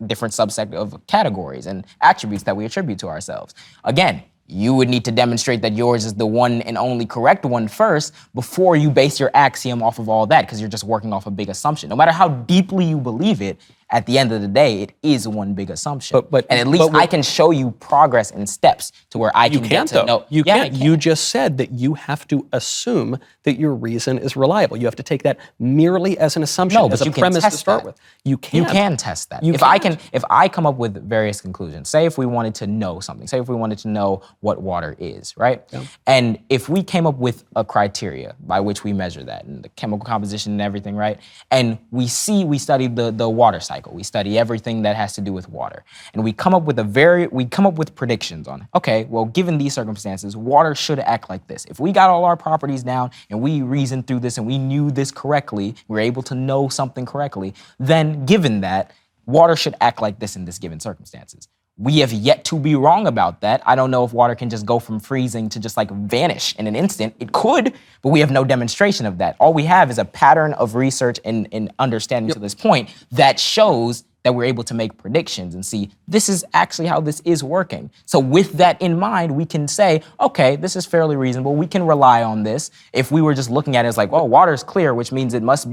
Speaker 1: different subset of categories and attributes that we attribute to ourselves. Again, you would need to demonstrate that yours is the one and only correct one first before you base your axiom off of all that, because you're just working off a big assumption. No matter how deeply you believe it, at the end of the day, it is one big assumption. And at least I can show you progress and steps to where I can get to know.
Speaker 2: You can't. You just said that you have to assume that your reason is reliable. You have to take that merely as an assumption, as a premise to start with. You can't.
Speaker 1: You can test that. If I come up with various conclusions, say if we wanted to know something, say if we wanted to know what water is, right? Yeah. And if we came up with a criteria by which we measure that and the chemical composition and everything, right? And we study the water cycle. We study everything that has to do with water. And we come up with predictions on, okay, well, given these circumstances, water should act like this. If we got all our properties down and we reasoned through this and we knew this correctly, we're able to know something correctly, then given that, water should act like this in this given circumstances. We have yet to be wrong about that. I don't know if water can just go from freezing to just like vanish in an instant. It could, but we have no demonstration of that. All we have is a pattern of research and understanding to this point that shows that we're able to make predictions and see this is actually how this is working. So with that in mind, we can say, okay, this is fairly reasonable. We can rely on this. If we were just looking at it as like, well, water's clear, which means it must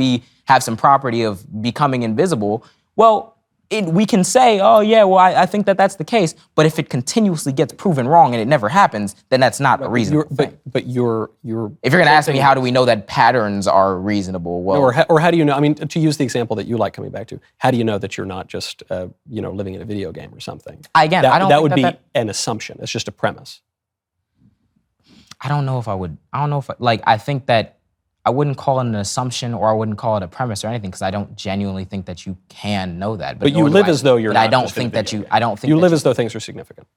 Speaker 1: have some property of becoming invisible. Well, we can say, oh yeah, well, I think that's the case. But if it continuously gets proven wrong and it never happens, then that's not a reasonable thing.
Speaker 2: But you're.
Speaker 1: If you're going to ask me, how do we know that patterns are reasonable? Well,
Speaker 2: or how do you know? I mean, to use the example that you like coming back to, how do you know that you're not just living in a video game or something?
Speaker 1: Again, I don't.
Speaker 2: That would be an assumption. It's just a premise.
Speaker 1: I don't know if I would. I don't know if I think that. I wouldn't call it an assumption or I wouldn't call it a premise or anything because I don't genuinely think that you can know that.
Speaker 2: But you live as though you're not.
Speaker 1: I don't think that you. I don't think
Speaker 2: you live as though things are significant.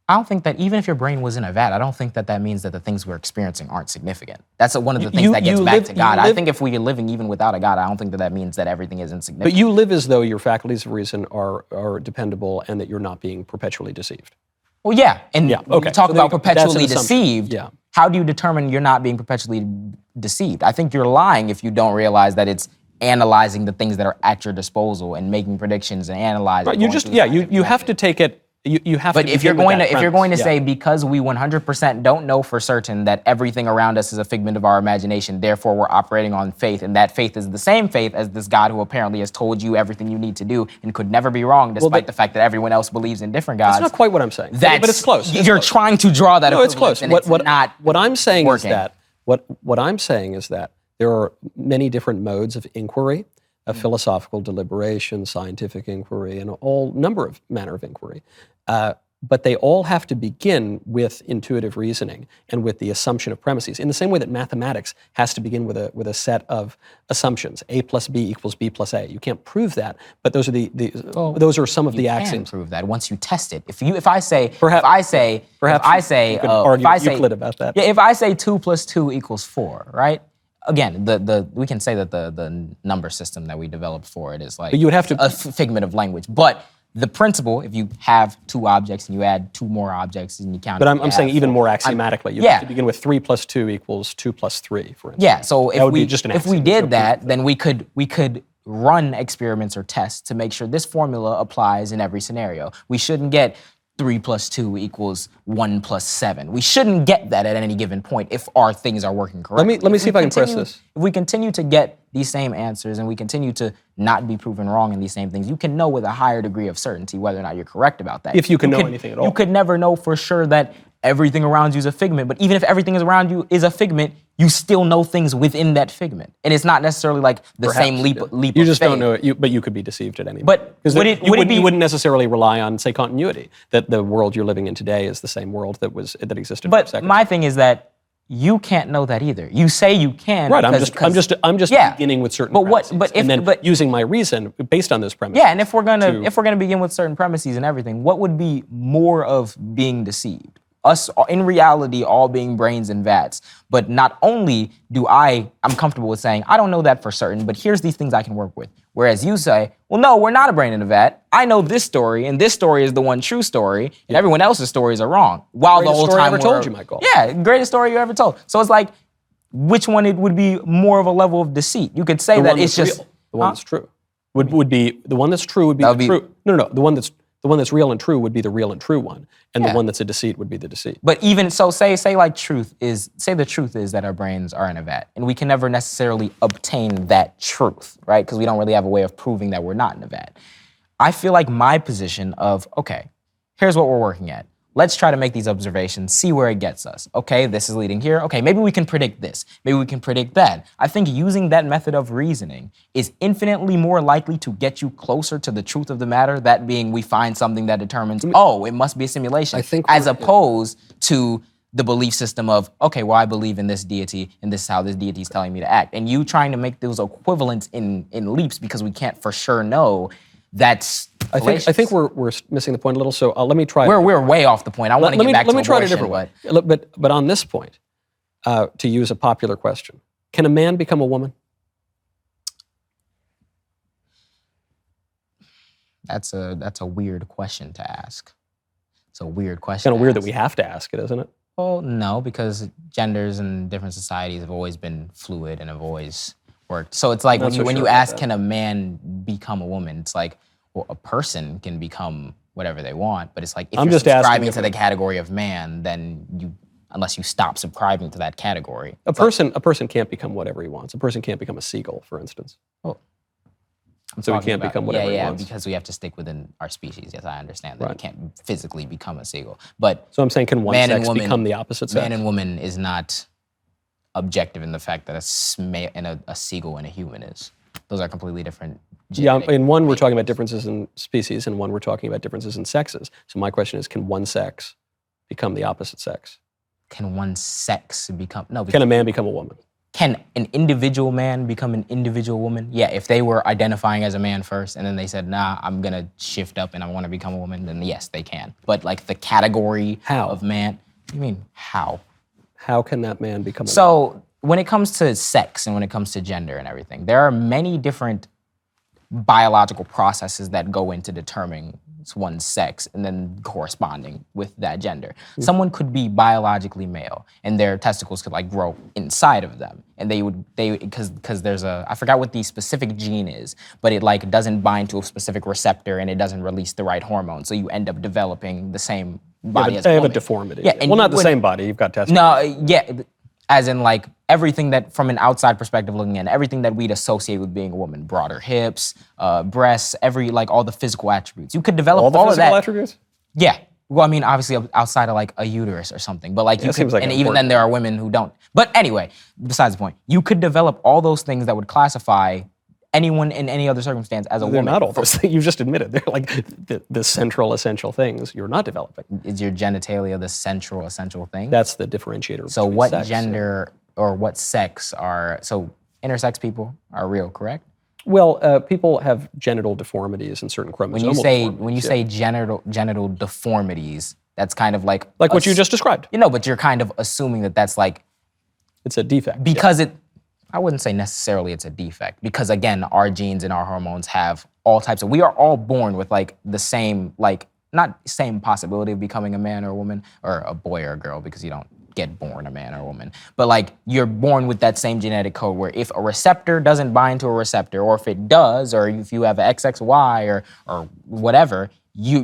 Speaker 1: I don't think that even if your brain was in a vat, I don't think that means that the things we're experiencing aren't significant. That's one of the things that gets back to God. I think if we're living even without a God, I don't think that means that everything is insignificant.
Speaker 2: But you live as though your faculties of reason are dependable and that you're not being perpetually deceived.
Speaker 1: Well, yeah. And when you talk about perpetually deceived,
Speaker 2: yeah.
Speaker 1: How do you determine you're not being perpetually deceived? I think you're lying if you don't realize that it's analyzing the things that are at your disposal and making predictions and analyzing.
Speaker 2: Right, you have to take it. You have to.
Speaker 1: But if you're going to say because we 100% don't know for certain that everything around us is a figment of our imagination, therefore we're operating on faith, and that faith is the same faith as this God who apparently has told you everything you need to do and could never be wrong, despite the fact that everyone else believes in different gods.
Speaker 2: That's not quite what I'm saying. But it's close.
Speaker 1: You're trying to draw that.
Speaker 2: No, it's close. What I'm saying
Speaker 1: working.
Speaker 2: is that what I'm saying is that there are many different modes of inquiry, of philosophical deliberation, scientific inquiry, and all number of manner of inquiry. But they all have to begin with intuitive reasoning and with the assumption of premises. In the same way that mathematics has to begin with a set of assumptions: A plus B equals B plus A. You can't prove that, but those are those are some of the axioms.
Speaker 1: You can prove that once you test it. If I say
Speaker 2: Euclid about that.
Speaker 1: Yeah, if I say 2 plus 2 equals 4, right? Again, we can say that the number system that we developed for it is like
Speaker 2: you would have to,
Speaker 1: a figment of language, but the principle, if you have 2 objects and you add 2 more objects and you count.
Speaker 2: But I'm saying even more axiomatically. You have to begin with 3 plus 2 equals 2 plus 3, for instance.
Speaker 1: Yeah, so if we did that,
Speaker 2: proof.
Speaker 1: then we could run experiments or tests to make sure this formula applies in every scenario. We shouldn't get 3 plus 2 equals 1 plus 7. We shouldn't get that at any given point if our things are working correctly.
Speaker 2: Let me see if I can press this.
Speaker 1: If we continue to get these same answers and we continue to not be proven wrong in these same things, you can know with a higher degree of certainty whether or not you're correct about that.
Speaker 2: If you can know anything at all.
Speaker 1: You could never know for sure that everything around you is a figment. But even if everything is around you is a figment, you still know things within that figment. And it's not necessarily like the same leap
Speaker 2: You
Speaker 1: of
Speaker 2: just
Speaker 1: faith.
Speaker 2: don't know it, but you could be deceived at any
Speaker 1: But
Speaker 2: moment. Because
Speaker 1: would it be-
Speaker 2: you wouldn't necessarily rely on, say, continuity, that the world you're living in today is the same world that existed for a
Speaker 1: But
Speaker 2: second.
Speaker 1: my thing is that you can't know that either. You say you can.
Speaker 2: Right, I'm
Speaker 1: because-
Speaker 2: just
Speaker 1: Yeah.
Speaker 2: beginning with certain
Speaker 1: But what-
Speaker 2: premises,
Speaker 1: but if-
Speaker 2: and then
Speaker 1: but-
Speaker 2: using my reason based on those premises.
Speaker 1: Yeah, and if we're gonna begin with certain premises and everything, what would be more of being deceived? Us in reality all being brains and vats. But not only I'm comfortable with saying, I don't know that for certain, but here's these things I can work with. Whereas you say, well, no, we're not a brain in a vat. I know this story, and this story is the one true story, and everyone else's stories are wrong. While
Speaker 2: Greatest
Speaker 1: the whole
Speaker 2: story
Speaker 1: time
Speaker 2: ever told, you might call it.
Speaker 1: Yeah, greatest story you ever told. So it's like, which one it would be more of a level of deceit? You could say
Speaker 2: The
Speaker 1: that
Speaker 2: one
Speaker 1: it's
Speaker 2: that's
Speaker 1: just
Speaker 2: real. The one that's true would be the one that's true would be
Speaker 1: That
Speaker 2: the
Speaker 1: would be-
Speaker 2: true. No. The one that's real and true would be the real and true one, and
Speaker 1: Yeah.
Speaker 2: the one that's a deceit would be the deceit.
Speaker 1: But even so, say the truth is that our brains are in a vat, and we can never necessarily obtain that truth, right? Because we don't really have a way of proving that we're not in a vat. I feel like my position of, okay, here's what we're working at. Let's try to make these observations, see where it gets us. Okay, this is leading here. Okay, maybe we can predict this. Maybe we can predict that. I think using that method of reasoning is infinitely more likely to get you closer to the truth of the matter, that being we find something that determines, oh, it must be a simulation,
Speaker 2: I think
Speaker 1: as
Speaker 2: we're-
Speaker 1: opposed to the belief system of, okay, well, I believe in this deity, and this is how this deity is telling me to act. And you trying to make those equivalents in leaps because we can't for sure know, that's
Speaker 2: I think we're missing the point a little. So let me try.
Speaker 1: We're way off the point. I want to get back to
Speaker 2: Let me try it a
Speaker 1: abortion,
Speaker 2: different way. But on this point, to use a popular question, can a man become a woman?
Speaker 1: That's a weird question to ask. It's a weird question.
Speaker 2: It's kind of
Speaker 1: to
Speaker 2: weird that
Speaker 1: ask.
Speaker 2: we have to ask it, isn't it?
Speaker 1: Well, no, because genders in different societies have always been fluid and have always worked. So it's like
Speaker 2: Not so
Speaker 1: when
Speaker 2: sure
Speaker 1: you
Speaker 2: about
Speaker 1: ask,
Speaker 2: that.
Speaker 1: can a man become a woman? It's like, well, a person can become whatever they want, but it's like if
Speaker 2: I'm
Speaker 1: you're
Speaker 2: just asking
Speaker 1: subscribing
Speaker 2: if
Speaker 1: to the category of man, then unless you stop subscribing to that category.
Speaker 2: A person can't become whatever he wants. A person can't become a seagull, for instance. So he
Speaker 1: talking
Speaker 2: can't
Speaker 1: about-
Speaker 2: become whatever he
Speaker 1: yeah,
Speaker 2: wants.
Speaker 1: because we have to stick within our species. Yes, I understand that
Speaker 2: Right.
Speaker 1: you can't physically become a seagull. But
Speaker 2: So I'm saying, can one
Speaker 1: man and
Speaker 2: sex
Speaker 1: woman,
Speaker 2: become the opposite sex?
Speaker 1: man and woman is not objective in the fact that a seagull and a human is. Those are completely different.
Speaker 2: Yeah,
Speaker 1: genetic
Speaker 2: in one we're talking about
Speaker 1: makings.
Speaker 2: differences in species, and one we're talking about differences in sexes. So my question is, can one sex become the opposite sex?
Speaker 1: Can one sex become no?
Speaker 2: Can a man become a woman?
Speaker 1: Can an individual man become an individual woman? Yeah, if they were identifying as a man first and then they said, nah, I'm gonna shift up and I wanna become a woman, then yes, they can. But like the category
Speaker 2: How?
Speaker 1: of man, what do you mean, how?
Speaker 2: How can that man become a woman?
Speaker 1: So when it comes to sex and when it comes to gender and everything, there are many different biological processes that go into determining one's sex and then corresponding with that gender. Someone could be biologically male and their testicles could like grow inside of them, and because there's I forgot what the specific gene is, but it like doesn't bind to a specific receptor and it doesn't release the right hormone, so you end up developing the same body as a
Speaker 2: They have a
Speaker 1: woman.
Speaker 2: deformity.
Speaker 1: Yeah, and
Speaker 2: well,
Speaker 1: you
Speaker 2: not the
Speaker 1: would-
Speaker 2: same body. You've got testicles.
Speaker 1: No, yeah, as in like everything that from an outside perspective looking in, everything that we'd associate with being a woman, broader hips, breasts, all the physical attributes. You could develop
Speaker 2: All the
Speaker 1: all of
Speaker 2: physical
Speaker 1: that.
Speaker 2: attributes?
Speaker 1: Yeah. Well, I mean, obviously outside of like a uterus or something, but like you
Speaker 2: That
Speaker 1: could,
Speaker 2: seems like
Speaker 1: and
Speaker 2: an
Speaker 1: even then
Speaker 2: important
Speaker 1: there are women who don't. But anyway, besides the point, you could develop all those things that would classify anyone in any other circumstance as a
Speaker 2: They're
Speaker 1: woman.
Speaker 2: not all those things. You've just admitted they're like the central essential things you're not developing.
Speaker 1: Is your genitalia the central essential thing?
Speaker 2: That's the differentiator.
Speaker 1: So
Speaker 2: between
Speaker 1: what
Speaker 2: sex.
Speaker 1: gender or what sex so intersex people are real, correct?
Speaker 2: Well, people have genital deformities and certain chromosomal
Speaker 1: When you say
Speaker 2: deformities, yeah.
Speaker 1: genital deformities, that's kind of like
Speaker 2: what you just described.
Speaker 1: but you're kind of assuming that that's like
Speaker 2: It's a defect.
Speaker 1: because I wouldn't say necessarily it's a defect, because again, our genes and our hormones have all types of, we are all born with like the same, like not same possibility of becoming a man or a woman or a boy or a girl, because you don't get born a man or a woman, but like you're born with that same genetic code where if a receptor doesn't bind to a receptor, or if it does, or if you have a XXY or whatever,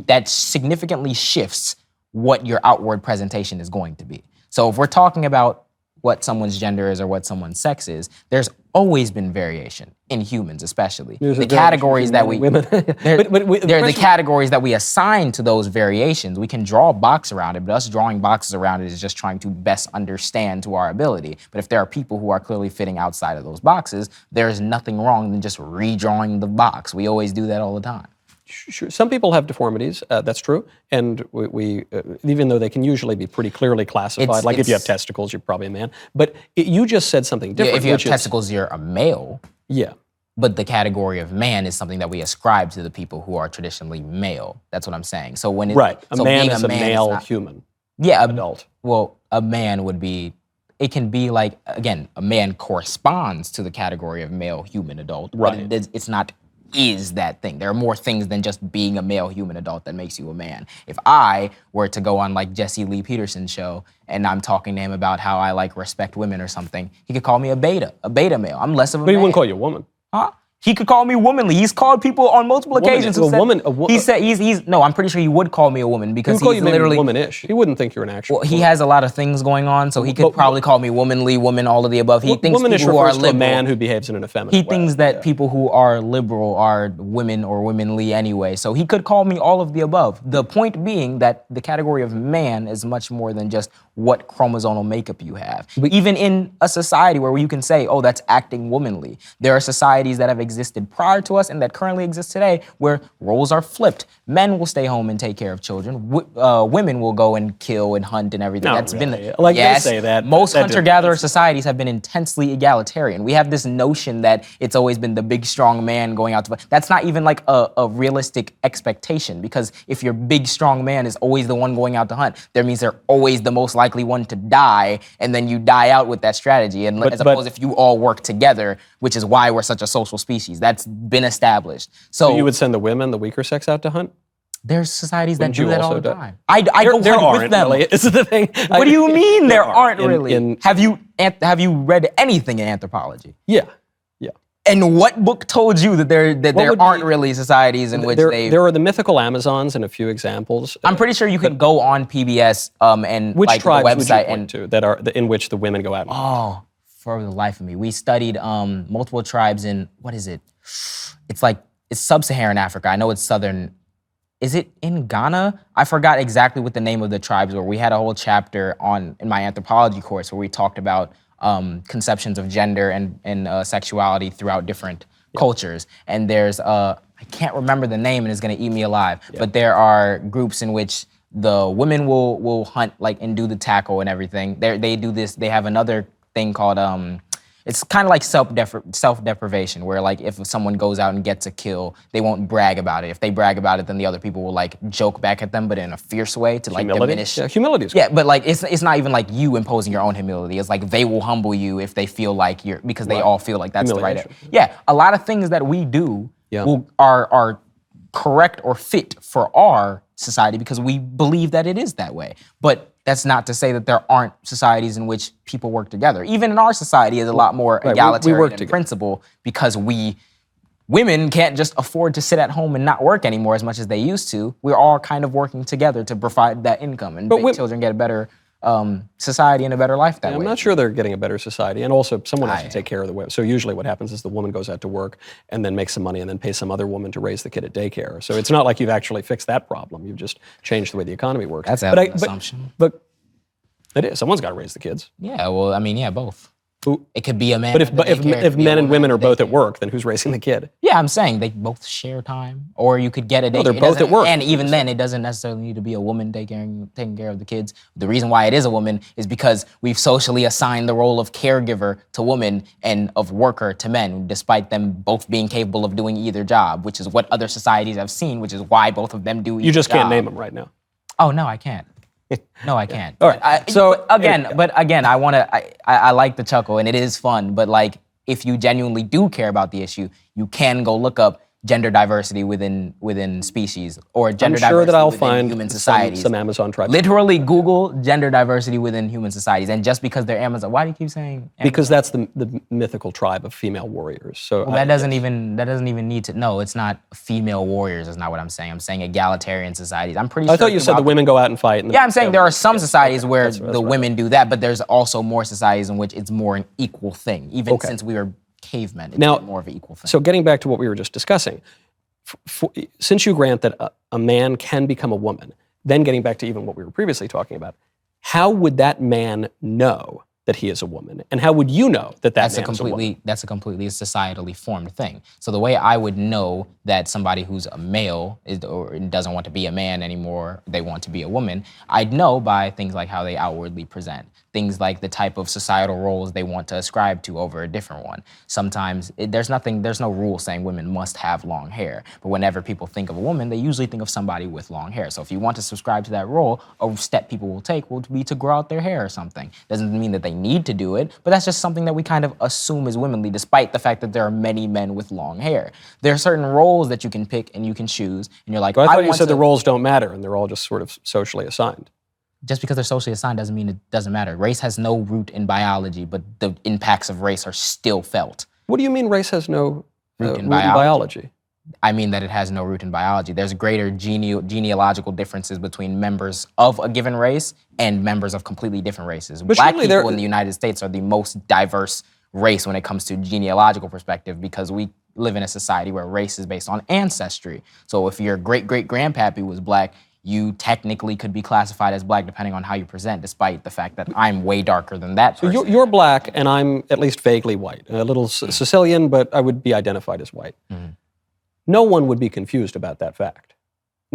Speaker 1: that significantly shifts what your outward presentation is going to be. So if we're talking about what someone's gender is or what someone's sex is, there's always been variation in humans, especially.
Speaker 2: There's a
Speaker 1: The
Speaker 2: variation
Speaker 1: categories
Speaker 2: in
Speaker 1: that
Speaker 2: men
Speaker 1: we,
Speaker 2: and women.
Speaker 1: they're,
Speaker 2: But
Speaker 1: they're the categories that we assign to those variations. We can draw a box around it, but us drawing boxes around it is just trying to best understand to our ability. But if there are people who are clearly fitting outside of those boxes, there's nothing wrong than just redrawing the box. We always do that all the time.
Speaker 2: Sure. Some people have deformities, that's true, and we even though they can usually be pretty clearly classified, like if you have testicles, you're probably a man. But you just said something different.
Speaker 1: Yeah, if you have
Speaker 2: which is-
Speaker 1: testicles, you're a male.
Speaker 2: Yeah.
Speaker 1: But the category of man is something that we ascribe to the people who are traditionally male. That's what I'm saying. So when it,
Speaker 2: Right. A
Speaker 1: so
Speaker 2: man
Speaker 1: being
Speaker 2: is a
Speaker 1: man
Speaker 2: male
Speaker 1: not-
Speaker 2: human.
Speaker 1: Yeah,
Speaker 2: adult.
Speaker 1: Well, a man would be. It can be like, again, a man corresponds to the category of male human adult,
Speaker 2: Right.
Speaker 1: but it's not is that thing. There are more things than just being a male human adult that makes you a man. If I were to go on like Jesse Lee Peterson's show and I'm talking to him about how I like respect women or something, he could call me a beta male. I'm less of a
Speaker 2: But
Speaker 1: man.
Speaker 2: he wouldn't call you a woman.
Speaker 1: Huh? He could call me womanly. He's called people on multiple occasions. Who said, he said he's no. I'm pretty sure he would call me a woman
Speaker 2: He
Speaker 1: because
Speaker 2: would call
Speaker 1: he's
Speaker 2: you maybe
Speaker 1: literally
Speaker 2: womanish. He wouldn't think you're an actual.
Speaker 1: Well, he has a lot of things going on, so he could
Speaker 2: But-
Speaker 1: probably call me womanly, woman, all of the above. He thinks
Speaker 2: womanish
Speaker 1: people who are
Speaker 2: refers to a
Speaker 1: liberal.
Speaker 2: man who behaves in an effeminate
Speaker 1: He
Speaker 2: way.
Speaker 1: thinks that people who are liberal are women or womanly anyway. So he could call me all of the above. The point being that the category of man is much more than just what chromosomal makeup you have. Even in a society where you can say, oh, that's acting womanly. There are societies that have existed prior to us and that currently exist today where roles are flipped. Men will stay home and take care of children. Women will go and kill and hunt and everything.
Speaker 2: Not
Speaker 1: That's
Speaker 2: really.
Speaker 1: been
Speaker 2: Like, they
Speaker 1: yes,
Speaker 2: say that,
Speaker 1: most
Speaker 2: that
Speaker 1: hunter-gatherer societies have been intensely egalitarian. We have this notion that it's always been the big, strong man going out to fight. That's not even like a realistic expectation, because if your big, strong man is always the one going out to hunt, that means they're always the most likely one to die, and then you die out with that strategy. And as opposed if you all work together, which is why we're such a social species. That's been established. So
Speaker 2: you would send the women, the weaker sex, out to hunt?
Speaker 1: there's societies that
Speaker 2: Wouldn't
Speaker 1: do
Speaker 2: you
Speaker 1: that all
Speaker 2: also
Speaker 1: the
Speaker 2: do-
Speaker 1: time. I go
Speaker 2: There
Speaker 1: hunt
Speaker 2: aren't
Speaker 1: with them.
Speaker 2: really. Is the thing.
Speaker 1: What do you mean there aren't
Speaker 2: in-
Speaker 1: really?
Speaker 2: in-
Speaker 1: Have you read anything in anthropology?
Speaker 2: Yeah.
Speaker 1: And what book told you that there
Speaker 2: would
Speaker 1: aren't
Speaker 2: be-
Speaker 1: really societies in which
Speaker 2: There are the mythical Amazons and a few examples.
Speaker 1: I'm pretty sure you can go on PBS and
Speaker 2: Which
Speaker 1: like the
Speaker 2: tribes would you
Speaker 1: website
Speaker 2: point
Speaker 1: and
Speaker 2: to that are in which the women go out?
Speaker 1: oh, for the life of me, we studied multiple tribes in what is it? It's sub-Saharan Africa. I know it's southern. Is it in Ghana? I forgot exactly what the name of the tribes were. We had a whole chapter in my anthropology course where we talked about conceptions of gender and sexuality throughout different cultures. And there's I can't remember the name and it's gonna eat me alive. But there are groups in which the women will hunt and do the tackle and everything. They do this. They have another thing called it's kind of like self-deprivation, where if someone goes out and gets a kill, they won't brag about it. If they brag about it, then the other people will joke back at them, but in a fierce way to
Speaker 2: Humility?
Speaker 1: diminish.
Speaker 2: Yeah, humility is
Speaker 1: Yeah, but it's not even you imposing your own humility. It's they will humble you if they feel like you're, because they all feel like that's the right.
Speaker 2: Humiliation.
Speaker 1: Yeah, a lot of things that we do
Speaker 2: Yeah.
Speaker 1: are correct or fit for our society because we believe that it is that way. But that's not to say that there aren't societies in which people work together. Even in our society is a lot more
Speaker 2: we
Speaker 1: egalitarian
Speaker 2: work
Speaker 1: in
Speaker 2: together.
Speaker 1: principle because women can't just afford to sit at home and not work anymore as much as they used to. We're all kind of working together to provide that income and make children get a better society and a better life that way.
Speaker 2: I'm not sure they're getting a better society. And also, someone has to take care of the women. So usually what happens is the woman goes out to work and then makes some money and then pays some other woman to raise the kid at daycare. So it's not like you've actually fixed that problem. You've just changed the way the economy works.
Speaker 1: That's an assumption.
Speaker 2: But it is. Someone's got to raise the kids.
Speaker 1: Yeah, well, I mean, yeah, both.
Speaker 2: Who-
Speaker 1: It could be a man.
Speaker 2: But
Speaker 1: at the daycare, it
Speaker 2: if
Speaker 1: could be a
Speaker 2: men and women
Speaker 1: woman
Speaker 2: are
Speaker 1: at the
Speaker 2: both at
Speaker 1: daycare.
Speaker 2: work, then who's raising the kid?
Speaker 1: Yeah, I'm saying they both share time, or you could get a daycare.
Speaker 2: they're
Speaker 1: It
Speaker 2: both at
Speaker 1: doesn't-
Speaker 2: work.
Speaker 1: and even then, it doesn't necessarily need to be a woman taking care of the kids. The reason why it is a woman is because we've socially assigned the role of caregiver to women and of worker to men, despite them both being capable of doing either job, which is what other societies have seen, which is why both of them do.
Speaker 2: You just can't name them right now.
Speaker 1: Oh no, I can't. No, I can't.
Speaker 2: All right.
Speaker 1: But again, I like the chuckle and it is fun. But if you genuinely do care about the issue, you can go look up gender diversity within species or gender
Speaker 2: I'm sure
Speaker 1: diversity
Speaker 2: that I'll
Speaker 1: within
Speaker 2: find
Speaker 1: human societies.
Speaker 2: some Amazon tribes.
Speaker 1: Literally Google gender diversity within human societies, and just because they're Amazon, why do you keep saying Amazon?
Speaker 2: Because that's the mythical tribe of female warriors. So
Speaker 1: Well, that doesn't even need to. No, it's not female warriors. Is not what I'm saying. I'm saying egalitarian societies. I'm pretty sure.
Speaker 2: I thought you said the women go out and fight. And
Speaker 1: Yeah, I'm saying there are some societies where
Speaker 2: That's
Speaker 1: the women do that, but there's also more societies in which it's more an equal thing. Even
Speaker 2: Okay.
Speaker 1: since we were cavemen. It's
Speaker 2: Now,
Speaker 1: more of an equal thing.
Speaker 2: So getting back to what we were just discussing, since you grant that a man can become a woman, then getting back to even what we were previously talking about, how would that man know that he is a woman? And how would you know that man is a woman?
Speaker 1: That's a completely societally formed thing. So the way I would know that somebody who's a male or doesn't want to be a man anymore, they want to be a woman, I'd know by things like how they outwardly present, things like the type of societal roles they want to ascribe to over a different one. Sometimes there's no rule saying women must have long hair, but whenever people think of a woman, they usually think of somebody with long hair. So if you want to subscribe to that role, a step people will take will be to grow out their hair or something. Doesn't mean that they need to do it, but that's just something that we kind of assume is womanly, despite the fact that there are many men with long hair. There are certain roles that you can pick and you can choose, and you're like,
Speaker 2: But I thought you said the roles don't matter and they're all just sort of socially assigned.
Speaker 1: Just because they're socially assigned doesn't mean it doesn't matter. Race has no root in biology, but the impacts of race are still felt.
Speaker 2: What do you mean race has no
Speaker 1: Root in
Speaker 2: in
Speaker 1: biology?
Speaker 2: biology?
Speaker 1: I mean that it has no root in biology. There's greater genealogical differences between members of a given race and members of completely different races.
Speaker 2: But
Speaker 1: Black
Speaker 2: surely
Speaker 1: people in the United States are the most diverse race when it comes to genealogical perspective because we live in a society where race is based on ancestry. So if your great-great-grandpappy was Black, you technically could be classified as Black depending on how you present, despite the fact that I'm way darker than that person.
Speaker 2: So you're Black and I'm at least vaguely white. A little Sicilian, but I would be identified as white.
Speaker 1: Mm-hmm.
Speaker 2: No one would be confused about that fact.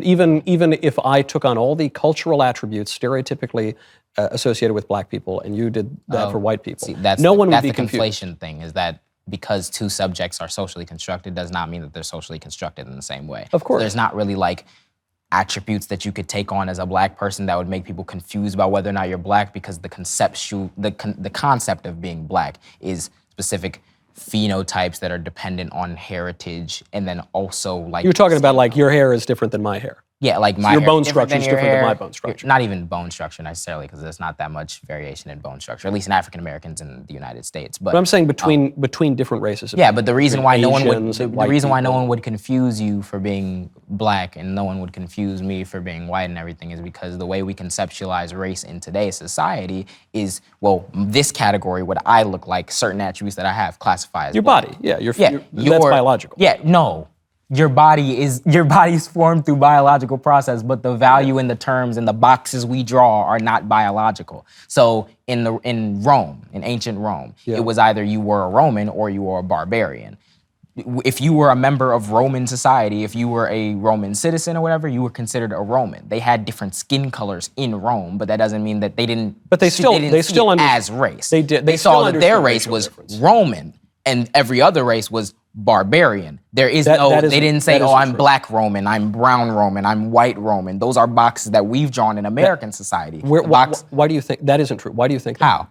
Speaker 2: Even if I took on all the cultural attributes stereotypically associated with Black people and you did that for white people, no one would be confused.
Speaker 1: That's the conflation thing, is that because two subjects are socially constructed does not mean that they're socially constructed in the same way.
Speaker 2: Of course.
Speaker 1: So there's not really like attributes that you could take on as a Black person that would make people confused about whether or not you're Black, because the concept of being Black is specific phenotypes that are dependent on heritage, and then also like
Speaker 2: You're talking about like your hair is different than my hair.
Speaker 1: Yeah, like my
Speaker 2: your
Speaker 1: hair
Speaker 2: bone
Speaker 1: is different
Speaker 2: structure is
Speaker 1: than your
Speaker 2: different than
Speaker 1: hair.
Speaker 2: my bone structure.
Speaker 1: Not even bone structure necessarily, because there's not that much variation in bone structure, at least in African Americans in the United States. But
Speaker 2: I'm saying between different races.
Speaker 1: Yeah, but the reason why no one
Speaker 2: Asians
Speaker 1: would confuse you for being Black and no one would confuse me for being white and everything is because the way we conceptualize race in today's society is, well, this category, what I look like, certain attributes that I have classify as
Speaker 2: your
Speaker 1: Black.
Speaker 2: body, that's biological.
Speaker 1: Yeah, no. Your body's formed through biological process, but the value in the terms and the boxes we draw are not biological. So in ancient Rome, it was either you were a Roman or you were a barbarian. If you were a member of Roman society, if you were a Roman citizen or whatever, you were considered a Roman. They had different skin colors in Rome, but that doesn't mean that they didn't.
Speaker 2: But they still
Speaker 1: as race.
Speaker 2: They did.
Speaker 1: They saw that their race was Roman, and every other race was barbarian. They didn't say, oh, I'm Black Roman, I'm brown Roman, I'm white Roman. Those are boxes that we've drawn in American society.
Speaker 2: Why do you think that isn't true? Why do you think that?
Speaker 1: How?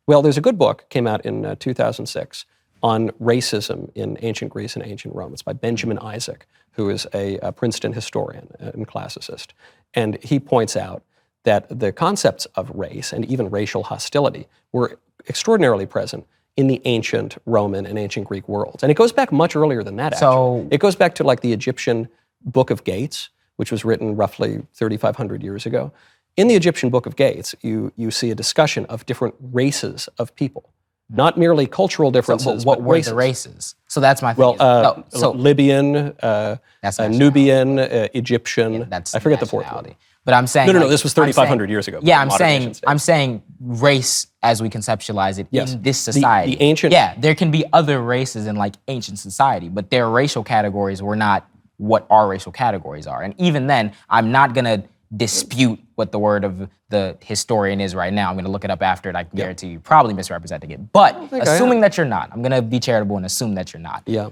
Speaker 2: Well, there's a good book, came out in 2006, on racism in ancient Greece and ancient Rome. It's by Benjamin Isaac, who is a Princeton historian and classicist. And he points out that the concepts of race and even racial hostility were extraordinarily present in the ancient Roman and ancient Greek worlds. And it goes back much earlier than that, actually. It goes back to like the Egyptian Book of Gates, which was written roughly 3,500 years ago. In the Egyptian Book of Gates, you see a discussion of different races of people. Not merely cultural differences,
Speaker 1: what
Speaker 2: but
Speaker 1: were
Speaker 2: races.
Speaker 1: the races? So that's my thing.
Speaker 2: Libyan, Nubian, Egyptian. I forget the fourth one.
Speaker 1: But I'm saying
Speaker 2: no. This was 3,500 years ago.
Speaker 1: Yeah, I'm saying race as we conceptualize it in this society.
Speaker 2: The ancient.
Speaker 1: Yeah, there can be other races in like ancient society, but their racial categories were not what our racial categories are. And even then, I'm not gonna dispute what the word of the historian is right now. I'm gonna look it up after, and I can guarantee you probably misrepresenting it. But assuming that you're not, I'm gonna be charitable and assume that you're not.
Speaker 2: Yeah.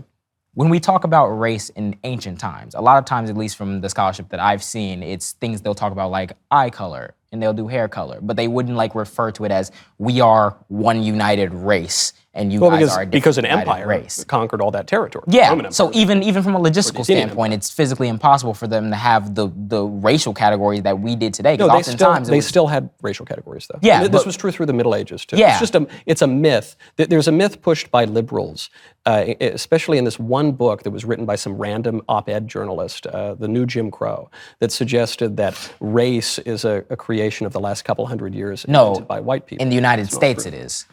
Speaker 1: When we talk about race in ancient times, a lot of times, at least from the scholarship that I've seen, it's things they'll talk about like eye color and they'll do hair color, but they wouldn't like refer to it as we are one united race and you guys are a
Speaker 2: because an
Speaker 1: different
Speaker 2: empire
Speaker 1: race.
Speaker 2: Conquered all that territory.
Speaker 1: Yeah, so even from a logistical standpoint, it's physically impossible for them to have the racial categories that we did today.
Speaker 2: No, they still had racial categories though.
Speaker 1: Yeah,
Speaker 2: this was true through the Middle Ages too.
Speaker 1: Yeah.
Speaker 2: It's a myth. There's a myth pushed by liberals, especially in this one book that was written by some random op-ed journalist, The New Jim Crow, that suggested that race is a creation of the last couple hundred years invented by white people.
Speaker 1: In the United States it is.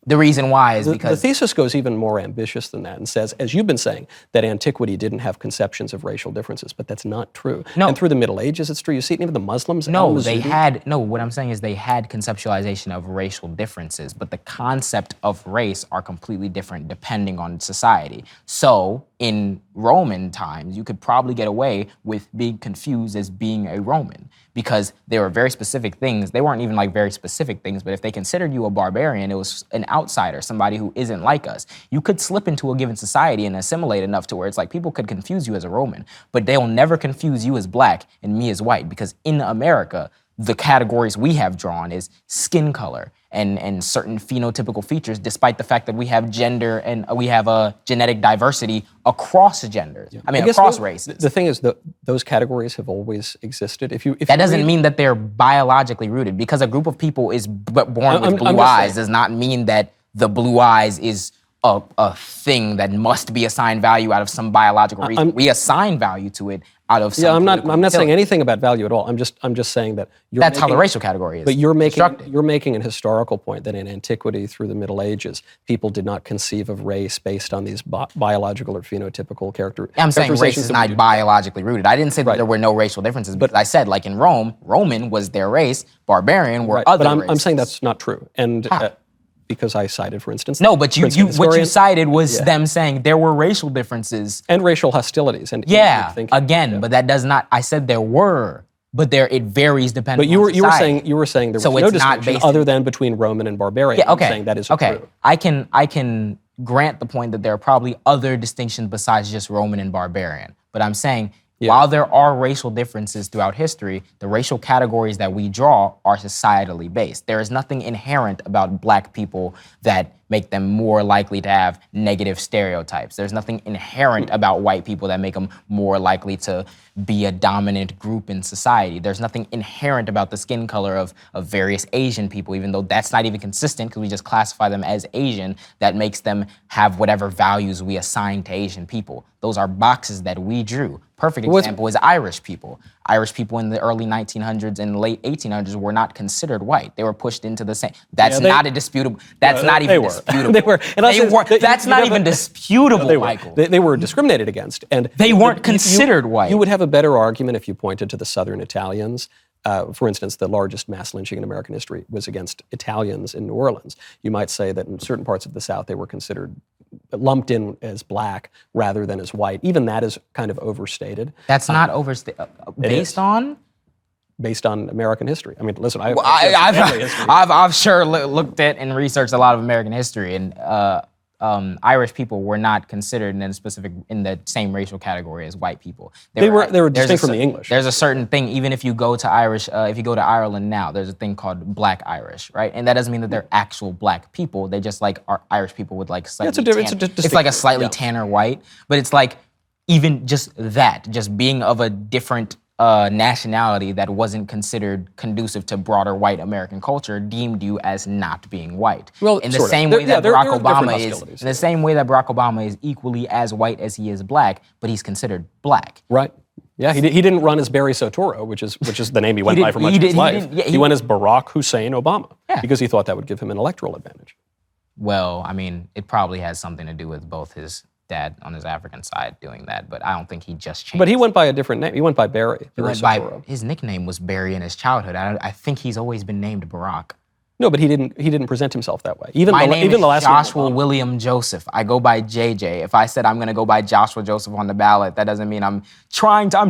Speaker 1: The reason why is
Speaker 2: The
Speaker 1: because
Speaker 2: thesis goes even more ambitious than that and says, as you've been saying, that antiquity didn't have conceptions of racial differences, but that's not true.
Speaker 1: No.
Speaker 2: And through the Middle Ages, it's true. You see it even the Muslims.
Speaker 1: no, what I'm saying is they had conceptualization of racial differences, but the concept of race are completely different depending on society. So in Roman times, you could probably get away with being confused as being a Roman because there were very specific things. They weren't even like very specific things, but if they considered you a barbarian, it was an outsider, somebody who isn't like us. You could slip into a given society and assimilate enough to where it's like people could confuse you as a Roman, but they'll never confuse you as black and me as white because in America, the categories we have drawn is skin color and certain phenotypical features, despite the fact that we have gender and we have a genetic diversity across genders. I mean, across races.
Speaker 2: The thing is that those categories have always existed.
Speaker 1: That doesn't mean that they're biologically rooted. Because a group of people is born with blue eyes does not mean that the blue eyes is a thing that must be assigned value out of some biological reason. We assign value to it out of some.
Speaker 2: Yeah, I'm not saying anything about value at all. I'm just saying that
Speaker 1: that's how the racial category is.
Speaker 2: But you're making an historical point that in antiquity through the Middle Ages, people did not conceive of race based on these biological or phenotypical characteristics.
Speaker 1: I'm saying race is not biologically rooted. I didn't say that there were no racial differences, but I said like in Rome, Roman was their race, barbarian were other races.
Speaker 2: But I'm saying that's not true. And because I cited, for instance,
Speaker 1: no, but what you cited was them saying there were racial differences
Speaker 2: and racial hostilities. And
Speaker 1: but that does not. I said there were, but it varies depending. But
Speaker 2: you were saying there was no distinction other than between Roman and barbarian.
Speaker 1: Yeah, okay.
Speaker 2: I'm saying that is
Speaker 1: true. I can grant the point that there are probably other distinctions besides just Roman and barbarian. But I'm saying while there are racial differences throughout history, the racial categories that we draw are societally based. There is nothing inherent about black people that make them more likely to have negative stereotypes. There's nothing inherent about white people that make them more likely to be a dominant group in society. There's nothing inherent about the skin color of various Asian people, even though that's not even consistent because we just classify them as Asian, that makes them have whatever values we assign to Asian people. Those are boxes that we drew. Perfect example is Irish people. Irish people in the early 1900s and late 1800s were not considered white. They were pushed into the same. That's not a disputable. That's not even disputable.
Speaker 2: They were.
Speaker 1: That's not even disputable, Michael.
Speaker 2: They were discriminated against, and
Speaker 1: they weren't considered white.
Speaker 2: You would have a better argument if you pointed to the Southern Italians. For instance, the largest mass lynching in American history was against Italians in New Orleans. You might say that in certain parts of the South, they were considered lumped in as black rather than as white. Even that is kind of overstated.
Speaker 1: That's not overstated. Based on
Speaker 2: American history. I mean, listen,
Speaker 1: I've sure looked at and researched a lot of American history, and Irish people were not considered in the same racial category as white people. They were
Speaker 2: distinct from the English.
Speaker 1: There's a certain thing, even if you go to Ireland now, there's a thing called Black Irish, right? And that doesn't mean that they're actual black people. They just like are Irish people with like slightly it's like a slightly tanner white, but it's like even just being of a different nationality that wasn't considered conducive to broader white American culture deemed you as not being white.
Speaker 2: Well,
Speaker 1: in the same way that Barack Obama is equally as white as he is black, but he's considered black.
Speaker 2: Right. Yeah, he didn't run as Barry Soetoro, which is the name he went by for much of his life. He went as Barack Hussein Obama because he thought that would give him an electoral advantage.
Speaker 1: Well, I mean, it probably has something to do with both his dad on his African side doing that, but I don't think he just changed.
Speaker 2: But he went by a different name. He went by Barry.
Speaker 1: His nickname was Barry in his childhood. I think he's always been named Barack.
Speaker 2: No, but he didn't present himself that way.
Speaker 1: My name is Joshua William Joseph. I go by JJ. If I said I'm going to go by Joshua Joseph on the ballot, that doesn't mean I'm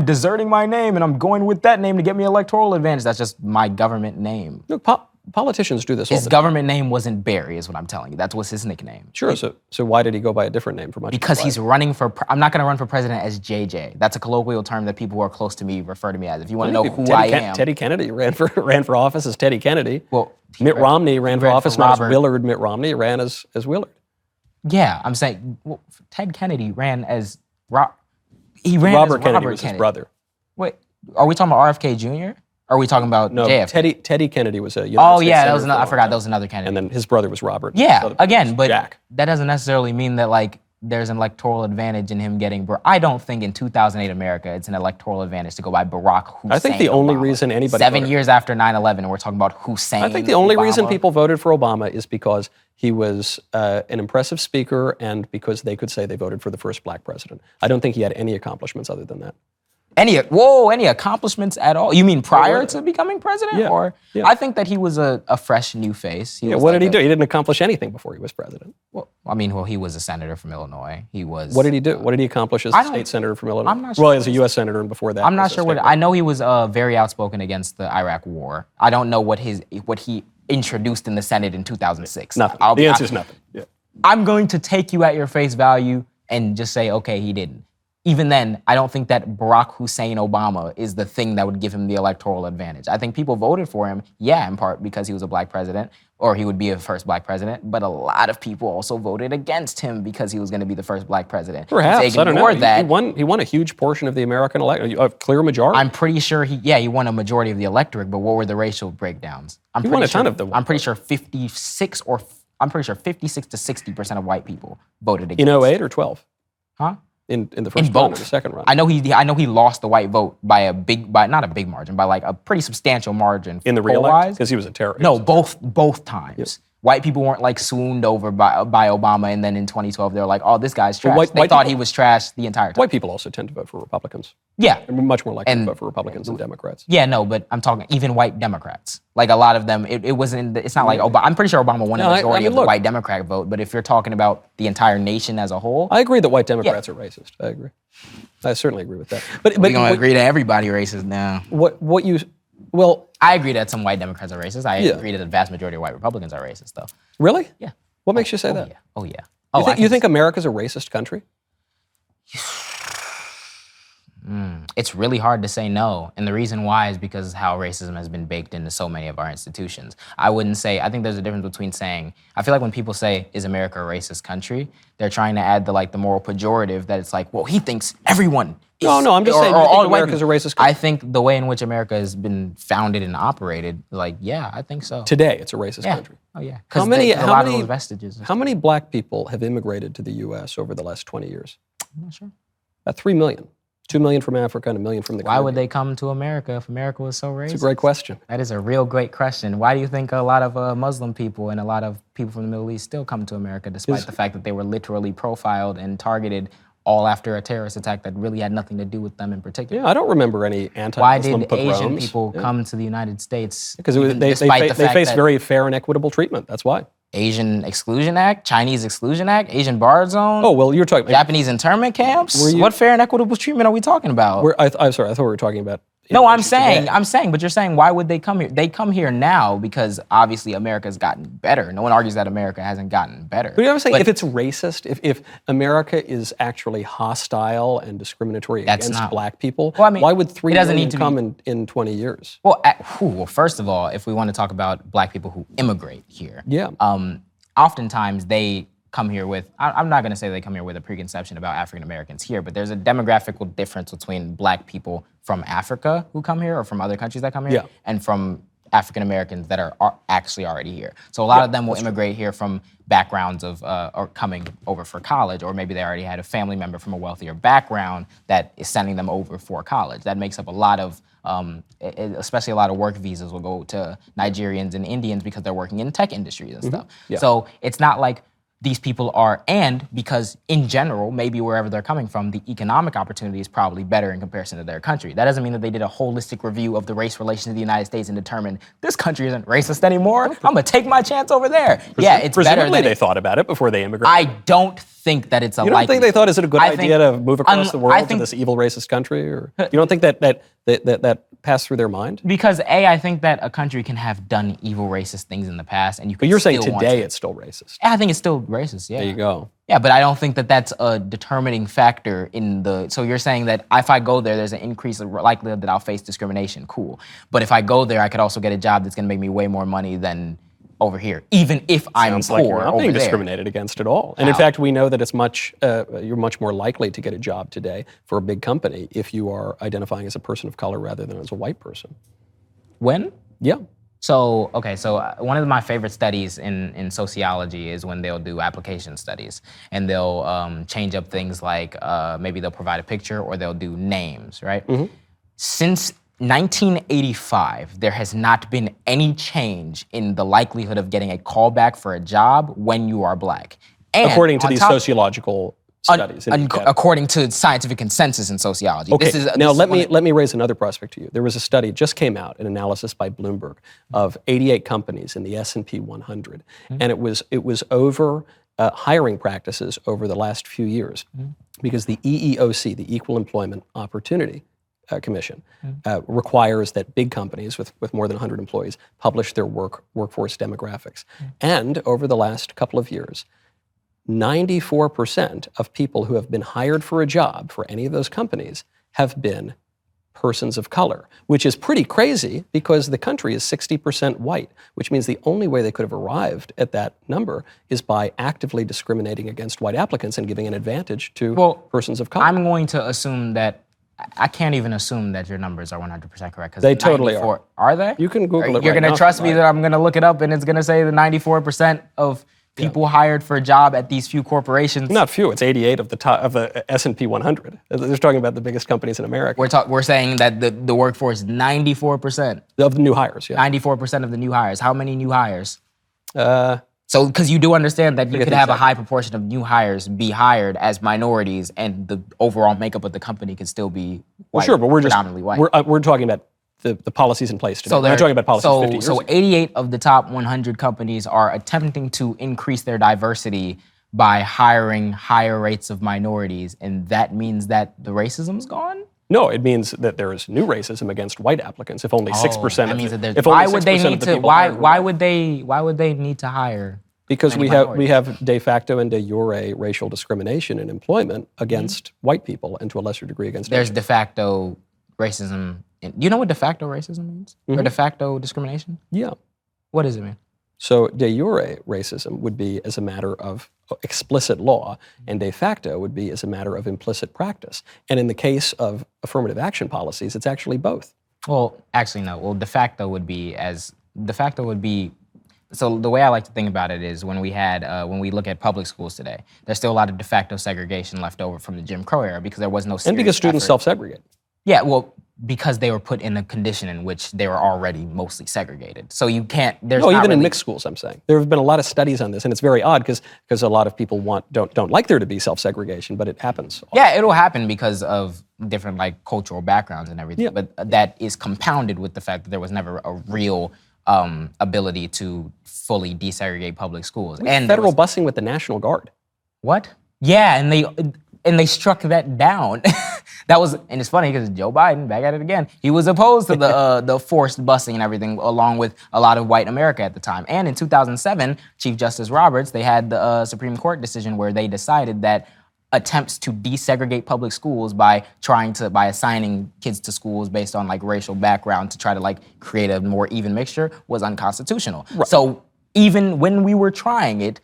Speaker 1: deserting my name and I'm going with that name to get me electoral advantage. That's just my government name.
Speaker 2: Look, politicians do this all the time.
Speaker 1: His government name wasn't Barry, is what I'm telling you. That was his nickname.
Speaker 2: Sure. So why did he go by a different name for much of his life?
Speaker 1: Because he's running for. I'm not going to run for president as JJ. That's a colloquial term that people who are close to me refer to me as. If you want to know who I am,
Speaker 2: Teddy Kennedy ran for office as Teddy Kennedy.
Speaker 1: Well,
Speaker 2: Mitt Romney ran for office not as Willard Mitt Romney. He ran as Willard.
Speaker 1: Yeah, I'm saying Ted Kennedy ran as
Speaker 2: Robert Kennedy was his brother.
Speaker 1: Wait, are we talking about RFK Jr.? Or are we talking about JFK?
Speaker 2: Teddy Kennedy was a United States
Speaker 1: that was I forgot that was another Kennedy.
Speaker 2: And then his brother was Robert.
Speaker 1: Yeah, again, but
Speaker 2: Jack.
Speaker 1: That doesn't necessarily mean that like there's an electoral advantage in him getting. I don't think in 2008 America it's an electoral advantage to go by Barack Hussein.
Speaker 2: I think the only
Speaker 1: Obama.
Speaker 2: reason anybody
Speaker 1: 7 years after 9/11, and we're talking about Hussein.
Speaker 2: I think the only reason
Speaker 1: Obama.
Speaker 2: people voted for Obama is because he was an impressive speaker and because they could say they voted for the first black president. I don't think he had any accomplishments other than that.
Speaker 1: Any accomplishments at all? You mean prior to becoming president?
Speaker 2: Yeah.
Speaker 1: Or
Speaker 2: Yeah.
Speaker 1: I think that he was a fresh new face. He
Speaker 2: Yeah,
Speaker 1: was
Speaker 2: what
Speaker 1: like
Speaker 2: did he do? He didn't accomplish anything before he was president.
Speaker 1: Well, he was a senator from Illinois. He was.
Speaker 2: What did he do? What did he accomplish as
Speaker 1: I
Speaker 2: a
Speaker 1: don't-
Speaker 2: state senator from Illinois?
Speaker 1: I'm not sure
Speaker 2: Well, as a U.S. senator and before that.
Speaker 1: I'm not
Speaker 2: as a
Speaker 1: sure what.
Speaker 2: state
Speaker 1: I know he was very outspoken against the Iraq War. I don't know what he introduced in the Senate in 2006.
Speaker 2: Nothing. The answer is nothing. Yeah.
Speaker 1: I'm going to take you at your face value and just say, okay, he didn't. Even then, I don't think that Barack Hussein Obama is the thing that would give him the electoral advantage. I think people voted for him, in part because he was a black president, or he would be a first black president, but a lot of people also voted against him because he was going to be the first black president.
Speaker 2: Perhaps,
Speaker 1: To
Speaker 2: I don't know.
Speaker 1: ignore that,
Speaker 2: He won a huge portion of the American election, a clear majority.
Speaker 1: I'm pretty sure he won a majority of the electorate, but what were the racial breakdowns?
Speaker 2: He won a ton of them.
Speaker 1: I'm pretty sure 56 to 60% of white people voted against.
Speaker 2: In 08 or 12?
Speaker 1: Huh?
Speaker 2: In the first
Speaker 1: In
Speaker 2: round or
Speaker 1: both.
Speaker 2: the second round?
Speaker 1: I know he lost the white vote by not a big margin, by like a pretty substantial margin.
Speaker 2: In the
Speaker 1: poll-wise.
Speaker 2: re-elect? Because he was a terrorist.
Speaker 1: No, both times. White people weren't like swooned over by Obama, and then in 2012 they were like, "Oh, this guy's trash." They thought he was trash the entire time.
Speaker 2: White people also tend to vote for Republicans.
Speaker 1: Yeah.
Speaker 2: They're much more likely to vote for Republicans than Democrats.
Speaker 1: Yeah, no, but I'm talking even white Democrats. Like a lot of them, it wasn't. It's not like Obama. I'm pretty sure Obama won a majority of the white Democrat vote. But if you're talking about the entire nation as a whole,
Speaker 2: I agree that white Democrats are racist. I agree. I certainly agree with that. But
Speaker 1: we're gonna agree that everybody racist now.
Speaker 2: Well,
Speaker 1: I agree that some white Democrats are racist. I agree that the vast majority of white Republicans are racist, though.
Speaker 2: really?
Speaker 1: Yeah.
Speaker 2: What makes you say that?
Speaker 1: Yeah. Oh yeah.
Speaker 2: You think America's a racist country?
Speaker 1: It's really hard to say no. And the reason why is because how racism has been baked into so many of our institutions. I think there's a difference between saying, I feel like when people say, is America a racist country? They're trying to add the moral pejorative that it's like, well, he thinks everyone is.
Speaker 2: No, I'm just saying, you think America's a racist country?
Speaker 1: I think the way in which America has been founded and operated, I think so.
Speaker 2: Today, it's a racist country.
Speaker 1: Oh yeah.
Speaker 2: How
Speaker 1: Because
Speaker 2: many
Speaker 1: a lot of those vestiges.
Speaker 2: How many black people have immigrated to the U.S. over the last 20 years?
Speaker 1: I'm not sure.
Speaker 2: About 3 million. 2 million from Africa and 1 million from the
Speaker 1: Why
Speaker 2: Caribbean.
Speaker 1: would they come to America if America was so racist?
Speaker 2: It's a great question.
Speaker 1: That is a real great question. Why do you think a lot of Muslim people and a lot of people from the Middle East still come to America despite the fact that they were literally profiled and targeted all after a terrorist attack that really had nothing to do with them in particular?
Speaker 2: Yeah, I don't remember any
Speaker 1: Why
Speaker 2: anti-Muslim
Speaker 1: did
Speaker 2: pogroms.
Speaker 1: Asian people come to the United States?
Speaker 2: Because
Speaker 1: even
Speaker 2: they
Speaker 1: despite the fact
Speaker 2: face
Speaker 1: that
Speaker 2: very fair and equitable treatment. That's why.
Speaker 1: Asian Exclusion Act, Chinese Exclusion Act, Asian Bar Zone,
Speaker 2: Oh, well, you're talking...
Speaker 1: Japanese internment camps? What fair and equitable treatment are we talking about?
Speaker 2: I'm sorry, I thought we were talking about...
Speaker 1: No, I'm
Speaker 2: immigration
Speaker 1: saying, but you're saying, why would they come here? They come here now because obviously America's gotten better. No one argues that America hasn't gotten better.
Speaker 2: But you know what I'm saying? If it's racist, if America is actually hostile and discriminatory against black people, why would 3 million come in 20 years?
Speaker 1: Well, first of all, if we want to talk about black people who immigrate here, oftentimes they come here with, I'm not going to say they come here with a preconception about African Americans here, but there's a demographical difference between black people from Africa who come here or from other countries that come here and from African Americans that are actually already here. So a lot of them will immigrate here from backgrounds of or coming over for college, or maybe they already had a family member from a wealthier background that is sending them over for college. That makes up a lot of, especially a lot of work visas will go to Nigerians and Indians because they're working in tech industries and stuff.
Speaker 2: Yeah.
Speaker 1: So it's not like these people are, and because in general, maybe wherever they're coming from, the economic opportunity is probably better in comparison to their country. That doesn't mean that they did a holistic review of the race relations of the United States and determined this country isn't racist anymore. I'm gonna take my chance over there. Yeah, it's better
Speaker 2: Presumably
Speaker 1: than
Speaker 2: they thought about it before they immigrated.
Speaker 1: I don't think that it's a
Speaker 2: You don't think they thought, is it a good idea to move across the world to
Speaker 1: think-
Speaker 2: this evil racist country? Or you don't think that passed through their mind?
Speaker 1: Because I think that a country can have done evil racist things in the past, and you can.
Speaker 2: But you're saying
Speaker 1: still want
Speaker 2: today
Speaker 1: to.
Speaker 2: it's still racist.
Speaker 1: I think it's still racist. Yeah.
Speaker 2: There you go.
Speaker 1: Yeah, but I don't think that that's a determining factor in the. So you're saying that if I go there, there's an increase of likelihood that I'll face discrimination. Cool. But if I go there, I could also get a job that's going to make me way more money than over here, even if I'm
Speaker 2: Sounds
Speaker 1: poor
Speaker 2: like you're not
Speaker 1: over
Speaker 2: being
Speaker 1: there.
Speaker 2: discriminated against at all. And in fact, we know that it's you're much more likely to get a job today for a big company if you are identifying as a person of color rather than as a white person.
Speaker 1: When?
Speaker 2: Yeah.
Speaker 1: So, okay, so one of my favorite studies in sociology is when they'll do application studies, and they'll change up things like maybe they'll provide a picture or they'll do names, right? Since 1985, there has not been any change in the likelihood of getting a callback for a job when you are Black. And
Speaker 2: According to
Speaker 1: on
Speaker 2: these
Speaker 1: top-
Speaker 2: sociological studies.
Speaker 1: according to scientific consensus in sociology.
Speaker 2: Okay, now let
Speaker 1: me
Speaker 2: me raise another prospect to you. There was a study, just came out, an analysis by Bloomberg of 88 companies in the S&P 100, and it was over hiring practices over the last few years, because the EEOC, the Equal Employment Opportunity Commission, requires that big companies with more than 100 employees publish their workforce demographics. And over the last couple of years, 94% of people who have been hired for a job for any of those companies have been persons of color, which is pretty crazy because the country is 60% white, which means the only way they could have arrived at that number is by actively discriminating against white applicants and giving an advantage to persons of color.
Speaker 1: I'm going to assume that, I can't even assume that your numbers are 100% correct.
Speaker 2: They totally are.
Speaker 1: Are they?
Speaker 2: You can Google it
Speaker 1: You're
Speaker 2: right
Speaker 1: going to
Speaker 2: now,
Speaker 1: trust me
Speaker 2: right?
Speaker 1: that I'm going to look it up and it's going to say the 94% of people hired for a job at these few corporations.
Speaker 2: Not few, it's 88 of the top of the S&P 100. They're talking about the biggest companies in America.
Speaker 1: We're saying that the workforce, 94%.
Speaker 2: Of the new hires, yeah.
Speaker 1: 94% of the new hires. How many new hires? So, because you do understand that you could have a high proportion of new hires be hired as minorities, and the overall makeup of the company could still be white,
Speaker 2: Sure, but
Speaker 1: predominantly white.
Speaker 2: we're talking about the policies in place today.
Speaker 1: So
Speaker 2: we're not talking about policies 50 years
Speaker 1: So
Speaker 2: ago.
Speaker 1: 88 of the top 100 companies are attempting to increase their diversity by hiring higher rates of minorities, and that means that the racism's gone?
Speaker 2: No, it means that there is new racism against white applicants. If only 6%.
Speaker 1: That means that there's.
Speaker 2: if only
Speaker 1: Why would they
Speaker 2: 6%
Speaker 1: need
Speaker 2: of the
Speaker 1: to?
Speaker 2: people
Speaker 1: Why
Speaker 2: hired were white.
Speaker 1: would they need to hire?
Speaker 2: Because
Speaker 1: many
Speaker 2: we have de facto and de jure racial discrimination in employment against white people, and to a lesser degree against
Speaker 1: There's
Speaker 2: Asians.
Speaker 1: de facto racism. You know what de facto racism means? Or de facto discrimination?
Speaker 2: Yeah.
Speaker 1: What does it mean?
Speaker 2: So de jure racism would be as a matter of explicit law, and de facto would be as a matter of implicit practice. And in the case of affirmative action policies, it's actually both.
Speaker 1: Well, actually, no. Well, de facto would be. So the way I like to think about it is when we look at public schools today, there's still a lot of de facto segregation left over from the Jim Crow era because there was no serious
Speaker 2: And because students
Speaker 1: effort.
Speaker 2: self-segregate.
Speaker 1: Yeah, well, because they were put in a condition in which they were already mostly segregated. So you can't. There's
Speaker 2: No,
Speaker 1: not
Speaker 2: even in
Speaker 1: really-
Speaker 2: mixed schools, I'm saying. There have been a lot of studies on this, and it's very odd because a lot of people don't like there to be self-segregation, but it happens.
Speaker 1: Yeah, it'll happen because of different like cultural backgrounds and everything.
Speaker 2: Yeah.
Speaker 1: But that is compounded with the fact that there was never a real ability to fully desegregate public schools. And there
Speaker 2: Federal
Speaker 1: was-
Speaker 2: busing with the National Guard.
Speaker 1: What? Yeah, and they struck that down. And it's funny because Joe Biden, back at it again, he was opposed to the forced busing and everything, along with a lot of white America at the time. And in 2007, Chief Justice Roberts, they had the Supreme Court decision where they decided that attempts to desegregate public schools by assigning kids to schools based on like racial background to try to like create a more even mixture was unconstitutional. Right. So even when we were trying it,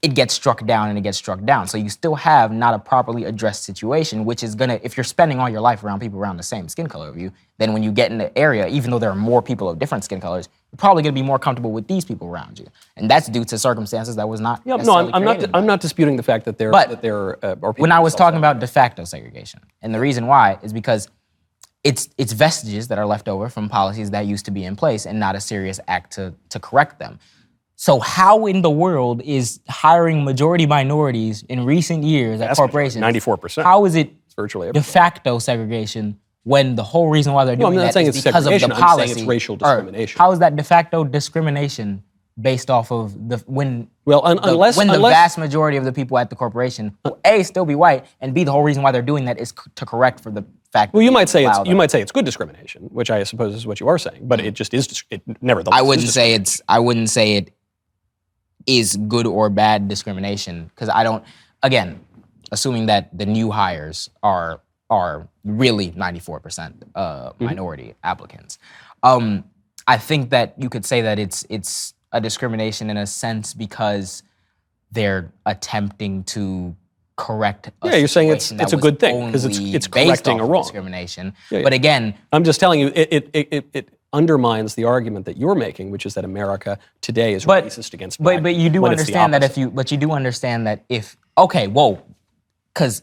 Speaker 1: it gets struck down and it gets struck down. So you still have not a properly addressed situation, which is gonna, if you're spending all your life around people around the same skin color of you, then when you get in the area, even though there are more people of different skin colors, you're probably gonna be more comfortable with these people around you. And that's due to circumstances that was not necessarily created by
Speaker 2: I'm not disputing the fact that there
Speaker 1: But
Speaker 2: are people
Speaker 1: when I was talking
Speaker 2: self-segregate.
Speaker 1: about de facto segregation, and the reason why is because it's vestiges that are left over from policies that used to be in place and not a serious act to correct them. So how in the world is hiring majority minorities in recent years at corporations,
Speaker 2: 94%.
Speaker 1: how is it
Speaker 2: virtually
Speaker 1: de facto segregation when the whole reason why they're doing
Speaker 2: I'm not
Speaker 1: that
Speaker 2: saying
Speaker 1: is
Speaker 2: it's
Speaker 1: because of the
Speaker 2: segregation, I'm saying
Speaker 1: policy?
Speaker 2: it's racial
Speaker 1: Or
Speaker 2: discrimination.
Speaker 1: how is that de facto discrimination based off of when the vast majority of the people at the corporation will A, still be white, and B, the whole reason why they're doing that is to correct for the fact that
Speaker 2: Well, you might say
Speaker 1: allow them.
Speaker 2: it's good discrimination, which I suppose is what you are saying, but it just is. It nevertheless.
Speaker 1: I
Speaker 2: is
Speaker 1: wouldn't say it is good or bad discrimination because I don't. Again, assuming that the new hires are really 94% minority applicants, I think that you could say that it's a discrimination in a sense because they're attempting to correct.
Speaker 2: You're saying it's
Speaker 1: situation that
Speaker 2: a
Speaker 1: was
Speaker 2: good thing because
Speaker 1: only
Speaker 2: it's
Speaker 1: based
Speaker 2: correcting
Speaker 1: off
Speaker 2: a
Speaker 1: of
Speaker 2: wrong.
Speaker 1: discrimination.
Speaker 2: Yeah.
Speaker 1: But again,
Speaker 2: I'm just telling you, undermines the argument that you're making, which is that America today is racist against black
Speaker 1: But you do
Speaker 2: people, when it's the
Speaker 1: understand that
Speaker 2: opposite.
Speaker 1: but you do understand that because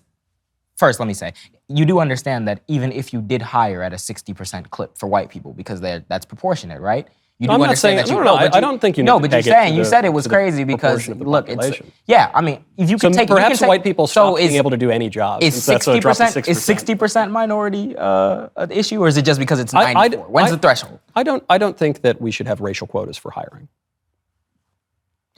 Speaker 1: first let me say, you do understand that even if you did hire at a 60% clip for white people, because that's proportionate, right? You do
Speaker 2: I'm not
Speaker 1: understand
Speaker 2: saying-
Speaker 1: that you
Speaker 2: no,
Speaker 1: but
Speaker 2: I don't think you need
Speaker 1: no,
Speaker 2: to
Speaker 1: but
Speaker 2: peg
Speaker 1: you're
Speaker 2: it
Speaker 1: saying
Speaker 2: to
Speaker 1: you
Speaker 2: the-
Speaker 1: said it was
Speaker 2: to the
Speaker 1: crazy because
Speaker 2: proportion of the
Speaker 1: look, it's
Speaker 2: population.
Speaker 1: I mean, if you
Speaker 2: So
Speaker 1: can take
Speaker 2: perhaps white people stop
Speaker 1: is-
Speaker 2: being able to do any job.
Speaker 1: Is
Speaker 2: since that's what dropped to
Speaker 1: 60% is 60% minority an issue, or is it just because it's 94? When's the threshold?
Speaker 2: I don't think that we should have racial quotas for hiring.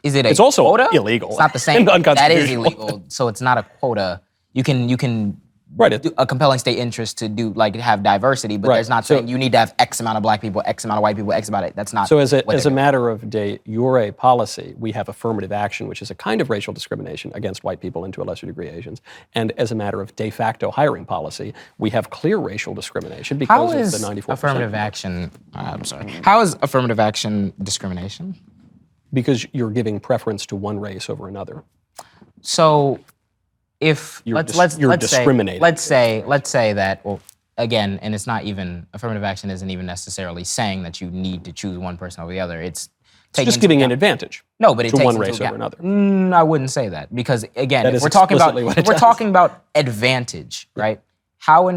Speaker 1: Is it a
Speaker 2: It's also
Speaker 1: quota?
Speaker 2: illegal
Speaker 1: It's not the same.
Speaker 2: and
Speaker 1: That is
Speaker 2: unconstitutional.
Speaker 1: illegal. So it's not a quota. You can
Speaker 2: Right.
Speaker 1: do a compelling state interest to do have diversity, but
Speaker 2: Right.
Speaker 1: there's not
Speaker 2: So-
Speaker 1: saying you need to have X amount of black people, X amount of white people, X amount of that's not.
Speaker 2: So as
Speaker 1: what
Speaker 2: a
Speaker 1: they're
Speaker 2: matter of de jure policy, we have affirmative action, which is a kind of racial discrimination against white people and to a lesser degree Asians. And as a matter of de facto hiring policy, we have clear racial discrimination
Speaker 1: doing. How
Speaker 2: because
Speaker 1: is
Speaker 2: of the 94%.
Speaker 1: affirmative action? I'm sorry. How is affirmative action discrimination?
Speaker 2: Because you're giving preference to one race over another.
Speaker 1: So, if
Speaker 2: You're
Speaker 1: let's
Speaker 2: discriminating.
Speaker 1: say that again, and it's not even affirmative action isn't even necessarily saying that you need to choose one person over the other. It's taking
Speaker 2: Just
Speaker 1: into
Speaker 2: giving an
Speaker 1: account-
Speaker 2: advantage.
Speaker 1: No, but it
Speaker 2: to
Speaker 1: takes
Speaker 2: one
Speaker 1: into
Speaker 2: race over
Speaker 1: account-
Speaker 2: another.
Speaker 1: I wouldn't say that because again,
Speaker 2: That
Speaker 1: if
Speaker 2: is
Speaker 1: we're talking about
Speaker 2: explicitly what it
Speaker 1: if we're
Speaker 2: does.
Speaker 1: talking about advantage, right? How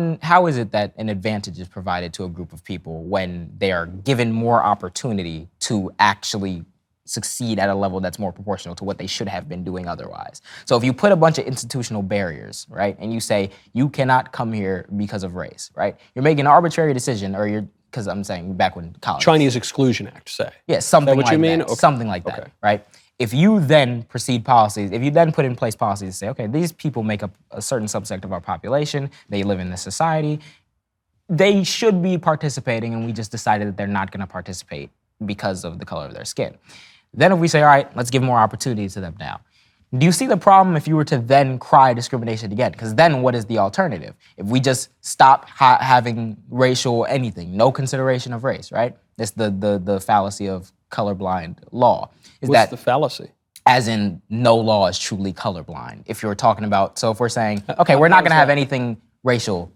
Speaker 1: is it that an advantage is provided to a group of people when they are given more opportunity to actually succeed at a level that's more proportional to what they should have been doing otherwise? So if you put a bunch of institutional barriers, right, and you say you cannot come here because of race, right? You're making an arbitrary decision, or because I'm saying back when college.
Speaker 2: Chinese Exclusion Act, say.
Speaker 1: Yeah, something
Speaker 2: what
Speaker 1: like
Speaker 2: you mean?
Speaker 1: that.
Speaker 2: Okay.
Speaker 1: Something like that,
Speaker 2: Okay.
Speaker 1: right? If you then if you then put in place policies to say, okay, these people make up a certain subsect of our population, they live in this society, they should be participating, and we just decided that they're not gonna participate because of the color of their skin. Then if we say, all right, let's give more opportunity to them now. Do you see the problem if you were to then cry discrimination again? Because then what is the alternative? If we just stop having racial anything, no consideration of race, right? It's the fallacy of colorblind law. Is
Speaker 2: What's
Speaker 1: that
Speaker 2: the fallacy?
Speaker 1: as in no law is truly colorblind? If you're talking about, so if we're saying, okay, we're not gonna have anything racial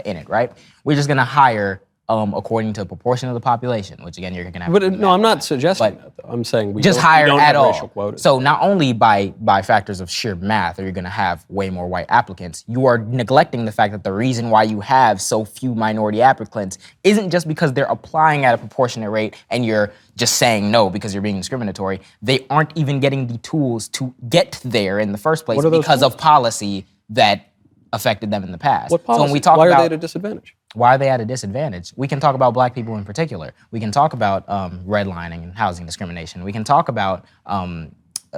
Speaker 1: in it, right? We're just gonna hire according to a proportion of the population, which again, you're gonna have to do
Speaker 2: No,
Speaker 1: that.
Speaker 2: I'm not suggesting
Speaker 1: But
Speaker 2: that, though. I'm saying we
Speaker 1: just
Speaker 2: don't,
Speaker 1: hire
Speaker 2: we don't
Speaker 1: at
Speaker 2: have
Speaker 1: all.
Speaker 2: racial quotas.
Speaker 1: So not only by factors of sheer math are you going to have way more white applicants, you are neglecting the fact that the reason why you have so few minority applicants isn't just because they're applying at a proportionate rate and you're just saying no because you're being discriminatory. They aren't even getting the tools to get there in the first place
Speaker 2: What are those
Speaker 1: because
Speaker 2: tools?
Speaker 1: of policy that affected them in the past.
Speaker 2: What policy?
Speaker 1: So when we talk
Speaker 2: Why
Speaker 1: about
Speaker 2: are they at a disadvantage?
Speaker 1: why are they at a disadvantage? We can talk about black people in particular. We can talk about redlining and housing discrimination. We can talk about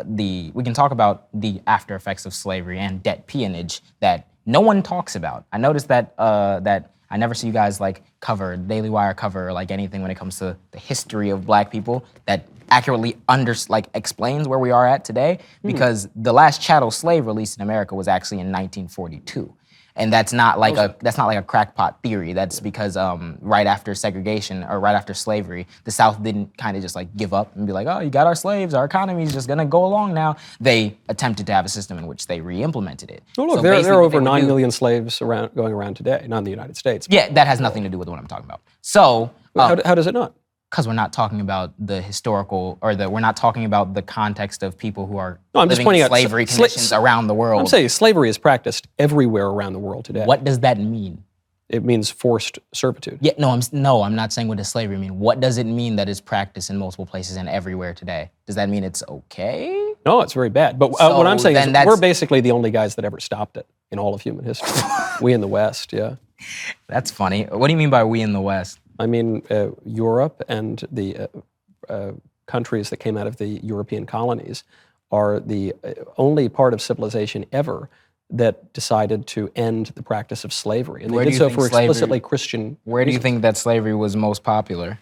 Speaker 1: the after effects of slavery and debt peonage that no one talks about. I noticed that I never see you guys Daily Wire cover anything when it comes to the history of black people that accurately explains where we are at today, because the last chattel slave released in America was actually in 1942. And that's not like a crackpot theory. That's because right after segregation or right after slavery, the South didn't kind of just give up and be like, oh, you got our slaves, our economy is just gonna go along now. They attempted to have a system in which they re-implemented it.
Speaker 2: Oh, look,
Speaker 1: So
Speaker 2: there
Speaker 1: basically
Speaker 2: are
Speaker 1: what
Speaker 2: over
Speaker 1: they would
Speaker 2: 9
Speaker 1: do-
Speaker 2: million slaves going around today, not in the United States.
Speaker 1: Yeah, that has nothing to do with what I'm talking about. So,
Speaker 2: How does it not?
Speaker 1: because we're not talking about the historical, we're not talking about the context of people who are
Speaker 2: No, I'm just
Speaker 1: living
Speaker 2: pointing
Speaker 1: in
Speaker 2: out
Speaker 1: slavery conditions around the world.
Speaker 2: I'm saying slavery is practiced everywhere around the world today.
Speaker 1: What does that mean?
Speaker 2: It means forced servitude.
Speaker 1: Yeah, I'm not saying what does slavery mean. What does it mean that is practiced in multiple places and everywhere today? Does that mean it's okay?
Speaker 2: No, it's very bad. But
Speaker 1: So
Speaker 2: what I'm saying
Speaker 1: then
Speaker 2: is
Speaker 1: that's-
Speaker 2: we're basically the only guys that ever stopped it in all of human history. We in the West, yeah.
Speaker 1: That's funny. What do you mean by we in the West?
Speaker 2: I mean, Europe and the countries that came out of the European colonies are the only part of civilization ever that decided to end the practice of slavery. And
Speaker 1: Where
Speaker 2: they
Speaker 1: do
Speaker 2: did
Speaker 1: you
Speaker 2: so
Speaker 1: think
Speaker 2: for
Speaker 1: slavery-
Speaker 2: explicitly Christian
Speaker 1: Where do you
Speaker 2: reasons.
Speaker 1: think that slavery was most popular?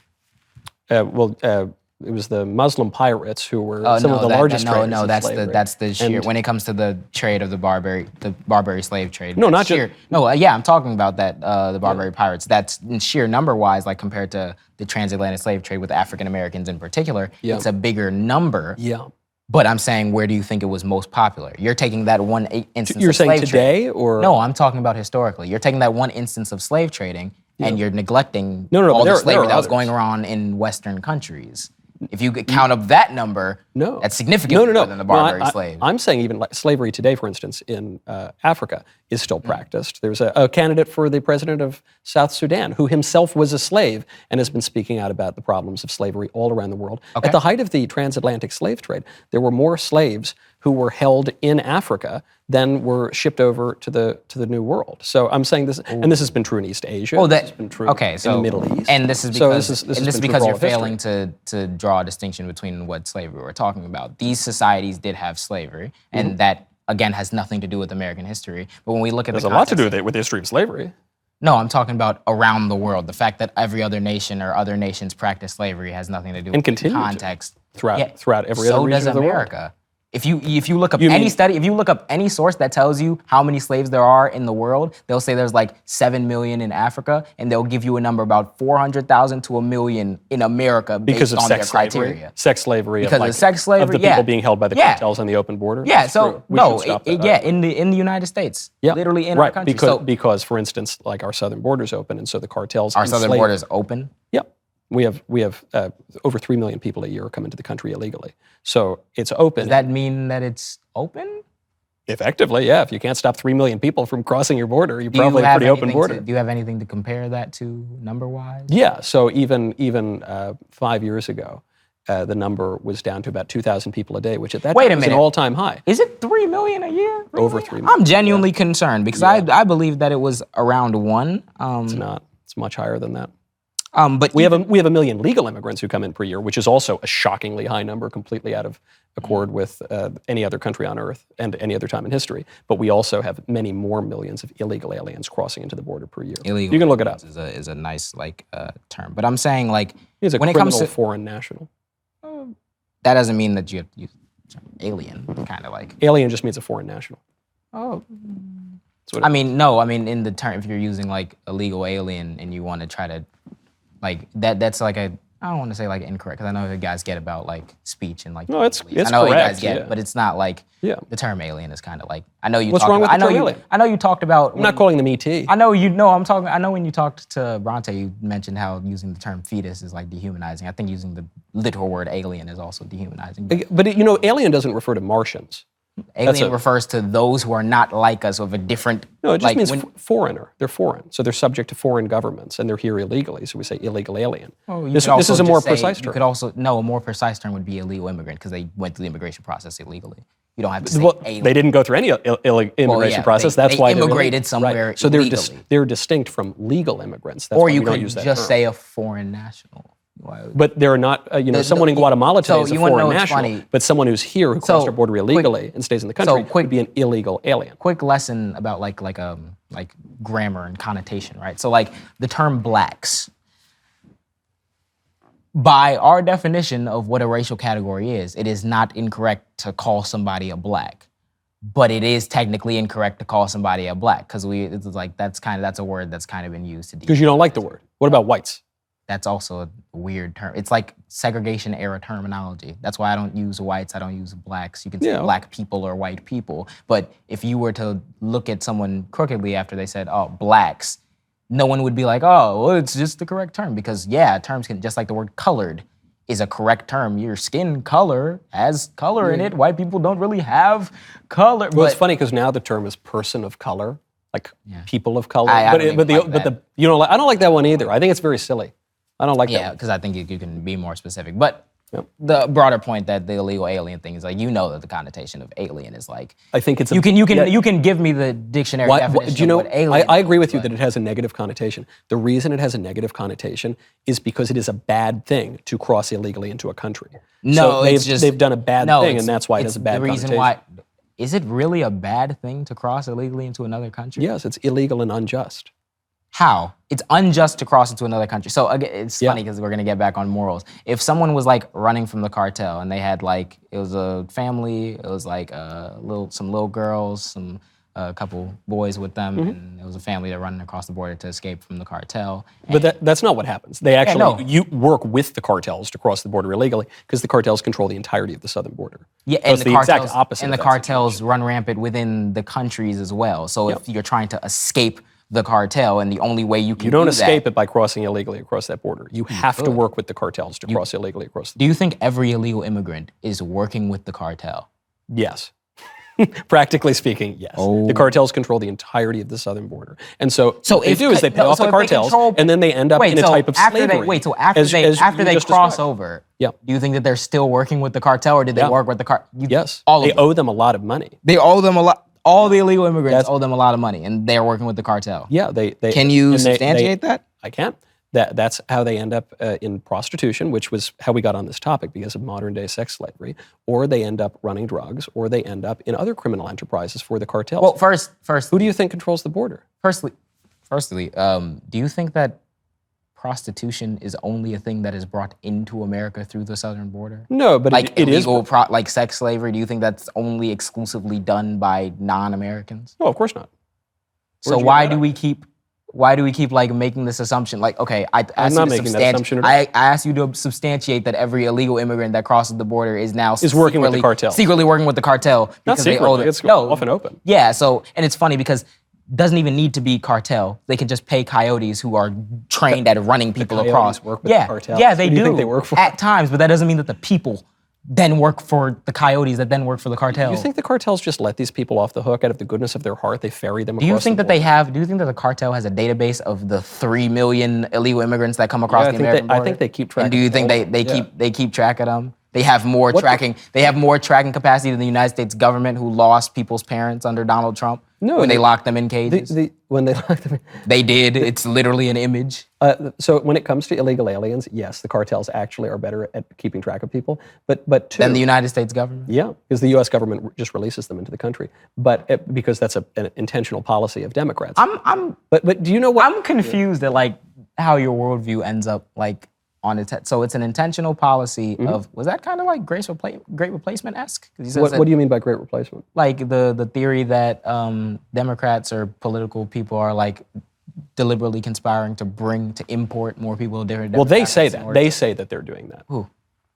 Speaker 2: It was the Muslim pirates who were some of the largest traders in slavery.
Speaker 1: that's the sheer.
Speaker 2: And-
Speaker 1: When it comes to the trade of the Barbary slave trade.
Speaker 2: No, not
Speaker 1: sheer.
Speaker 2: just-
Speaker 1: No, yeah, I'm talking about that. The Barbary pirates. That's in sheer number wise, compared to the transatlantic slave trade with African Americans in particular.
Speaker 2: Yeah.
Speaker 1: It's a bigger number.
Speaker 2: Yeah.
Speaker 1: But I'm saying, where do you think it was most popular? You're taking that one instance
Speaker 2: You're
Speaker 1: of
Speaker 2: saying
Speaker 1: slave
Speaker 2: today,
Speaker 1: trading.
Speaker 2: or
Speaker 1: No, I'm talking about historically. You're taking that one instance of slave trading and you're neglecting
Speaker 2: No,
Speaker 1: all
Speaker 2: but
Speaker 1: the
Speaker 2: there
Speaker 1: slavery
Speaker 2: are
Speaker 1: that was
Speaker 2: others.
Speaker 1: going on in Western countries. If you could count up that number,
Speaker 2: No.
Speaker 1: that's significantly more than the Barbary slaves.
Speaker 2: I'm saying even like slavery today, for instance, in Africa, is still practiced. There's a candidate for the president of South Sudan who himself was a slave and has been speaking out about the problems of slavery all around the world.
Speaker 1: Okay.
Speaker 2: At the height of the transatlantic slave trade, there were more slaves who were held in Africa than were shipped over to the New World. So I'm saying this, and this has been true in East Asia.
Speaker 1: Oh,
Speaker 2: this has been true in the Middle East.
Speaker 1: And this is
Speaker 2: So
Speaker 1: because,
Speaker 2: this
Speaker 1: and
Speaker 2: has
Speaker 1: this is
Speaker 2: been true
Speaker 1: because
Speaker 2: for
Speaker 1: you're
Speaker 2: all of history.
Speaker 1: failing to draw a distinction between what slavery we're talking about. These societies did have slavery, and that, again, has nothing to do with American history. But when we look at
Speaker 2: There's
Speaker 1: the
Speaker 2: a lot to
Speaker 1: context-
Speaker 2: do with the history of slavery.
Speaker 1: No, I'm talking about around the world. The fact that every other nation or other nations practice slavery has nothing to do
Speaker 2: And
Speaker 1: with
Speaker 2: continue to
Speaker 1: context.
Speaker 2: throughout every
Speaker 1: so
Speaker 2: other region
Speaker 1: does
Speaker 2: of the world.
Speaker 1: America. If you look up
Speaker 2: You
Speaker 1: any
Speaker 2: mean-
Speaker 1: study, if you look up any source that tells you how many slaves there are in the world, they'll say there's like 7 million in Africa, and they'll give you a number about 400,000 to 1 million in America based
Speaker 2: Because of
Speaker 1: on
Speaker 2: sex
Speaker 1: their criteria.
Speaker 2: slavery. Sex slavery.
Speaker 1: Because of sex
Speaker 2: Of
Speaker 1: slavery,
Speaker 2: the people
Speaker 1: yeah.
Speaker 2: being held by the
Speaker 1: Yeah.
Speaker 2: cartels on the open border.
Speaker 1: Yeah,
Speaker 2: That's
Speaker 1: so
Speaker 2: true. We
Speaker 1: no,
Speaker 2: should stop that.
Speaker 1: in the United States,
Speaker 2: Yeah,
Speaker 1: literally in our
Speaker 2: right,
Speaker 1: country.
Speaker 2: because, for instance, like our southern border's open, and so the cartels.
Speaker 1: Our southern
Speaker 2: enslave-
Speaker 1: border is open.
Speaker 2: Yep. We have over 3 million people a year come into the country illegally. So it's open.
Speaker 1: Does that mean that it's open?
Speaker 2: Effectively, yeah. If you can't stop 3 million people from crossing your border, you
Speaker 1: Do you
Speaker 2: probably have a
Speaker 1: have
Speaker 2: pretty open
Speaker 1: anything
Speaker 2: border.
Speaker 1: do you have anything to compare that to number-wise?
Speaker 2: Yeah. So even 5 years ago, the number was down to about 2,000 people a day, which at that
Speaker 1: Wait a
Speaker 2: time was an
Speaker 1: minute.
Speaker 2: all-time high.
Speaker 1: Is it 3 million a year?
Speaker 2: Over
Speaker 1: Really?
Speaker 2: 3 million,
Speaker 1: I'm genuinely concerned because I believe that it was around 1.
Speaker 2: It's not. It's much higher than that.
Speaker 1: But
Speaker 2: We have a million legal immigrants who come in per year, which is also a shockingly high number, completely out of accord with any other country on earth and any other time in history. But we also have many more millions of illegal aliens crossing into the border per year.
Speaker 1: illegal.
Speaker 2: You can look it up.
Speaker 1: Is a nice term, but I'm saying
Speaker 2: He's a
Speaker 1: when it
Speaker 2: criminal
Speaker 1: comes to
Speaker 2: foreign national.
Speaker 1: that doesn't mean that you have to use the term alien. Kind of like
Speaker 2: Alien just means a foreign national.
Speaker 1: oh.
Speaker 2: That's what it
Speaker 1: I mean, no. I mean, in the term, if you're using like illegal alien and you want to try to like that, that's like I don't want to say like incorrect because I know you guys get about like speech and like.
Speaker 2: No, it's
Speaker 1: I know you
Speaker 2: correct,
Speaker 1: guys get,
Speaker 2: yeah.
Speaker 1: but it's not like
Speaker 2: Yeah.
Speaker 1: the term alien is kind of like I know you.
Speaker 2: What's
Speaker 1: talked
Speaker 2: wrong with
Speaker 1: about,
Speaker 2: the term alien?
Speaker 1: I know you talked about.
Speaker 2: I'm not calling them ET.
Speaker 1: I know you know. I'm talking. I know when you talked to Bronte, you mentioned how using the term fetus is like dehumanizing. I think using the literal word alien is also dehumanizing.
Speaker 2: But alien doesn't refer to Martians.
Speaker 1: Alien refers to those who are not like us, of a different.
Speaker 2: No, it just
Speaker 1: like,
Speaker 2: means
Speaker 1: when-
Speaker 2: foreigner. They're foreign, so they're subject to foreign governments, and they're here illegally. So we say illegal alien.
Speaker 1: Oh, you
Speaker 2: This
Speaker 1: could also
Speaker 2: is a more
Speaker 1: just say-
Speaker 2: precise
Speaker 1: You
Speaker 2: term.
Speaker 1: could also a more precise term would be illegal immigrant because they went through the immigration process illegally. You don't have to say
Speaker 2: Well,
Speaker 1: alien.
Speaker 2: they didn't go through any immigration
Speaker 1: yeah,
Speaker 2: process.
Speaker 1: they-
Speaker 2: That's
Speaker 1: they
Speaker 2: why they're
Speaker 1: immigrated
Speaker 2: illegal.
Speaker 1: somewhere
Speaker 2: Right. So
Speaker 1: illegally.
Speaker 2: they're distinct from legal immigrants. That's
Speaker 1: or
Speaker 2: why
Speaker 1: you
Speaker 2: we don't
Speaker 1: could
Speaker 2: use that
Speaker 1: just
Speaker 2: term.
Speaker 1: say a foreign national. Why-
Speaker 2: But they're not, someone in Guatemala today
Speaker 1: so
Speaker 2: is a
Speaker 1: you wanna know
Speaker 2: foreign
Speaker 1: what's
Speaker 2: national.
Speaker 1: funny?
Speaker 2: But someone who's here who crossed our border illegally and stays in the country
Speaker 1: quick-
Speaker 2: would be an illegal alien.
Speaker 1: Quick lesson about like grammar and connotation, right? So like the term blacks. By our definition of what a racial category is, it is not incorrect to call somebody a black, but it is technically incorrect to call somebody a black because it's like that's a word that's kind of been used to.
Speaker 2: Because you don't like the word. What about whites?
Speaker 1: That's also a weird term. It's like segregation era terminology. That's why I don't use whites, I don't use blacks. You can say
Speaker 2: Yeah.
Speaker 1: black people or white people. But if you were to look at someone crookedly after they said, oh, blacks, no one would be like, oh, well, it's just the correct term. Because yeah, terms can, just like the word colored is a correct term. Your skin color has color in it. White people don't really have color.
Speaker 2: Well,
Speaker 1: but
Speaker 2: it's funny because now the term is person of color, like people of color.
Speaker 1: I don't even like that.
Speaker 2: I don't like that one either. I think it's very silly. I don't like that
Speaker 1: yeah,
Speaker 2: one.
Speaker 1: because I think you can be more specific. But
Speaker 2: Yep.
Speaker 1: the broader point that the illegal alien thing is like, that the connotation of alien is like,
Speaker 2: I think it's
Speaker 1: you can give me the dictionary definition
Speaker 2: do you know,
Speaker 1: of what alien
Speaker 2: I agree with you
Speaker 1: is,
Speaker 2: that it has a negative connotation. The reason it has a negative connotation is because it is a bad thing to cross illegally into a country.
Speaker 1: No,
Speaker 2: so
Speaker 1: it's just
Speaker 2: they've done a bad
Speaker 1: no,
Speaker 2: thing,
Speaker 1: it's-
Speaker 2: and that's why it
Speaker 1: it's
Speaker 2: has a bad
Speaker 1: the reason
Speaker 2: connotation.
Speaker 1: why. Is it really a bad thing to cross illegally into another country?
Speaker 2: Yes, it's illegal and unjust.
Speaker 1: How? It's unjust to cross into another country. So again, it's
Speaker 2: Yeah.
Speaker 1: funny because we're gonna get back on morals. If someone was like running from the cartel and they had like it was a family, it was like some little girls, a couple boys with them,
Speaker 2: Mm-hmm.
Speaker 1: and it was a family that running across the border to escape from the cartel.
Speaker 2: But that's not what happens. They actually
Speaker 1: no.
Speaker 2: you work with the cartels to cross the border illegally because the cartels control the entirety of the southern border.
Speaker 1: Yeah,
Speaker 2: So
Speaker 1: and
Speaker 2: it's
Speaker 1: the
Speaker 2: exact
Speaker 1: cartels
Speaker 2: opposite
Speaker 1: and the
Speaker 2: of that
Speaker 1: cartels run rampant within the countries as well. So if you're trying to escape the cartel, and the only way you can
Speaker 2: You don't
Speaker 1: do
Speaker 2: escape
Speaker 1: that,
Speaker 2: it by crossing illegally across that border. You have to work with the cartels to cross illegally across the border.
Speaker 1: Do you think every illegal immigrant is working with the cartel?
Speaker 2: Yes. Practically speaking, yes. The cartels control the entirety of the southern border. And so what they do is they pay off the cartels, and then they end up in a type of slavery.
Speaker 1: After they cross
Speaker 2: described.
Speaker 1: over,
Speaker 2: Yeah.
Speaker 1: do you think that they're still working with the cartel, or did they
Speaker 2: Yeah.
Speaker 1: work with the cartel?
Speaker 2: Yes.
Speaker 1: All of
Speaker 2: They
Speaker 1: them.
Speaker 2: owe them a lot of money.
Speaker 1: They owe them a lot. All the illegal immigrants owe them a lot of money, and they're working with the cartel.
Speaker 2: Yeah, they
Speaker 1: Can you
Speaker 2: and
Speaker 1: substantiate that?
Speaker 2: I can. That's how they end up in prostitution, which was how we got on this topic because of modern day sex slavery, or they end up running drugs, or they end up in other criminal enterprises for the cartels.
Speaker 1: Well, first,
Speaker 2: who do you think controls the border?
Speaker 1: Firstly, do you think that prostitution is only a thing that is brought into America through the southern border?
Speaker 2: No, but
Speaker 1: Like
Speaker 2: it is.
Speaker 1: illegal, like sex slavery. Do you think that's only exclusively done by non-Americans?
Speaker 2: No, of course not.
Speaker 1: So why do we keep like making this assumption? Like, okay, I asked
Speaker 2: not
Speaker 1: you to
Speaker 2: making that assumption at all.
Speaker 1: I asked you to substantiate that every illegal immigrant that crosses the border is now
Speaker 2: working with the cartel.
Speaker 1: secretly working with the cartel
Speaker 2: Not
Speaker 1: because they owe
Speaker 2: secretly,
Speaker 1: them.
Speaker 2: it's often open.
Speaker 1: Yeah. So, and it's funny because doesn't even need to be cartel. They can just pay coyotes who are trained at running people
Speaker 2: coyotes
Speaker 1: across.
Speaker 2: work with the cartel?
Speaker 1: Yeah, they
Speaker 2: Who do
Speaker 1: do.
Speaker 2: you think they work for?
Speaker 1: At times, but that doesn't mean that the people then work for the coyotes that then work for the cartel.
Speaker 2: You think the cartels just let these people off the hook out of the goodness of their heart? They ferry them
Speaker 1: Do you
Speaker 2: across
Speaker 1: think
Speaker 2: the
Speaker 1: that they
Speaker 2: border?
Speaker 1: have? Do you think that the cartel has a database of the 3 million illegal immigrants that come across
Speaker 2: Yeah,
Speaker 1: the American border?
Speaker 2: I think they keep track
Speaker 1: And do you
Speaker 2: of
Speaker 1: think
Speaker 2: all of
Speaker 1: they
Speaker 2: them.
Speaker 1: they keep track of them? They have more
Speaker 2: What the-
Speaker 1: tracking. They have more tracking capacity than the United States government, who lost people's parents under Donald Trump
Speaker 2: No,
Speaker 1: when they
Speaker 2: they-
Speaker 1: locked them in cages.
Speaker 2: When they lock them in.
Speaker 1: They did. It's literally an image.
Speaker 2: So when it comes to illegal aliens, yes, the cartels actually are better at keeping track of people. But two,
Speaker 1: Than the United States government.
Speaker 2: yeah, because the U.S. government just releases them into the country. But because that's an intentional policy of Democrats. But do you know what?
Speaker 1: I'm confused at like how your worldview ends up like on it. So it's an intentional policy of, was that kind of like Great Replacement-esque? 'Cause he says
Speaker 2: What do you mean by great replacement?
Speaker 1: like the theory that Democrats or political people are like deliberately conspiring to import more people of different
Speaker 2: Well, they say
Speaker 1: demographics in
Speaker 2: that.
Speaker 1: order
Speaker 2: They
Speaker 1: to-
Speaker 2: say that they're doing that.
Speaker 1: Who?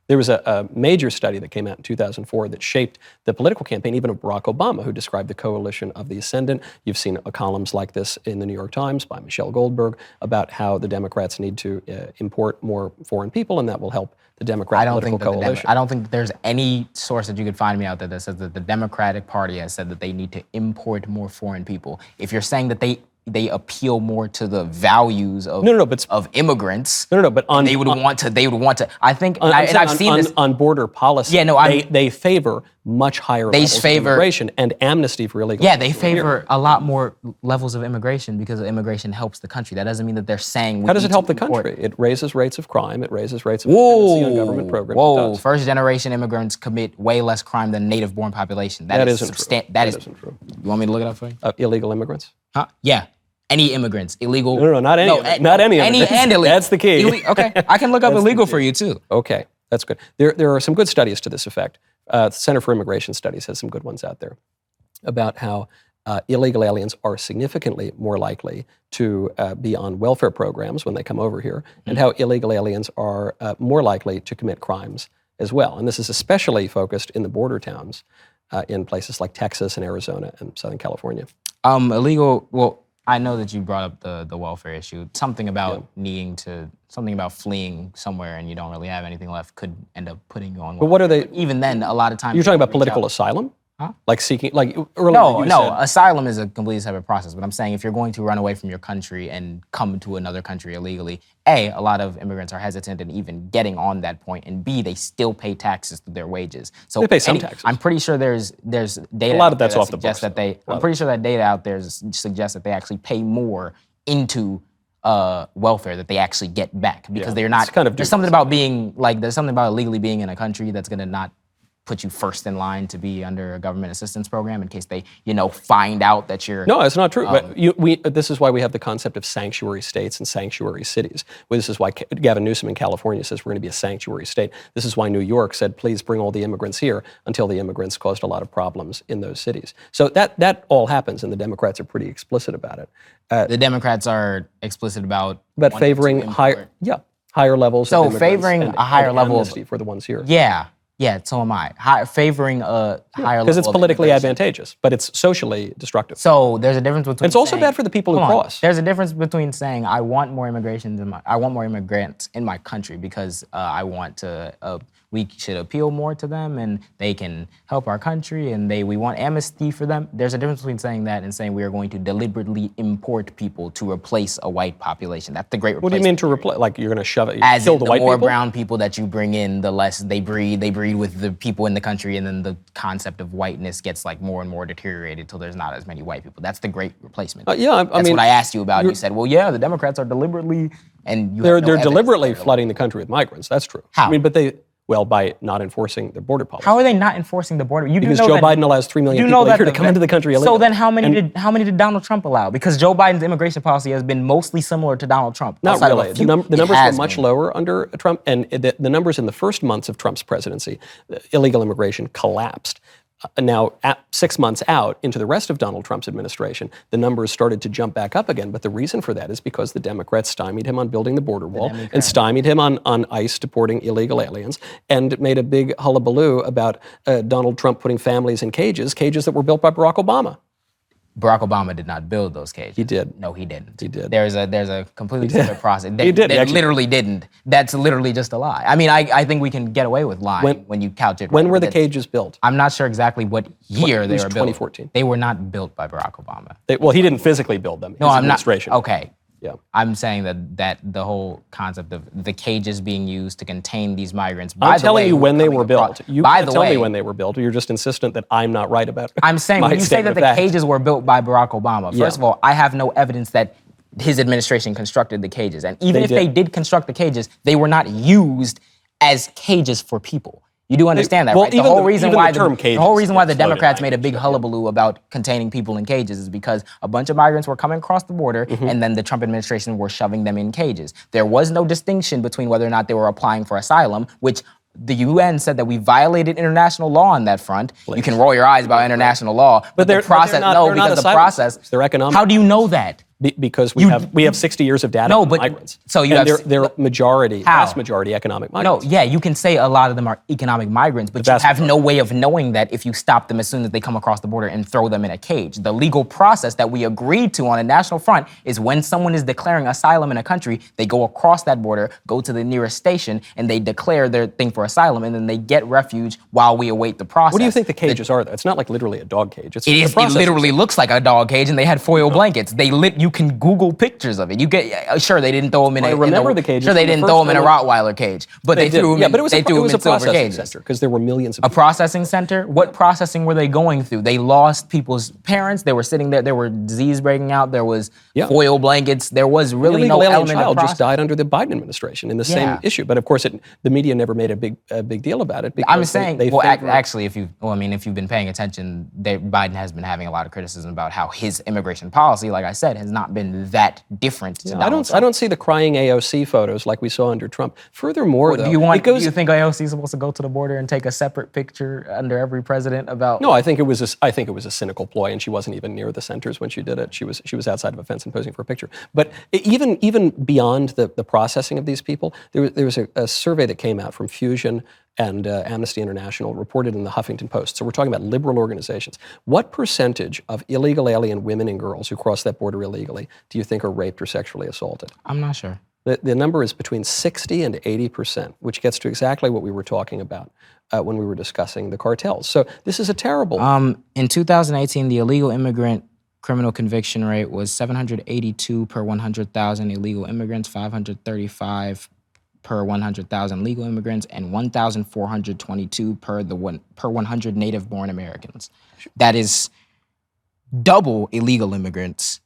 Speaker 2: There was a major study that came out in 2004 that shaped the political campaign, even of Barack Obama, who described the coalition of the ascendant. You've seen columns like this in the New York Times by Michelle Goldberg about how the Democrats need to import more foreign people, and that will help the Democrat political coalition.
Speaker 1: I don't think that there's any source that you could find me out there that says that the Democratic Party has said that they need to import more foreign people. If you're saying that they appeal more to the values of of immigrants.
Speaker 2: But
Speaker 1: they would want to. I think, and
Speaker 2: I'm saying
Speaker 1: I've seen this
Speaker 2: on border policy.
Speaker 1: Yeah, no,
Speaker 2: they favor much higher levels of immigration and amnesty for illegal.
Speaker 1: Yeah, they favor a lot more levels of immigration because immigration helps the country. That doesn't mean that they're saying.
Speaker 2: How does it help the country? It raises rates of crime. It raises rates of dependency on government programs. It does.
Speaker 1: First generation immigrants commit way less crime than native born population.
Speaker 2: That isn't true.
Speaker 1: That
Speaker 2: isn't true.
Speaker 1: You want me to look it up for you?
Speaker 2: Illegal immigrants?
Speaker 1: Huh? Yeah. Any immigrants, illegal.
Speaker 2: No, not any. Not any immigrants.
Speaker 1: Any and illegal.
Speaker 2: That's the key.
Speaker 1: Okay, I can look up
Speaker 2: That's the
Speaker 1: illegal
Speaker 2: key.
Speaker 1: for you too.
Speaker 2: Okay, that's good. There are some good studies to this effect. The Center for Immigration Studies has some good ones out there about how illegal aliens are significantly more likely to be on welfare programs when they come over here, and how illegal aliens are more likely to commit crimes as well. And this is especially focused in the border towns in places like Texas and Arizona and Southern California.
Speaker 1: Illegal. Well, I know that you brought up the welfare issue. Something about something about fleeing somewhere and you don't really have anything left could end up putting you on welfare.
Speaker 2: But what are they?
Speaker 1: Even then, a lot of times
Speaker 2: You're talking about
Speaker 1: reach
Speaker 2: political
Speaker 1: out-
Speaker 2: asylum?
Speaker 1: Huh?
Speaker 2: Like seeking, like earlier
Speaker 1: No,
Speaker 2: you
Speaker 1: no.
Speaker 2: said-
Speaker 1: Asylum is a completely separate process. But I'm saying if you're going to run away from your country and come to another country illegally, A, a lot of immigrants are hesitant in even getting on that point, and B, they still pay taxes through their wages. So
Speaker 2: They pay some taxes.
Speaker 1: I'm pretty sure there's data.
Speaker 2: A lot of
Speaker 1: out there
Speaker 2: that's
Speaker 1: that
Speaker 2: off the
Speaker 1: suggests
Speaker 2: books,
Speaker 1: that they. I'm pretty sure that data out there suggests that they actually pay more into welfare that they actually get back because they're not.
Speaker 2: It's kind of
Speaker 1: there's something about being like there's something about illegally being in a country that's gonna not put you first in line to be under a government assistance program in case they, find out that you're.
Speaker 2: No, it's not true. But this is why we have the concept of sanctuary states and sanctuary cities. Well, this is why Gavin Newsom in California says we're going to be a sanctuary state. This is why New York said, please bring all the immigrants here until the immigrants caused a lot of problems in those cities. So that all happens, and the Democrats are pretty explicit about it.
Speaker 1: The Democrats are explicit about
Speaker 2: But
Speaker 1: wanting
Speaker 2: favoring
Speaker 1: to
Speaker 2: higher levels
Speaker 1: So
Speaker 2: of immigrants
Speaker 1: favoring
Speaker 2: and
Speaker 1: a higher level of
Speaker 2: amnesty for the ones here.
Speaker 1: Yeah, Yeah, so am I. Favoring a higher level
Speaker 2: Because it's
Speaker 1: of
Speaker 2: politically
Speaker 1: immigration.
Speaker 2: advantageous, but it's socially destructive.
Speaker 1: So there's a difference between.
Speaker 2: It's also
Speaker 1: saying-
Speaker 2: bad for the people who
Speaker 1: Hold on.
Speaker 2: cross.
Speaker 1: There's a difference between saying I want more I want more immigrants in my country because I want to. We should appeal more to them and they can help our country and we want amnesty for them. There's a difference between saying that and saying we are going to deliberately import people to replace a white population. That's the great replacement.
Speaker 2: What do you mean to replace? Like you're going to shove it,
Speaker 1: As
Speaker 2: kill
Speaker 1: in,
Speaker 2: the
Speaker 1: the
Speaker 2: white
Speaker 1: more
Speaker 2: people?
Speaker 1: brown people that you bring in, the less they breed. They breed with the people in the country, and then the concept of whiteness gets like more and more deteriorated till there's not as many white people. That's the great replacement.
Speaker 2: Yeah, I
Speaker 1: That's
Speaker 2: mean,
Speaker 1: what I asked you about. You said, well, yeah, the Democrats are deliberately, and you
Speaker 2: They're
Speaker 1: have no evidence
Speaker 2: deliberately
Speaker 1: that they're
Speaker 2: flooding the country with migrants. That's true.
Speaker 1: How?
Speaker 2: I mean, well, by not enforcing their border policy.
Speaker 1: How are they not enforcing the border? You
Speaker 2: Because
Speaker 1: do know
Speaker 2: Joe
Speaker 1: that,
Speaker 2: Biden allows 3 million
Speaker 1: you
Speaker 2: people
Speaker 1: know
Speaker 2: a year
Speaker 1: that
Speaker 2: to come into the country illegally.
Speaker 1: So then how many did Donald Trump allow? Because Joe Biden's immigration policy has been mostly similar to Donald Trump.
Speaker 2: Not
Speaker 1: outside of a
Speaker 2: really.
Speaker 1: few.
Speaker 2: The
Speaker 1: It
Speaker 2: numbers were
Speaker 1: has
Speaker 2: much
Speaker 1: been.
Speaker 2: lower under Trump, and the numbers in the first months of Trump's presidency, illegal immigration collapsed. Now, 6 months out into the rest of Donald Trump's administration, the numbers started to jump back up again. But the reason for that is because the Democrats stymied him on building the border wall and stymied him on ICE deporting illegal aliens and made a big hullabaloo about Donald Trump putting families in cages that were built by Barack Obama.
Speaker 1: Barack Obama did not build those cages.
Speaker 2: He did.
Speaker 1: No, he didn't.
Speaker 2: He did.
Speaker 1: There's a completely separate process.
Speaker 2: He did. He
Speaker 1: They
Speaker 2: actually-
Speaker 1: literally didn't. That's literally just a lie. I mean, I think we can get away with lying when you couch it.
Speaker 2: When
Speaker 1: right,
Speaker 2: were the
Speaker 1: but
Speaker 2: cages built?
Speaker 1: I'm not sure exactly what year they
Speaker 2: least
Speaker 1: were built.
Speaker 2: 2014.
Speaker 1: They were not built by Barack Obama.
Speaker 2: Well, he didn't physically build them.
Speaker 1: No,
Speaker 2: His
Speaker 1: I'm not.
Speaker 2: administration.
Speaker 1: Okay.
Speaker 2: Yeah.
Speaker 1: I'm saying that the whole concept of the cages being used to contain these migrants. By
Speaker 2: I'm
Speaker 1: the
Speaker 2: telling
Speaker 1: way,
Speaker 2: you when they
Speaker 1: coming
Speaker 2: were
Speaker 1: across-
Speaker 2: built. You
Speaker 1: by
Speaker 2: can't
Speaker 1: the
Speaker 2: tell
Speaker 1: way,
Speaker 2: me when they were built. You're just insistent that I'm not right about
Speaker 1: I'm saying
Speaker 2: my
Speaker 1: when you say that
Speaker 2: statement
Speaker 1: the
Speaker 2: of fact.
Speaker 1: cages were built by Barack Obama, first of all, I have no evidence that his administration constructed the cages. And even if they did construct the cages, they were not used as cages for people. You do understand that,
Speaker 2: well,
Speaker 1: right?
Speaker 2: even the term
Speaker 1: The
Speaker 2: cages
Speaker 1: whole reason why the
Speaker 2: gets floated
Speaker 1: Democrats
Speaker 2: around,
Speaker 1: made a big hullabaloo about containing people in cages is because a bunch of migrants were coming across the border and then the Trump administration were shoving them in cages. There was no distinction between whether or not they were applying for asylum, which the UN said that we violated international law on that front. You can roll your eyes about international law, but the process, because the process,
Speaker 2: they're economic.
Speaker 1: How do you know that?
Speaker 2: Because we have 60 years of data
Speaker 1: No,
Speaker 2: on
Speaker 1: but-
Speaker 2: migrants.
Speaker 1: so you
Speaker 2: and
Speaker 1: have-
Speaker 2: they're majority,
Speaker 1: How?
Speaker 2: vast majority economic
Speaker 1: No,
Speaker 2: migrants.
Speaker 1: yeah, you can say a lot of them are economic migrants, but you
Speaker 2: vast
Speaker 1: have no way of knowing that if you stop them as soon as they come across the border and throw them in a cage. The legal process that we agreed to on a national front is when someone is declaring asylum in a country, they go across that border, go to the nearest station, and they declare their thing for asylum, and then they get refuge while we await the process.
Speaker 2: What do you think the cages are, though? It's not like literally a dog cage. It's
Speaker 1: It literally looks like a dog cage, and they had foil blankets. You can Google pictures of it. You get sure they didn't throw them in
Speaker 2: I
Speaker 1: a.
Speaker 2: remember the cages
Speaker 1: Sure they
Speaker 2: from the
Speaker 1: didn't
Speaker 2: first
Speaker 1: throw them in a
Speaker 2: one.
Speaker 1: Rottweiler cage, but they threw them.
Speaker 2: Yeah, but it was
Speaker 1: they
Speaker 2: a
Speaker 1: threw them in silver
Speaker 2: processing
Speaker 1: cages.
Speaker 2: center because there were millions of
Speaker 1: A processing center? What processing were they going through? They lost people's parents. They were sitting there. There were disease breaking out. There was foil blankets. There was really no
Speaker 2: illegal alien
Speaker 1: element of
Speaker 2: child
Speaker 1: process.
Speaker 2: just died under the Biden administration in the same issue. But of course, the media never made a big deal about it. Because
Speaker 1: I'm saying,
Speaker 2: they
Speaker 1: actually, if you've been paying attention, Biden has been having a lot of criticism about how his immigration policy, like I said, has not been that different. To Donald Trump.
Speaker 2: I don't see the crying AOC photos like we saw under Trump. Furthermore, though,
Speaker 1: do you think AOC is supposed to go to the border and take a separate picture under every president about?
Speaker 2: No, I think it was a cynical ploy, and she wasn't even near the centers when she did it. She was outside of a fence and posing for a picture. But even beyond the processing of these people, there was a survey that came out from Fusion and Amnesty International, reported in the Huffington Post. So we're talking about liberal organizations. What percentage of illegal alien women and girls who cross that border illegally do you think are raped or sexually assaulted?
Speaker 1: I'm not sure.
Speaker 2: The number is between 60 and 80%, which gets to exactly what we were talking about when we were discussing the cartels. So this is a terrible.
Speaker 1: In 2018, the illegal immigrant criminal conviction rate was 782 per 100,000 illegal immigrants, 535 per 100,000 legal immigrants, and 1,422 per 100 native-born Americans. That is double illegal immigrants.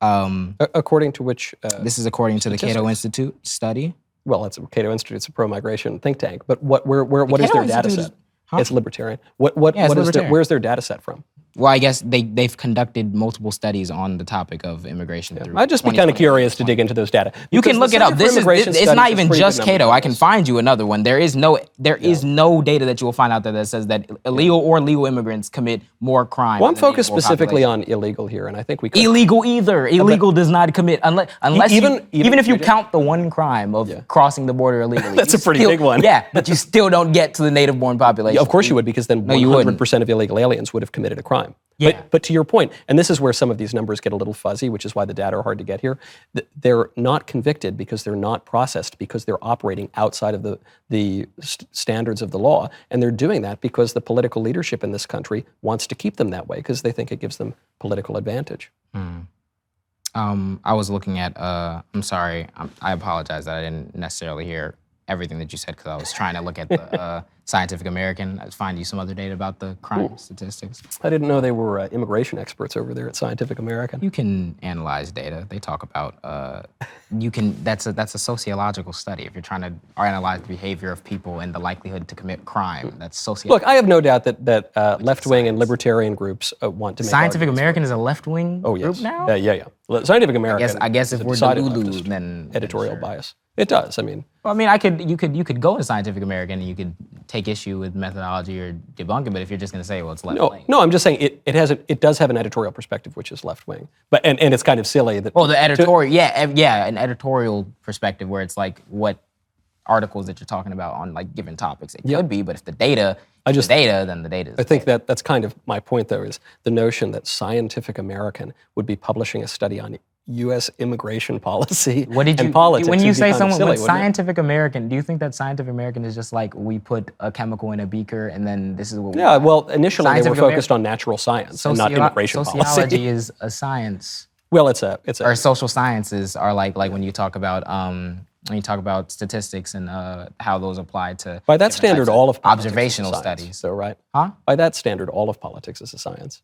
Speaker 2: According to which?
Speaker 1: This is according to the Cato
Speaker 2: statistics.
Speaker 1: Institute study.
Speaker 2: Well, it's Cato Institute. It's a pro-migration think tank. But what is
Speaker 1: Cato
Speaker 2: their data
Speaker 1: Institute
Speaker 2: set?
Speaker 1: is- huh?
Speaker 2: It's libertarian.
Speaker 1: Yeah, it's libertarian.
Speaker 2: Where's their data set from?
Speaker 1: Well, I guess they've conducted multiple studies on the topic of immigration. Through
Speaker 2: I'd just be kind of curious to dig into those data.
Speaker 1: You can look it up. It's not even just Cato. I can
Speaker 2: find.
Speaker 1: find you another one. There is no data that you will find out there that says that illegal or legal immigrants commit more crime.
Speaker 2: Well, I'm
Speaker 1: than the
Speaker 2: focused
Speaker 1: native
Speaker 2: specifically
Speaker 1: population.
Speaker 2: on illegal here, and I think we could.
Speaker 1: Illegal either. Illegal does not commit unless
Speaker 2: even
Speaker 1: if you count the one crime of crossing the border illegally.
Speaker 2: That's a pretty big one.
Speaker 1: Yeah, but you still don't get to the native-born population.
Speaker 2: Yeah, of course you would, because then 100% of illegal aliens would have committed a crime.
Speaker 1: Yeah.
Speaker 2: But to your point, and this is where some of these numbers get a little fuzzy, which is why the data are hard to get here, they're not convicted because they're not processed, because they're operating outside of the standards of the law, and they're doing that because the political leadership in this country wants to keep them that way because they think it gives them political advantage.
Speaker 1: I was looking at, I'm sorry, I apologize that I didn't necessarily hear everything that you said because I was trying to look at the Scientific American. I'd find you some other data about the crime statistics.
Speaker 2: I didn't know they were immigration experts over there at Scientific American.
Speaker 1: You can analyze data. They talk about, that's a sociological study. If you're trying to analyze the behavior of people and the likelihood to commit crime, that's sociological.
Speaker 2: Look, I have no doubt that left-wing and libertarian groups want to make
Speaker 1: Scientific American is a left-wing group now?
Speaker 2: Yeah. Scientific American.
Speaker 1: I guess
Speaker 2: is
Speaker 1: if
Speaker 2: a
Speaker 1: we're
Speaker 2: decided
Speaker 1: Delulu,
Speaker 2: leftist
Speaker 1: then
Speaker 2: editorial
Speaker 1: sure.
Speaker 2: bias. It does. I mean,
Speaker 1: Well, I mean, you could go to Scientific American and you could take issue with methodology or debunk it, but if you're just going to say, well, it's left-wing.
Speaker 2: no, I'm just saying it does have an editorial perspective, which is left-wing. But and it's kind of silly that.
Speaker 1: Oh, the editorial, an editorial perspective where it's like what articles that you're talking about on like given topics. It could be, but if the data is the data, then the data is
Speaker 2: I think that's kind of my point, though, is the notion that Scientific American would be publishing a study on U.S. immigration policy and politics.
Speaker 1: When you
Speaker 2: would be
Speaker 1: say
Speaker 2: kind of
Speaker 1: someone
Speaker 2: silly,
Speaker 1: with
Speaker 2: wouldn't it?
Speaker 1: Scientific American, do you think that Scientific American is just like we put a chemical in a beaker and then this is what we
Speaker 2: Yeah, well, initially they were
Speaker 1: Scientific
Speaker 2: focused on natural science and not immigration
Speaker 1: Sociology
Speaker 2: policy.
Speaker 1: is a science.
Speaker 2: Well, it's a
Speaker 1: Or social sciences are like when you talk about statistics and how those apply to
Speaker 2: by that
Speaker 1: different
Speaker 2: standard,
Speaker 1: types
Speaker 2: all of politics
Speaker 1: observational
Speaker 2: is a science,
Speaker 1: studies.
Speaker 2: So right?
Speaker 1: Huh?
Speaker 2: By that standard, all of politics is a science.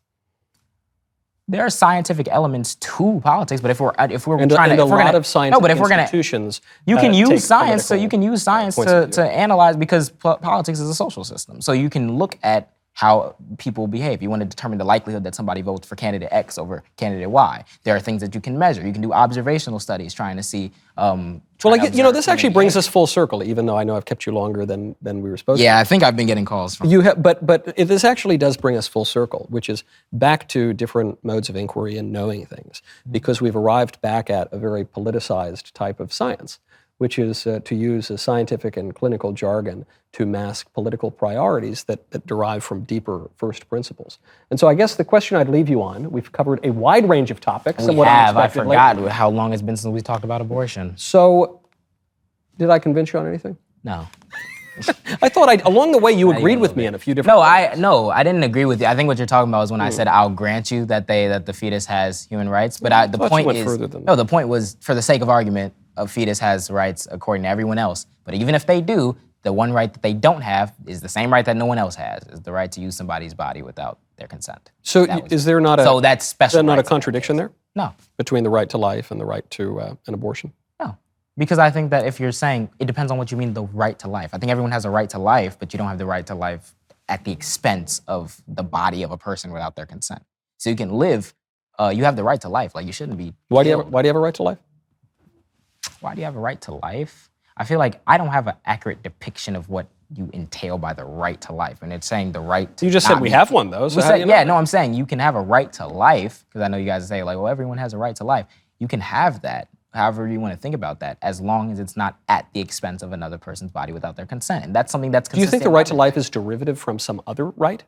Speaker 1: There are scientific elements to politics, but if we're
Speaker 2: And
Speaker 1: trying to,
Speaker 2: a lot of scientific
Speaker 1: if we're gonna,
Speaker 2: institutions,
Speaker 1: you can
Speaker 2: take
Speaker 1: use science. So you can use
Speaker 2: political
Speaker 1: science
Speaker 2: points of
Speaker 1: to
Speaker 2: view.
Speaker 1: analyze because politics is a social system. So you can look at how people behave. You want to determine the likelihood that somebody votes for candidate X over candidate Y. There are things that you can measure. You can do observational studies trying to see.
Speaker 2: This actually brings us full circle, even though I know I've kept you longer than we were supposed to.
Speaker 1: Yeah, I think I've been getting calls from.
Speaker 2: You have, but this actually does bring us full circle, which is back to different modes of inquiry and knowing things, because we've arrived back at a very politicized type of science, which is to use a scientific and clinical jargon to mask political priorities that derive from deeper first principles. And so I guess the question I'd leave you on, we've covered a wide range of topics.
Speaker 1: We
Speaker 2: somewhat
Speaker 1: have. I
Speaker 2: unexpectedly.
Speaker 1: forgot how long it's been since we talked about abortion.
Speaker 2: So, did I convince you on anything?
Speaker 1: No.
Speaker 2: I thought along the way you agreed with me in a few different ways.
Speaker 1: No, I didn't agree with you. I think what you're talking about is when I said I'll grant you that the fetus has human rights. But the
Speaker 2: thought you
Speaker 1: point
Speaker 2: went
Speaker 1: is
Speaker 2: further than
Speaker 1: no. The point was, for the sake of argument, a fetus has rights according to everyone else. But even if they do, the one right that they don't have is the same right that no one else has: is the right to use somebody's body without their consent.
Speaker 2: So is there not a
Speaker 1: that's special?
Speaker 2: is there not a
Speaker 1: rights.
Speaker 2: contradiction there
Speaker 1: No.
Speaker 2: between the right to life and the right to an abortion?
Speaker 1: No. Because I think that if you're saying, it depends on what you mean, the right to life. I think everyone has a right to life, but you don't have the right to life at the expense of the body of a person without their consent. So you can live, you have the right to life. Like, you shouldn't be
Speaker 2: Why do you
Speaker 1: killed.
Speaker 2: have a right to life?
Speaker 1: Why do you have a right to life? I feel like I don't have an accurate depiction of what you entail by the right to life. And it's saying the right to
Speaker 2: You just
Speaker 1: not
Speaker 2: said we
Speaker 1: be-
Speaker 2: have one, though. So
Speaker 1: We
Speaker 2: how
Speaker 1: say-
Speaker 2: do you know?
Speaker 1: yeah, no, I'm saying you can have a right to life, because I know you guys say, like, well, everyone has a right to life. You can have that, however you want to think about that, as long as it's not at the expense of another person's body without their consent. And that's something that's
Speaker 2: Do you
Speaker 1: consistent.
Speaker 2: think the right to life is derivative from some other right?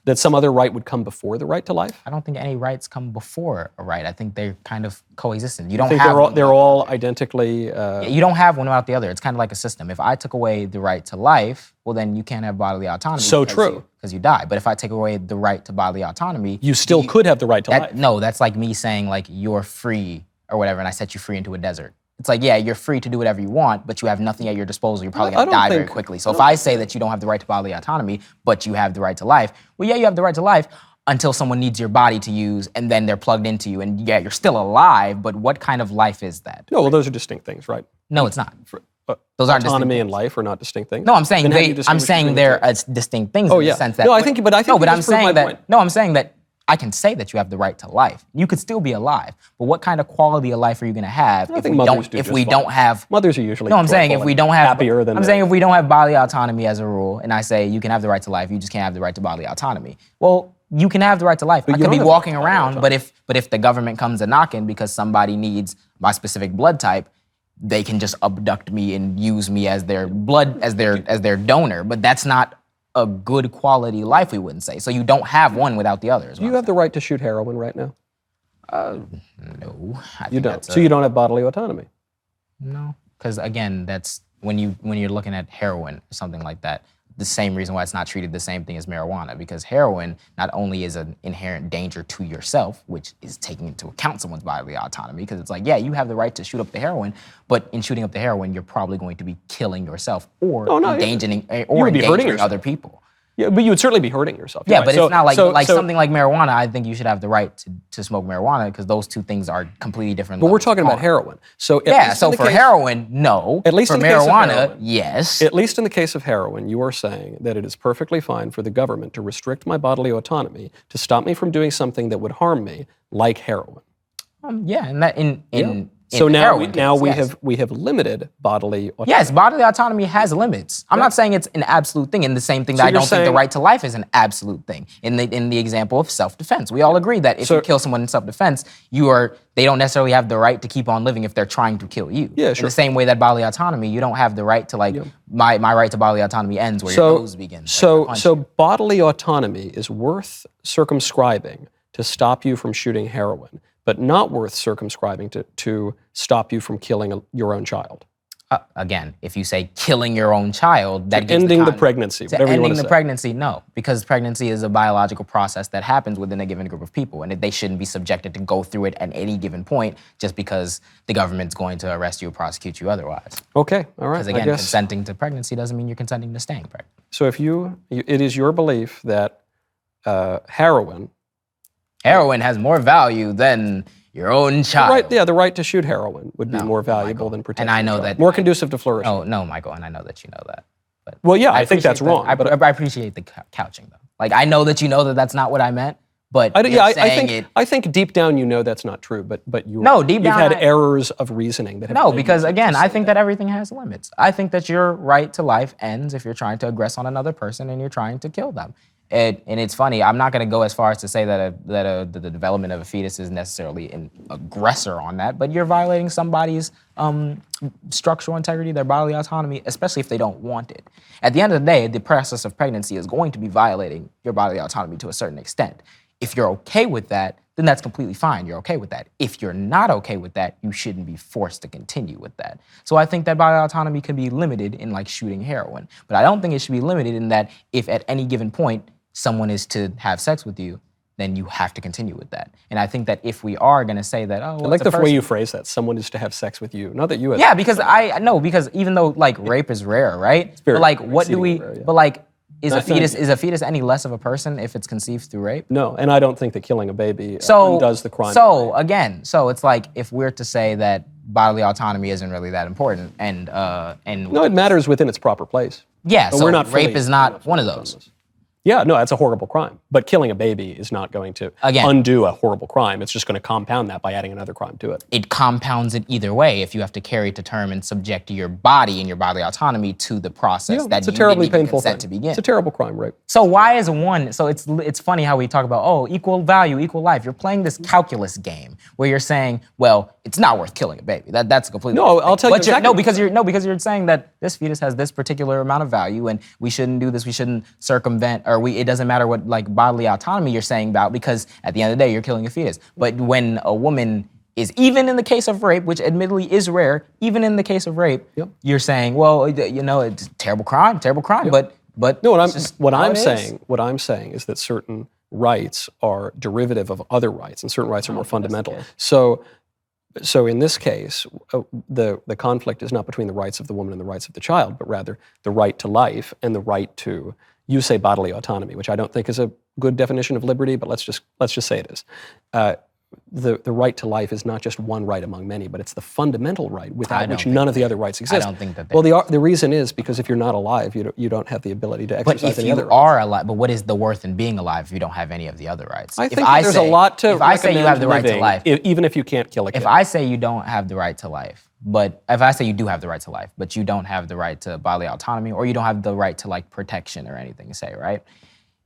Speaker 2: That some other right would come before the right to life?
Speaker 1: I don't think any rights come before a right. I think they're kind of coexistent. You don't
Speaker 2: I think
Speaker 1: have
Speaker 2: they're
Speaker 1: one
Speaker 2: all identically.
Speaker 1: you don't have one without the other. It's kind of like a system. If I took away the right to life, well, then you can't have bodily autonomy.
Speaker 2: So true.
Speaker 1: Because you die. But if I take away the right to bodily autonomy,
Speaker 2: You still could have the right to life.
Speaker 1: no, that's like me saying like you're free or whatever, and I set you free into a desert. It's like, yeah, you're free to do whatever you want, but you have nothing at your disposal. You're probably
Speaker 2: I
Speaker 1: gonna
Speaker 2: don't
Speaker 1: die very
Speaker 2: think-
Speaker 1: quickly. So if I say that you don't have the right to bodily autonomy, but you have the right to life, well, yeah, you have the right to life until someone needs your body to use, and then they're plugged into you, and yeah, you're still alive, but what kind of life is that?
Speaker 2: No, well, those are distinct things, right?
Speaker 1: No, it's not. Those aren't
Speaker 2: autonomy
Speaker 1: distinct
Speaker 2: and life are not distinct things.
Speaker 1: No, I'm saying
Speaker 2: Then how do you
Speaker 1: I'm
Speaker 2: distinguish
Speaker 1: saying
Speaker 2: between
Speaker 1: they're
Speaker 2: the two?
Speaker 1: distinct things
Speaker 2: Oh,
Speaker 1: in
Speaker 2: yeah.
Speaker 1: the sense that
Speaker 2: No, I think you
Speaker 1: no,
Speaker 2: just
Speaker 1: but I'm
Speaker 2: proved
Speaker 1: saying
Speaker 2: my
Speaker 1: that
Speaker 2: point.
Speaker 1: no, I'm saying that I can say that you have the right to life. You could still be alive, but what kind of quality of life are you going to have
Speaker 2: I think mothers do just fine.
Speaker 1: don't have
Speaker 2: Mothers are usually
Speaker 1: No, I'm saying if
Speaker 2: joyful
Speaker 1: we
Speaker 2: and
Speaker 1: don't have
Speaker 2: happier than
Speaker 1: I'm saying if we don't have bodily autonomy as a rule, and I say you can have the right to life, you just can't have the right to bodily autonomy. Well, you can have the right to life. I
Speaker 2: you
Speaker 1: could
Speaker 2: don't
Speaker 1: be
Speaker 2: have the
Speaker 1: walking
Speaker 2: right to bodily
Speaker 1: around, but if the government comes a knocking because somebody needs my specific blood type, they can just abduct me and use me as their their donor. But that's not a good quality life, we wouldn't say. So you don't have one without the other.
Speaker 2: Do you have the right to shoot heroin right now?
Speaker 1: No, I
Speaker 2: You
Speaker 1: think
Speaker 2: don't.
Speaker 1: that's
Speaker 2: So you don't have bodily autonomy.
Speaker 1: No, because again, that's when you're looking at heroin or something like that. The same reason why it's not treated the same thing as marijuana, because heroin not only is an inherent danger to yourself, which is taking into account someone's bodily autonomy, because it's like, yeah, you have the right to shoot up the heroin, but in shooting up the heroin, you're probably going to be killing yourself or endangering
Speaker 2: yourself.
Speaker 1: other people.
Speaker 2: Yeah, but you would certainly be hurting yourself.
Speaker 1: Yeah,
Speaker 2: You're
Speaker 1: but
Speaker 2: right.
Speaker 1: it's not like
Speaker 2: so
Speaker 1: something like marijuana. I think you should have the right to smoke marijuana because those two things are completely different.
Speaker 2: But we're talking about heroin. So
Speaker 1: for heroin, no.
Speaker 2: At least
Speaker 1: for
Speaker 2: in the case of
Speaker 1: marijuana,
Speaker 2: heroin.
Speaker 1: yes.
Speaker 2: At least in the case of heroin, you are saying that it is perfectly fine for the government to restrict my bodily autonomy to stop me from doing something that would harm me, like heroin.
Speaker 1: Yeah, and that in
Speaker 2: So now
Speaker 1: heroin case,
Speaker 2: we have limited bodily autonomy.
Speaker 1: Yes, bodily autonomy has limits. I'm not saying it's an absolute thing. And the same thing that I
Speaker 2: you're
Speaker 1: don't think the
Speaker 2: saying-
Speaker 1: right to life is an absolute thing. In the example of self-defense, we all agree that if you kill someone in self-defense, they don't necessarily have the right to keep on living if they're trying to kill you.
Speaker 2: Yeah, sure.
Speaker 1: In the same way that bodily autonomy, you don't have the right to my right to bodily autonomy ends where your nose begins.
Speaker 2: So bodily autonomy is worth circumscribing to stop you from shooting heroin, but not worth circumscribing to stop you from killing your own child.
Speaker 1: Again, if you say killing your own child, that gives
Speaker 2: ending the pregnancy, whatever you want to
Speaker 1: ending
Speaker 2: say.
Speaker 1: the pregnancy, no, because pregnancy is a biological process that happens within a given group of people, and they shouldn't be subjected to go through it at any given point just because the government's going to arrest you or prosecute you otherwise.
Speaker 2: Okay, all right.
Speaker 1: Because again, consenting to pregnancy doesn't mean you're consenting to staying pregnant.
Speaker 2: So if it is your belief that heroin
Speaker 1: has more value than your own child.
Speaker 2: the right to shoot heroin would be more valuable than protecting.
Speaker 1: And I know
Speaker 2: your child.
Speaker 1: that
Speaker 2: more conducive to flourishing.
Speaker 1: No, Michael, and I know that you know that. But
Speaker 2: Well, yeah, I think that's
Speaker 1: appreciate
Speaker 2: wrong.
Speaker 1: that. I appreciate the couching though. Like I know that you know that that's not what I meant, but
Speaker 2: I think deep down you know that's not true, but you've had errors of reasoning that have
Speaker 1: No,
Speaker 2: led
Speaker 1: because
Speaker 2: you to
Speaker 1: again,
Speaker 2: say
Speaker 1: I think that everything has limits. I think that your right to life ends if you're trying to aggress on another person and you're trying to kill them. And it's funny, I'm not going to go as far as to say that the development of a fetus is necessarily an aggressor on that, but you're violating somebody's structural integrity, their bodily autonomy, especially if they don't want it. At the end of the day, the process of pregnancy is going to be violating your bodily autonomy to a certain extent. If you're okay with that, then that's completely fine. You're okay with that. If you're not okay with that, you shouldn't be forced to continue with that. So I think that bodily autonomy can be limited in like shooting heroin, but I don't think it should be limited in that if at any given point someone is to have sex with you, then you have to continue with that. And I think that if we are going to say that, oh, well,
Speaker 2: I like the way you phrase that. Someone is to have sex with you, not that you.
Speaker 1: Yeah, because because even though like rape is rare, right? But like, what do we? Rare, yeah. But like, is a fetus any less of a person if it's conceived through rape?
Speaker 2: No, and I don't think that killing a baby undoes the crime.
Speaker 1: So again, it's like if we're to say that bodily autonomy isn't really that important, and
Speaker 2: no, it matters within its proper place.
Speaker 1: Yeah,
Speaker 2: but
Speaker 1: so rape is not one of those.
Speaker 2: Yeah, no, that's a horrible crime. But killing a baby is not going to undo a horrible crime. It's just going to compound that by adding another crime to it.
Speaker 1: It compounds it either way if you have to carry to term and subject your body and your bodily autonomy to the process that
Speaker 2: it's a
Speaker 1: you
Speaker 2: terribly
Speaker 1: didn't even
Speaker 2: painful
Speaker 1: consent
Speaker 2: thing.
Speaker 1: to begin.
Speaker 2: It's a terrible crime, rape.
Speaker 1: So why is one? So it's funny how we talk about equal value, equal life. You're playing this calculus game where you're saying, well, it's not worth killing a baby. That's completely
Speaker 2: I'll tell you exactly.
Speaker 1: because you're saying that this fetus has this particular amount of value and we shouldn't do this. We shouldn't circumvent it doesn't matter what like bodily autonomy you're saying about, because at the end of the day you're killing a fetus. But when a woman is, even in the case of rape, which admittedly is rare, even in the case of rape, you're saying, well, it's a terrible crime, but
Speaker 2: no, what I'm saying is that certain rights are derivative of other rights, and certain rights are more fundamental. So in this case, the conflict is not between the rights of the woman and the rights of the child, but rather the right to life and the right to, you say bodily autonomy, which I don't think is a good definition of liberty, but let's just say it is. the right to life is not just one right among many, but it's the fundamental right without which
Speaker 1: don't
Speaker 2: none of the other rights exist.
Speaker 1: I don't think that they
Speaker 2: Well, the reason is because if you're not alive, you don't have the ability to
Speaker 1: But
Speaker 2: exercise
Speaker 1: if
Speaker 2: any
Speaker 1: you
Speaker 2: other rights.
Speaker 1: are alive, but what is the worth in being alive if you don't have any of the other rights?
Speaker 2: I
Speaker 1: If
Speaker 2: think that there's a lot to
Speaker 1: If I say you
Speaker 2: recommend
Speaker 1: have the right to
Speaker 2: living,
Speaker 1: life,
Speaker 2: even if you can't kill a kid.
Speaker 1: if I say you don't have the right to life, but if I say you do have the right to life, but you don't have the right to bodily autonomy, or you don't have the right to like protection or anything, say, right?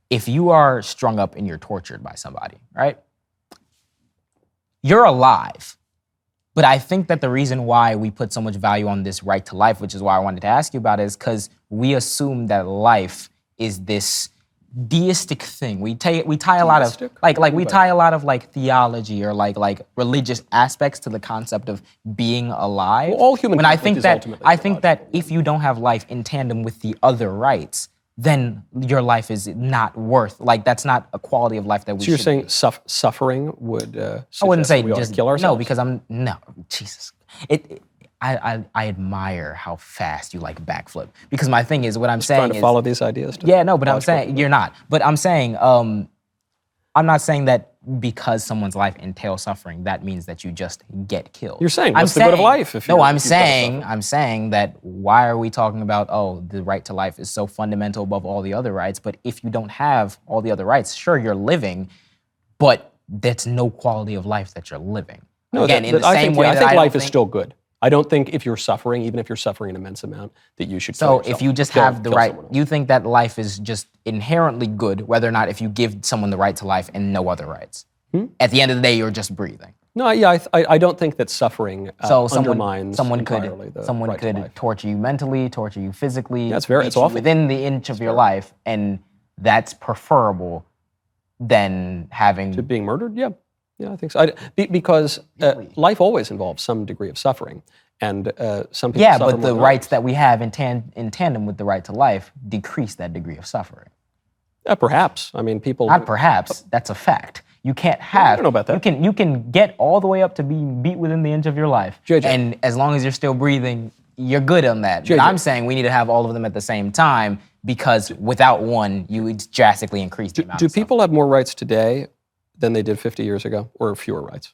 Speaker 1: If you are strung up and you're tortured by somebody, right? You're alive. But I think that the reason why we put so much value on this right to life, which is why I wanted to ask you about it, is because we assume that life is this deistic thing. We tie a lot of we tie a lot of like theology or like religious aspects to the concept of being alive.
Speaker 2: Well, all human
Speaker 1: when I
Speaker 2: conflict
Speaker 1: think
Speaker 2: is
Speaker 1: that
Speaker 2: ultimately
Speaker 1: I think that if you don't have life in tandem with the other rights, then your life is not worth, like that's not a quality of life that we
Speaker 2: So you're
Speaker 1: should
Speaker 2: saying
Speaker 1: be.
Speaker 2: suffering would
Speaker 1: I wouldn't
Speaker 2: suggest
Speaker 1: say
Speaker 2: that we ought to
Speaker 1: just
Speaker 2: kill ourselves?
Speaker 1: no, because Jesus. I admire how fast you like backflip, because my thing is what I'm saying
Speaker 2: trying to
Speaker 1: is
Speaker 2: follow these ideas.
Speaker 1: yeah, no, but I'm saying you're not. But I'm saying I'm not saying that because someone's life entails suffering, that means that you just get killed.
Speaker 2: You're saying what's the good of life if you've gotta
Speaker 1: I'm saying that why are we talking about the right to life is so fundamental above all the other rights? But if you don't have all the other rights, sure you're living, but that's no quality of life that you're living.
Speaker 2: No,
Speaker 1: Again, in the
Speaker 2: I
Speaker 1: same
Speaker 2: think,
Speaker 1: way
Speaker 2: I
Speaker 1: that
Speaker 2: think
Speaker 1: I
Speaker 2: life
Speaker 1: don't
Speaker 2: is still good. I don't think if you're suffering, even if you're suffering an immense amount, that you should kill
Speaker 1: So
Speaker 2: yourself.
Speaker 1: if you just have the right, you think that life is just inherently good, whether or not if you give someone the right to life and no other rights. At the end of the day, you're just breathing.
Speaker 2: No, yeah, I don't think that suffering undermines
Speaker 1: someone
Speaker 2: entirely the right to life.
Speaker 1: torture you mentally, torture you physically.
Speaker 2: It's
Speaker 1: beat you
Speaker 2: awful.
Speaker 1: within the inch of your life, and that's preferable than having
Speaker 2: To being murdered? Yeah, I think so. Because life always involves some degree of suffering, and some people suffer
Speaker 1: but
Speaker 2: more
Speaker 1: the
Speaker 2: than
Speaker 1: rights
Speaker 2: others.
Speaker 1: that we have in tandem with the right to life decrease that degree of suffering.
Speaker 2: Perhaps. I mean, people.
Speaker 1: Not perhaps, that's a fact. You can't have.
Speaker 2: I don't know about that.
Speaker 1: You can get all the way up to being beat within the inch of your life,
Speaker 2: JJ.
Speaker 1: and as long as you're still breathing, you're good on that. But
Speaker 2: JJ.
Speaker 1: I'm saying we need to have all of them at the same time, because without one, you would drastically increase the amount.
Speaker 2: Do
Speaker 1: of suffering.
Speaker 2: people have more rights today than they did 50 years ago, or fewer rights?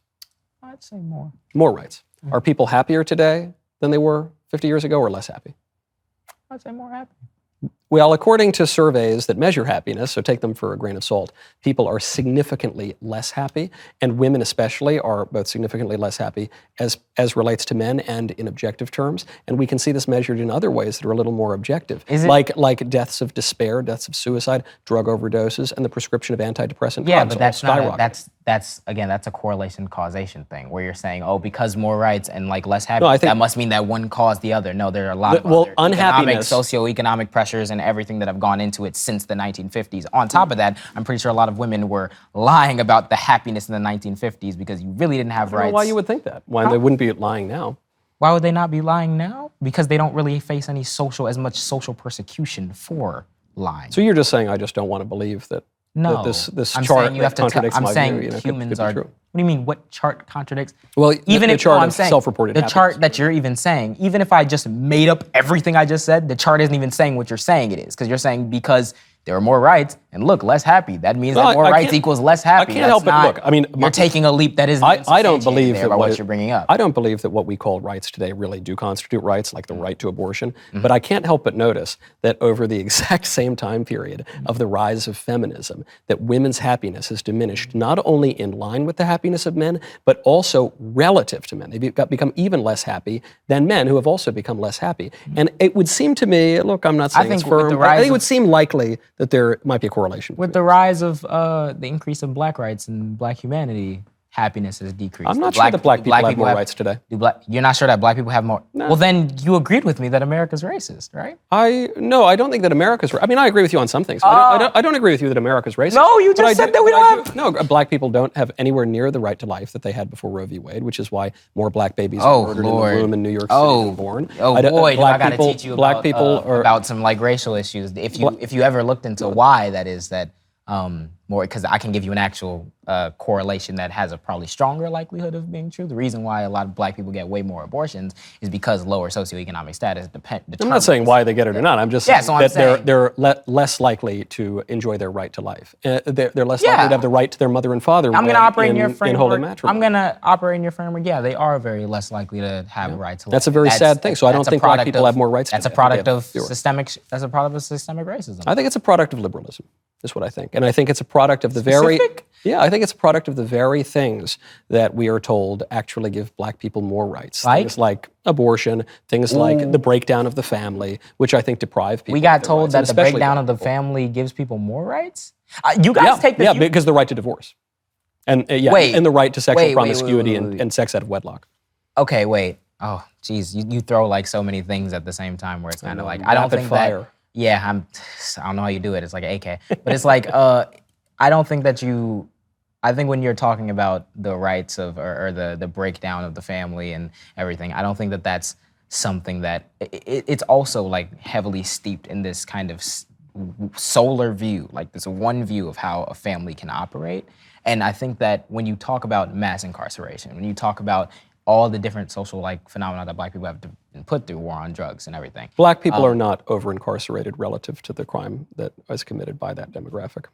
Speaker 1: I'd say more.
Speaker 2: More rights. Are people happier today than they were 50 years ago, or less happy?
Speaker 1: I'd say more happy.
Speaker 2: Well, according to surveys that measure happiness, so take them for a grain of salt, people are significantly less happy, and women especially are both significantly less happy as relates to men and in objective terms. And we can see this measured in other ways that are a little more objective, like deaths of despair, deaths of suicide, drug overdoses, and the prescription of antidepressant drugs.
Speaker 1: But that's not.
Speaker 2: skyrocketing.
Speaker 1: That's a correlation causation thing where you're saying, because more rights and like less
Speaker 2: I
Speaker 1: happiness,
Speaker 2: think-
Speaker 1: that must mean that one caused the other. No, there are a lot of
Speaker 2: Well,
Speaker 1: other
Speaker 2: unhappiness-
Speaker 1: socioeconomic pressures and everything that have gone into it since the 1950s. On top of that, I'm pretty sure a lot of women were lying about the happiness in the 1950s because you really didn't have
Speaker 2: I don't know
Speaker 1: rights.
Speaker 2: why you would think that. Why they wouldn't be lying now?
Speaker 1: Why would they not be lying now? Because they don't really face as much social persecution for lying.
Speaker 2: So you're just saying I just don't want to believe that.
Speaker 1: No,
Speaker 2: that this
Speaker 1: I'm
Speaker 2: chart
Speaker 1: saying you have to.
Speaker 2: contradicts
Speaker 1: I'm
Speaker 2: my
Speaker 1: saying
Speaker 2: view.
Speaker 1: humans
Speaker 2: could be
Speaker 1: are.
Speaker 2: true.
Speaker 1: What do you mean? What chart contradicts?
Speaker 2: Well,
Speaker 1: even
Speaker 2: the
Speaker 1: if
Speaker 2: chart
Speaker 1: I'm
Speaker 2: of
Speaker 1: saying
Speaker 2: self-reported
Speaker 1: the
Speaker 2: happiness.
Speaker 1: chart that you're even saying, even if I just made up everything I just said, the chart isn't even saying what you're saying it is, because you're saying because there are more rights and look less happy. That means that more rights equals less happy.
Speaker 2: I can't help but look. I mean,
Speaker 1: you're taking a leap that isn't.
Speaker 2: I don't believe
Speaker 1: there
Speaker 2: that
Speaker 1: by what you're bringing up.
Speaker 2: I don't believe that what we call rights today really do constitute rights, like the right to abortion. But I can't help but notice that over the exact same time period of the rise of feminism, that women's happiness has diminished not only in line with the happiness of men, but also relative to men. They've become even less happy than men, who have also become less happy. And it would seem to me, look, I'm not saying it's
Speaker 1: think with
Speaker 2: firm,
Speaker 1: the
Speaker 2: but I
Speaker 1: rise
Speaker 2: think it would
Speaker 1: of-
Speaker 2: seem likely that there might be a correlation.
Speaker 1: With the rise of the increase of black rights and black humanity, happiness has decreased.
Speaker 2: I'm not sure that black people have more rights today.
Speaker 1: You're not sure that black people have more?
Speaker 2: No.
Speaker 1: Well, then you agreed with me that America's racist, right?
Speaker 2: No, I don't think that America's. I mean, I agree with you on some things. I don't agree with you that America's racist.
Speaker 1: No, you
Speaker 2: but
Speaker 1: just
Speaker 2: I
Speaker 1: said
Speaker 2: do-
Speaker 1: that we
Speaker 2: but
Speaker 1: don't
Speaker 2: I
Speaker 1: have-
Speaker 2: No, black people don't have anywhere near the right to life that they had before Roe v. Wade, which is why more black babies
Speaker 1: Oh,
Speaker 2: are murdered
Speaker 1: Lord.
Speaker 2: in the womb in New York City than born.
Speaker 1: Oh boy, do I gotta
Speaker 2: people,
Speaker 1: teach you
Speaker 2: black
Speaker 1: about,
Speaker 2: people are,
Speaker 1: about some like racial issues. If you ever looked into why that is, that more, because I can give you an actual correlation that has a probably stronger likelihood of being true. The reason why a lot of black people get way more abortions is because lower socioeconomic status determines.
Speaker 2: I'm not saying why they get it or not. I'm just saying that they're less likely to enjoy their right to life. They're less likely to have the right to their mother and father.
Speaker 1: I'm going to operate in your framework.
Speaker 2: In holy matrimony.
Speaker 1: I'm going to operate in your framework. Yeah, they are very less likely to have a right to life.
Speaker 2: That's a very sad thing. So I don't think black people have more rights.
Speaker 1: That's a product of systemic. That's a product of systemic racism.
Speaker 2: I think it's a product of liberalism. Is what I think. And I think it's a product of the I think it's a product of the very things that we are told actually give black people more rights. Things like abortion, things like the breakdown of the family, which I think deprive people.
Speaker 1: We got told that the breakdown of the family gives people more rights? You guys take this.
Speaker 2: Yeah, because the right to divorce. And and the right to sexual promiscuity and sex out of wedlock.
Speaker 1: Okay, wait. Oh, geez. You throw like so many things at the same time where it's kind of like, I don't think that. Yeah, I don't know how you do it. It's like an AK. But it's like, I don't think that I think when you're talking about the rights of, or the breakdown of the family and everything, I don't think that that's something that, it's also like heavily steeped in this kind of solar view, like this one view of how a family can operate. And I think that when you talk about mass incarceration, when you talk about all the different social phenomena that black people have been put through, war on drugs and everything.
Speaker 2: Black people are not over-incarcerated relative to the crime that was committed by that demographic.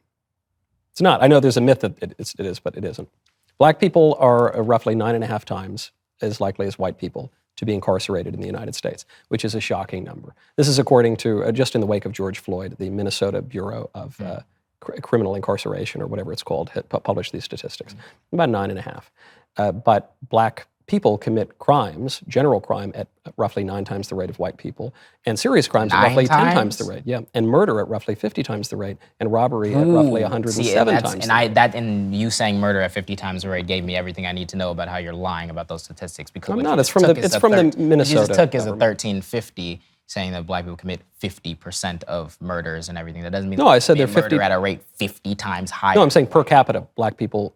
Speaker 2: It's not. I know there's a myth that it is, but it isn't. Black people are roughly 9.5 times as likely as white people to be incarcerated in the United States, which is a shocking number. This is according to, just in the wake of George Floyd, the Minnesota Bureau of Criminal Incarceration, or whatever it's called, had published these statistics. About 9.5. But black people commit crimes, general crime, at roughly 9 times the rate of white people, and serious crimes at roughly 10 times the rate. Yeah, and murder at roughly 50 times the rate, and robbery at roughly 107 times.
Speaker 1: And you saying murder at 50 times the rate gave me everything I need to know about how you're lying about those statistics. Because
Speaker 2: I'm not. It's from the Minnesota.
Speaker 1: You just took as a 1350, saying that black people commit 50% of murders and everything. That doesn't mean
Speaker 2: I said they're 50
Speaker 1: at a rate 50 times higher.
Speaker 2: No, I'm saying per capita, black people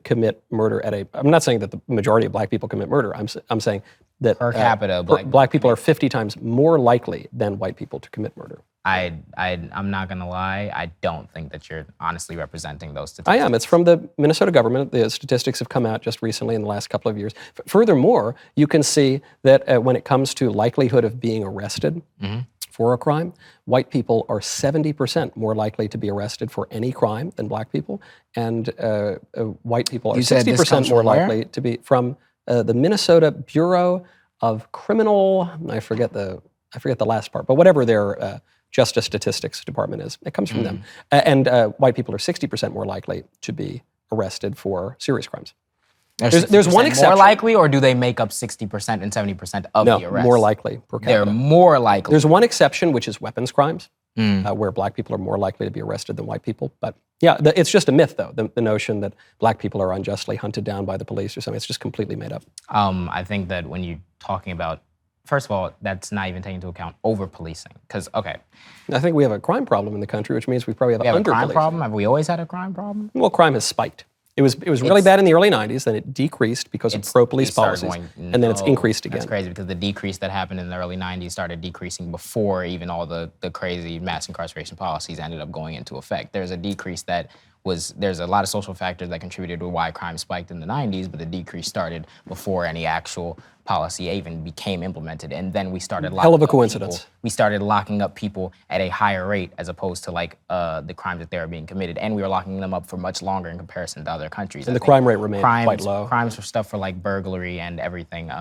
Speaker 2: commit murder at a. I'm not saying that the majority of black people commit murder. I'm saying that
Speaker 1: per capita,
Speaker 2: black people are 50 times more likely than white people to commit murder.
Speaker 1: I'm not gonna lie. I don't think that you're honestly representing those statistics.
Speaker 2: I am. It's from the Minnesota government. The statistics have come out just recently in the last couple of years. Furthermore, you can see that when it comes to likelihood of being arrested for a crime, white people are 70% more likely to be arrested for any crime than black people, and white people are 60% more likely to be from the Minnesota Bureau of Criminal. I forget the last part, but whatever their Justice Statistics Department is, it comes from them. And white people are 60% more likely to be arrested for serious crimes. There's one exception.
Speaker 1: More likely, or do they make up 60% and 70% of the arrests?
Speaker 2: No, more likely per capita.
Speaker 1: They're more likely.
Speaker 2: There's one exception, which is weapons crimes, where black people are more likely to be arrested than white people. But yeah, it's just a myth, though, the notion that black people are unjustly hunted down by the police or something. It's just completely made up.
Speaker 1: I think that when you're talking about, first of all, that's not even taking into account over-policing. Because, okay.
Speaker 2: I think we have a crime problem in the country, which means we probably have
Speaker 1: a crime problem? Have we always had a crime problem?
Speaker 2: Well, crime has spiked. It was really bad in the early 90s, then it decreased because of pro-police policies, and then it's increased again.
Speaker 1: That's crazy, because the decrease that happened in the early 90s started decreasing before even all the crazy mass incarceration policies ended up going into effect. There's a decrease there's a lot of social factors that contributed to why crime spiked in the 90s, but the decrease started before any actual policy even became implemented, and then we started locking
Speaker 2: hell of a
Speaker 1: up
Speaker 2: coincidence.
Speaker 1: People. We started locking up people at a higher rate as opposed to the crimes that they were being committed, and we were locking them up for much longer in comparison to other countries.
Speaker 2: And the crime rate remained quite low.
Speaker 1: Crimes for stuff for burglary and everything,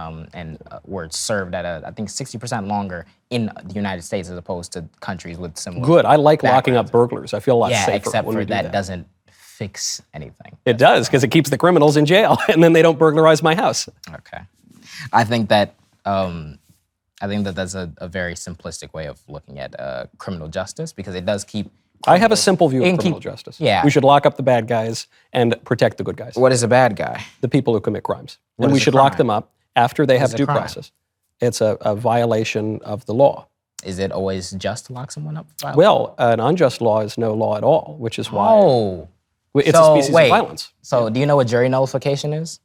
Speaker 1: were served at I think 60% longer in the United States as opposed to countries with similar.
Speaker 2: Good. I like locking up burglars. I feel a lot safer.
Speaker 1: Except
Speaker 2: when
Speaker 1: for
Speaker 2: we do
Speaker 1: that doesn't fix anything.
Speaker 2: It does, because it keeps the criminals in jail, and then they don't burglarize my house.
Speaker 1: Okay. I think that that's a very simplistic way of looking at criminal justice, because it does keep.
Speaker 2: I have a simple view of criminal justice.
Speaker 1: Yeah.
Speaker 2: We should lock up the bad guys and protect the good guys.
Speaker 1: What is a bad guy?
Speaker 2: The people who commit crimes. And we should lock them up after they have due process. It's a violation of the law.
Speaker 1: Is it always just to lock someone up?
Speaker 2: Well, an unjust law is no law at all, which is why it's a species of violence.
Speaker 1: So do you know what jury nullification is?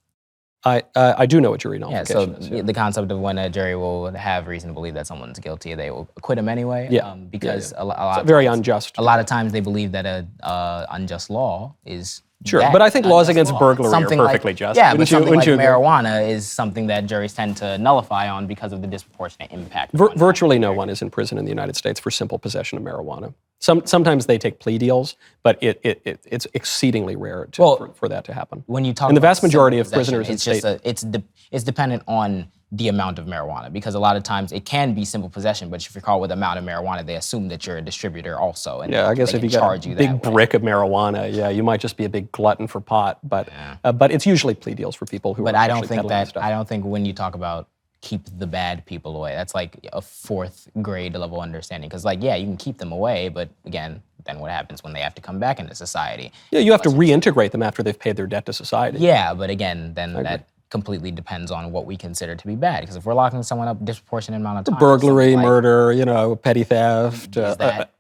Speaker 2: I do know what jury
Speaker 1: Yeah,
Speaker 2: nullification
Speaker 1: so
Speaker 2: is. Yeah.
Speaker 1: the concept of when a jury will have reason to believe that someone's guilty, they will acquit him anyway.
Speaker 2: Yeah.
Speaker 1: Because
Speaker 2: Yeah.
Speaker 1: a lot
Speaker 2: It's
Speaker 1: of
Speaker 2: very
Speaker 1: times-
Speaker 2: unjust.
Speaker 1: A lot of times they believe that a unjust law is
Speaker 2: Sure,
Speaker 1: bad,
Speaker 2: but I think laws
Speaker 1: unjust
Speaker 2: against
Speaker 1: law.
Speaker 2: burglary are
Speaker 1: Something
Speaker 2: perfectly
Speaker 1: like,
Speaker 2: just.
Speaker 1: Yeah, but
Speaker 2: Wouldn't you-
Speaker 1: something like
Speaker 2: wouldn't you agree?
Speaker 1: marijuana is something that juries tend to nullify on because of the disproportionate impact.
Speaker 2: Virtually no one is in prison in the United States for simple possession of marijuana. Sometimes they take plea deals, but it's exceedingly rare for that to happen.
Speaker 1: When you talk
Speaker 2: and the
Speaker 1: about
Speaker 2: vast majority of
Speaker 1: simple
Speaker 2: prisoners in
Speaker 1: possession,
Speaker 2: state,
Speaker 1: it's dependent on the amount of marijuana, because a lot of times it can be simple possession, but if you're caught with the amount of marijuana, they assume that you're a distributor also. And
Speaker 2: yeah, I guess
Speaker 1: they
Speaker 2: if you
Speaker 1: can
Speaker 2: got
Speaker 1: charge
Speaker 2: a
Speaker 1: you
Speaker 2: big
Speaker 1: that way.
Speaker 2: brick of marijuana, yeah, you might just be a big glutton for pot. But it's usually plea deals for people who.
Speaker 1: But
Speaker 2: are
Speaker 1: I don't
Speaker 2: actually
Speaker 1: think
Speaker 2: peddling
Speaker 1: that
Speaker 2: stuff.
Speaker 1: I don't think when you talk about keep the bad people away, that's like a fourth grade level understanding. Because like, yeah, you can keep them away, but again, then what happens when they have to come back into society?
Speaker 2: Yeah, you have to reintegrate them after they've paid their debt to society.
Speaker 1: Yeah, but again, then that completely depends on what we consider to be bad. Because if we're locking someone up a disproportionate amount of time,
Speaker 2: Burglary,
Speaker 1: something like-
Speaker 2: murder, petty theft,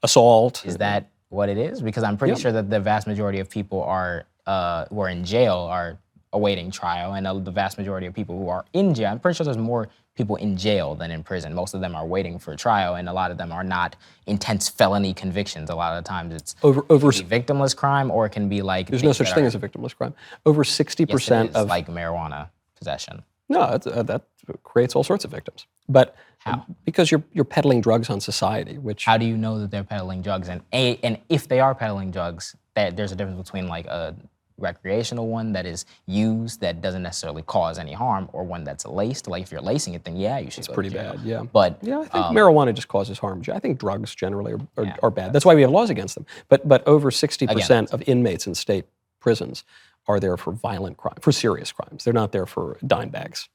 Speaker 2: assault.
Speaker 1: Is that what it is? Because I'm pretty sure that the vast majority of people who are in jail are awaiting trial, and the vast majority of people who are in jail, I'm pretty sure there's more people in jail than in prison. Most of them are waiting for trial, and a lot of them are not intense felony convictions. A lot of the times it's
Speaker 2: over
Speaker 1: victimless crime, or it can be like
Speaker 2: There's no such thing as a victimless crime. Over 60% of
Speaker 1: like marijuana possession.
Speaker 2: No, that creates all sorts of victims. But
Speaker 1: How?
Speaker 2: Because you're peddling drugs on society, which
Speaker 1: How do you know that they're peddling drugs? And if they are peddling drugs, that there's a difference between like a recreational one that is used that doesn't necessarily cause any harm, or one that's laced. Like if you're lacing it, then yeah, you should. It's
Speaker 2: pretty bad. Yeah.
Speaker 1: But
Speaker 2: yeah, I think marijuana just causes harm. I think drugs generally are bad. That's why we have laws against them. But over 60% of inmates in state prisons are there for violent crime, for serious crimes. They're not there for dime bags.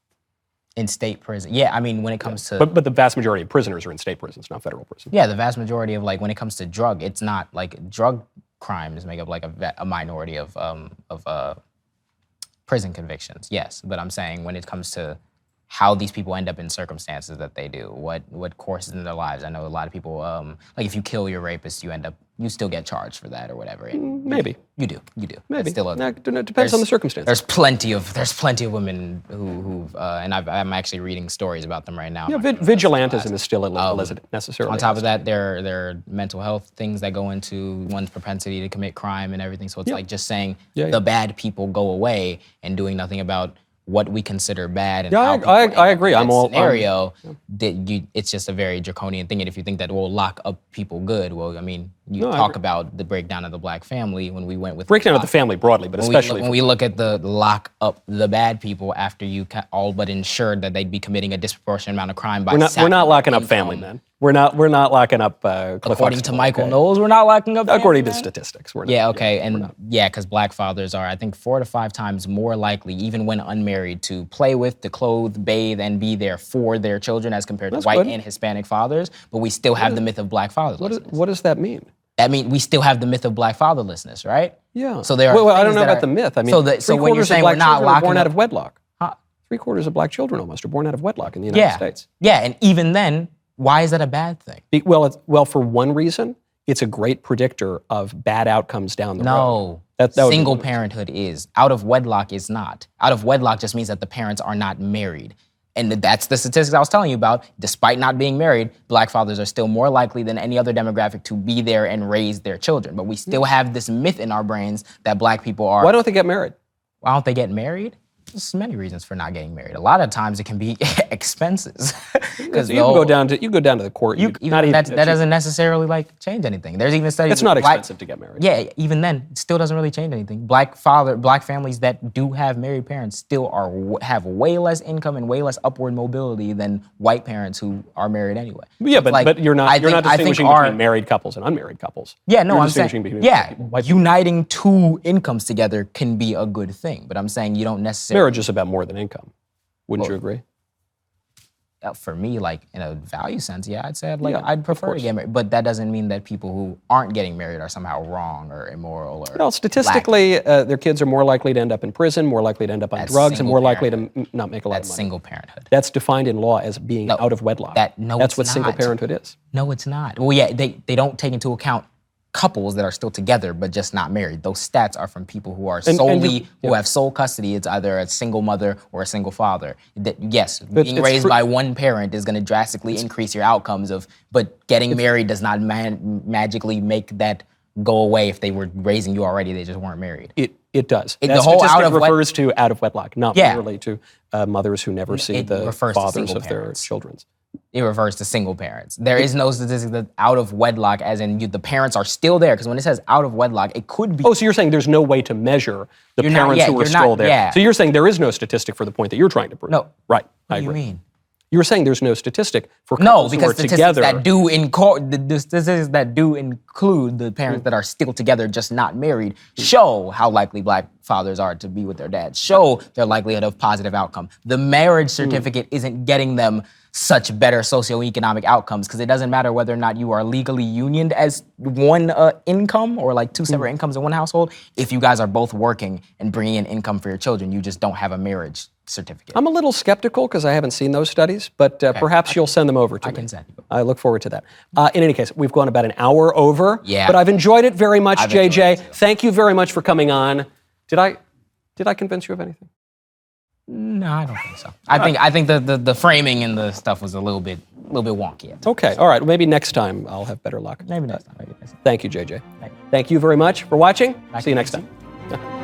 Speaker 1: In state prison, yeah. I mean, when it comes to
Speaker 2: but the vast majority of prisoners are in state prisons, not federal prisons.
Speaker 1: yeah, the vast majority of like when it comes to drug, it's not like drug crimes make up like a minority of prison convictions. Yes, but I'm saying when it comes to how these people end up in circumstances that they do, what courses in their lives. I know a lot of people like if you kill your rapist, you still get charged for that or whatever.
Speaker 2: Maybe.
Speaker 1: You do.
Speaker 2: Maybe.
Speaker 1: It's still
Speaker 2: It depends on the circumstances.
Speaker 1: There's plenty of women who've and I'm actually reading stories about them right now.
Speaker 2: Yeah, vigilantism is still illegal, isn't it? Necessarily.
Speaker 1: On top of that, there are mental health things that go into one's propensity to commit crime and everything. So it's like just saying the bad people go away and doing nothing about what we consider bad. And
Speaker 2: Yeah,
Speaker 1: how people
Speaker 2: I
Speaker 1: end up
Speaker 2: agree.
Speaker 1: in
Speaker 2: I'm
Speaker 1: that
Speaker 2: all-
Speaker 1: scenario. It's just a very draconian thing. And if you think that we'll lock up people good, well, I mean, you talk about the breakdown of the black family when we went with
Speaker 2: breakdown of the family broadly, but especially
Speaker 1: when we look at the lock up the bad people after you all but ensured that they'd be committing a disproportionate amount of crime by
Speaker 2: we're not locking up family men. We're not locking up Cliff
Speaker 1: According to
Speaker 2: Huxtable,
Speaker 1: Michael
Speaker 2: okay?
Speaker 1: Knowles, we're not locking up
Speaker 2: According to
Speaker 1: family men?
Speaker 2: statistics, we're not.
Speaker 1: Yeah, okay, because black fathers are, I think, 4 to 5 times more likely, even when unmarried, to play with, to clothe, bathe, and be there for their children as compared to white
Speaker 2: good.
Speaker 1: and Hispanic fathers. But we still have the myth of black fatherlessness.
Speaker 2: What does that mean?
Speaker 1: That means we still have the myth of black fatherlessness, right?
Speaker 2: Yeah.
Speaker 1: So there are.
Speaker 2: Well, I don't
Speaker 1: things
Speaker 2: know
Speaker 1: that
Speaker 2: about
Speaker 1: are-
Speaker 2: the myth. I mean,
Speaker 1: so when you're saying we're not
Speaker 2: are
Speaker 1: locking
Speaker 2: born
Speaker 1: up,
Speaker 2: out of wedlock.
Speaker 1: Huh?
Speaker 2: 3/4 of black children almost are born out of wedlock in the United States.
Speaker 1: Yeah, and even then, why is that a bad thing?
Speaker 2: Well, for one reason, it's a great predictor of bad outcomes down the road.
Speaker 1: No,
Speaker 2: That would be
Speaker 1: single
Speaker 2: one reason.
Speaker 1: parenthood is. Out of wedlock is not. Out of wedlock just means that the parents are not married. And that's the statistics I was telling you about. Despite not being married, black fathers are still more likely than any other demographic to be there and raise their children. But we still have this myth in our brains that black people are.
Speaker 2: Why don't they get married?
Speaker 1: Why don't they get married? There's many reasons for not getting married. A lot of times it can be expenses. Because
Speaker 2: You can go down to the court.
Speaker 1: that doesn't necessarily like change anything. There's even studies.
Speaker 2: It's not
Speaker 1: with black-
Speaker 2: expensive to get married.
Speaker 1: Yeah, even then, it still doesn't really change anything. Black families that do have married parents still have way less income and way less upward mobility than white parents who are married anyway.
Speaker 2: Yeah,
Speaker 1: It's like,
Speaker 2: but you're not
Speaker 1: I think
Speaker 2: distinguishing between married couples and unmarried couples.
Speaker 1: Yeah, no,
Speaker 2: You're
Speaker 1: I'm saying,
Speaker 2: distinguishing between
Speaker 1: yeah, uniting 2 incomes together can be a good thing. But I'm saying you don't necessarily.
Speaker 2: Marriage is about more than income. Wouldn't you agree?
Speaker 1: For me, like in a value sense, yeah, I'd say
Speaker 2: Yeah,
Speaker 1: I'd
Speaker 2: of
Speaker 1: prefer to
Speaker 2: course.
Speaker 1: get married. But that doesn't mean that people who aren't getting married are somehow wrong or immoral or.
Speaker 2: Well, statistically, their kids are more likely to end up in prison, more likely to end up on
Speaker 1: That's
Speaker 2: drugs, and more
Speaker 1: single
Speaker 2: likely to not make a lot of
Speaker 1: That's
Speaker 2: money.
Speaker 1: single parenthood.
Speaker 2: That's defined in law as being out of wedlock.
Speaker 1: That's
Speaker 2: what
Speaker 1: it's
Speaker 2: single
Speaker 1: not.
Speaker 2: parenthood is.
Speaker 1: No, it's not. Well, yeah, they don't take into account couples that are still together but just not married. Those stats are from people who are who have sole custody. It's either a single mother or a single father. Yes, being raised by one parent is going to drastically increase your outcomes but getting married does not magically make that go away if they were raising you already, they just weren't married.
Speaker 2: It does.
Speaker 1: The
Speaker 2: That
Speaker 1: whole
Speaker 2: statistic refers to out of wedlock, not merely to mothers who never see
Speaker 1: It
Speaker 2: the
Speaker 1: refers to
Speaker 2: fathers
Speaker 1: single
Speaker 2: of their
Speaker 1: parents.
Speaker 2: children.
Speaker 1: It refers to single parents. There is no statistic that out of wedlock, as in the parents are still there, because when it says out of wedlock, it could be.
Speaker 2: Oh, so you're saying there's no way to measure the
Speaker 1: You're not-
Speaker 2: parents
Speaker 1: yeah,
Speaker 2: who are
Speaker 1: you're not-
Speaker 2: still there.
Speaker 1: yeah.
Speaker 2: So you're saying there is no statistic for the point that you're trying to prove.
Speaker 1: No.
Speaker 2: Right. I
Speaker 1: What do you
Speaker 2: agree.
Speaker 1: mean?
Speaker 2: You were saying there's no statistic for
Speaker 1: No,
Speaker 2: couples who
Speaker 1: because
Speaker 2: are
Speaker 1: statistics
Speaker 2: together.
Speaker 1: that the statistics that do include the parents that are still together, just not married, show how likely black fathers are to be with their dads, show their likelihood of positive outcome. The marriage certificate isn't getting them such better socioeconomic outcomes because it doesn't matter whether or not you are legally unioned as one income or like two separate incomes in one household. If you guys are both working and bringing in income for your children, you just don't have a marriage certificate.
Speaker 2: I'm a little skeptical because I haven't seen those studies, but perhaps you'll send them over to me.
Speaker 1: can send you.
Speaker 2: I look forward to that. In any case, we've gone about an hour over,
Speaker 1: Yeah.
Speaker 2: but I've enjoyed it very much,
Speaker 1: I've enjoyed
Speaker 2: JJ.
Speaker 1: it too.
Speaker 2: Thank you very much for coming on. Did I convince you of anything?
Speaker 1: No, I don't think so. I think the framing and the stuff was a little bit wonky.
Speaker 2: Okay, all right. Maybe next time I'll have better luck.
Speaker 1: Maybe next time.
Speaker 2: Thank you, JJ. Thank you very much for watching. See you next
Speaker 1: to
Speaker 2: time.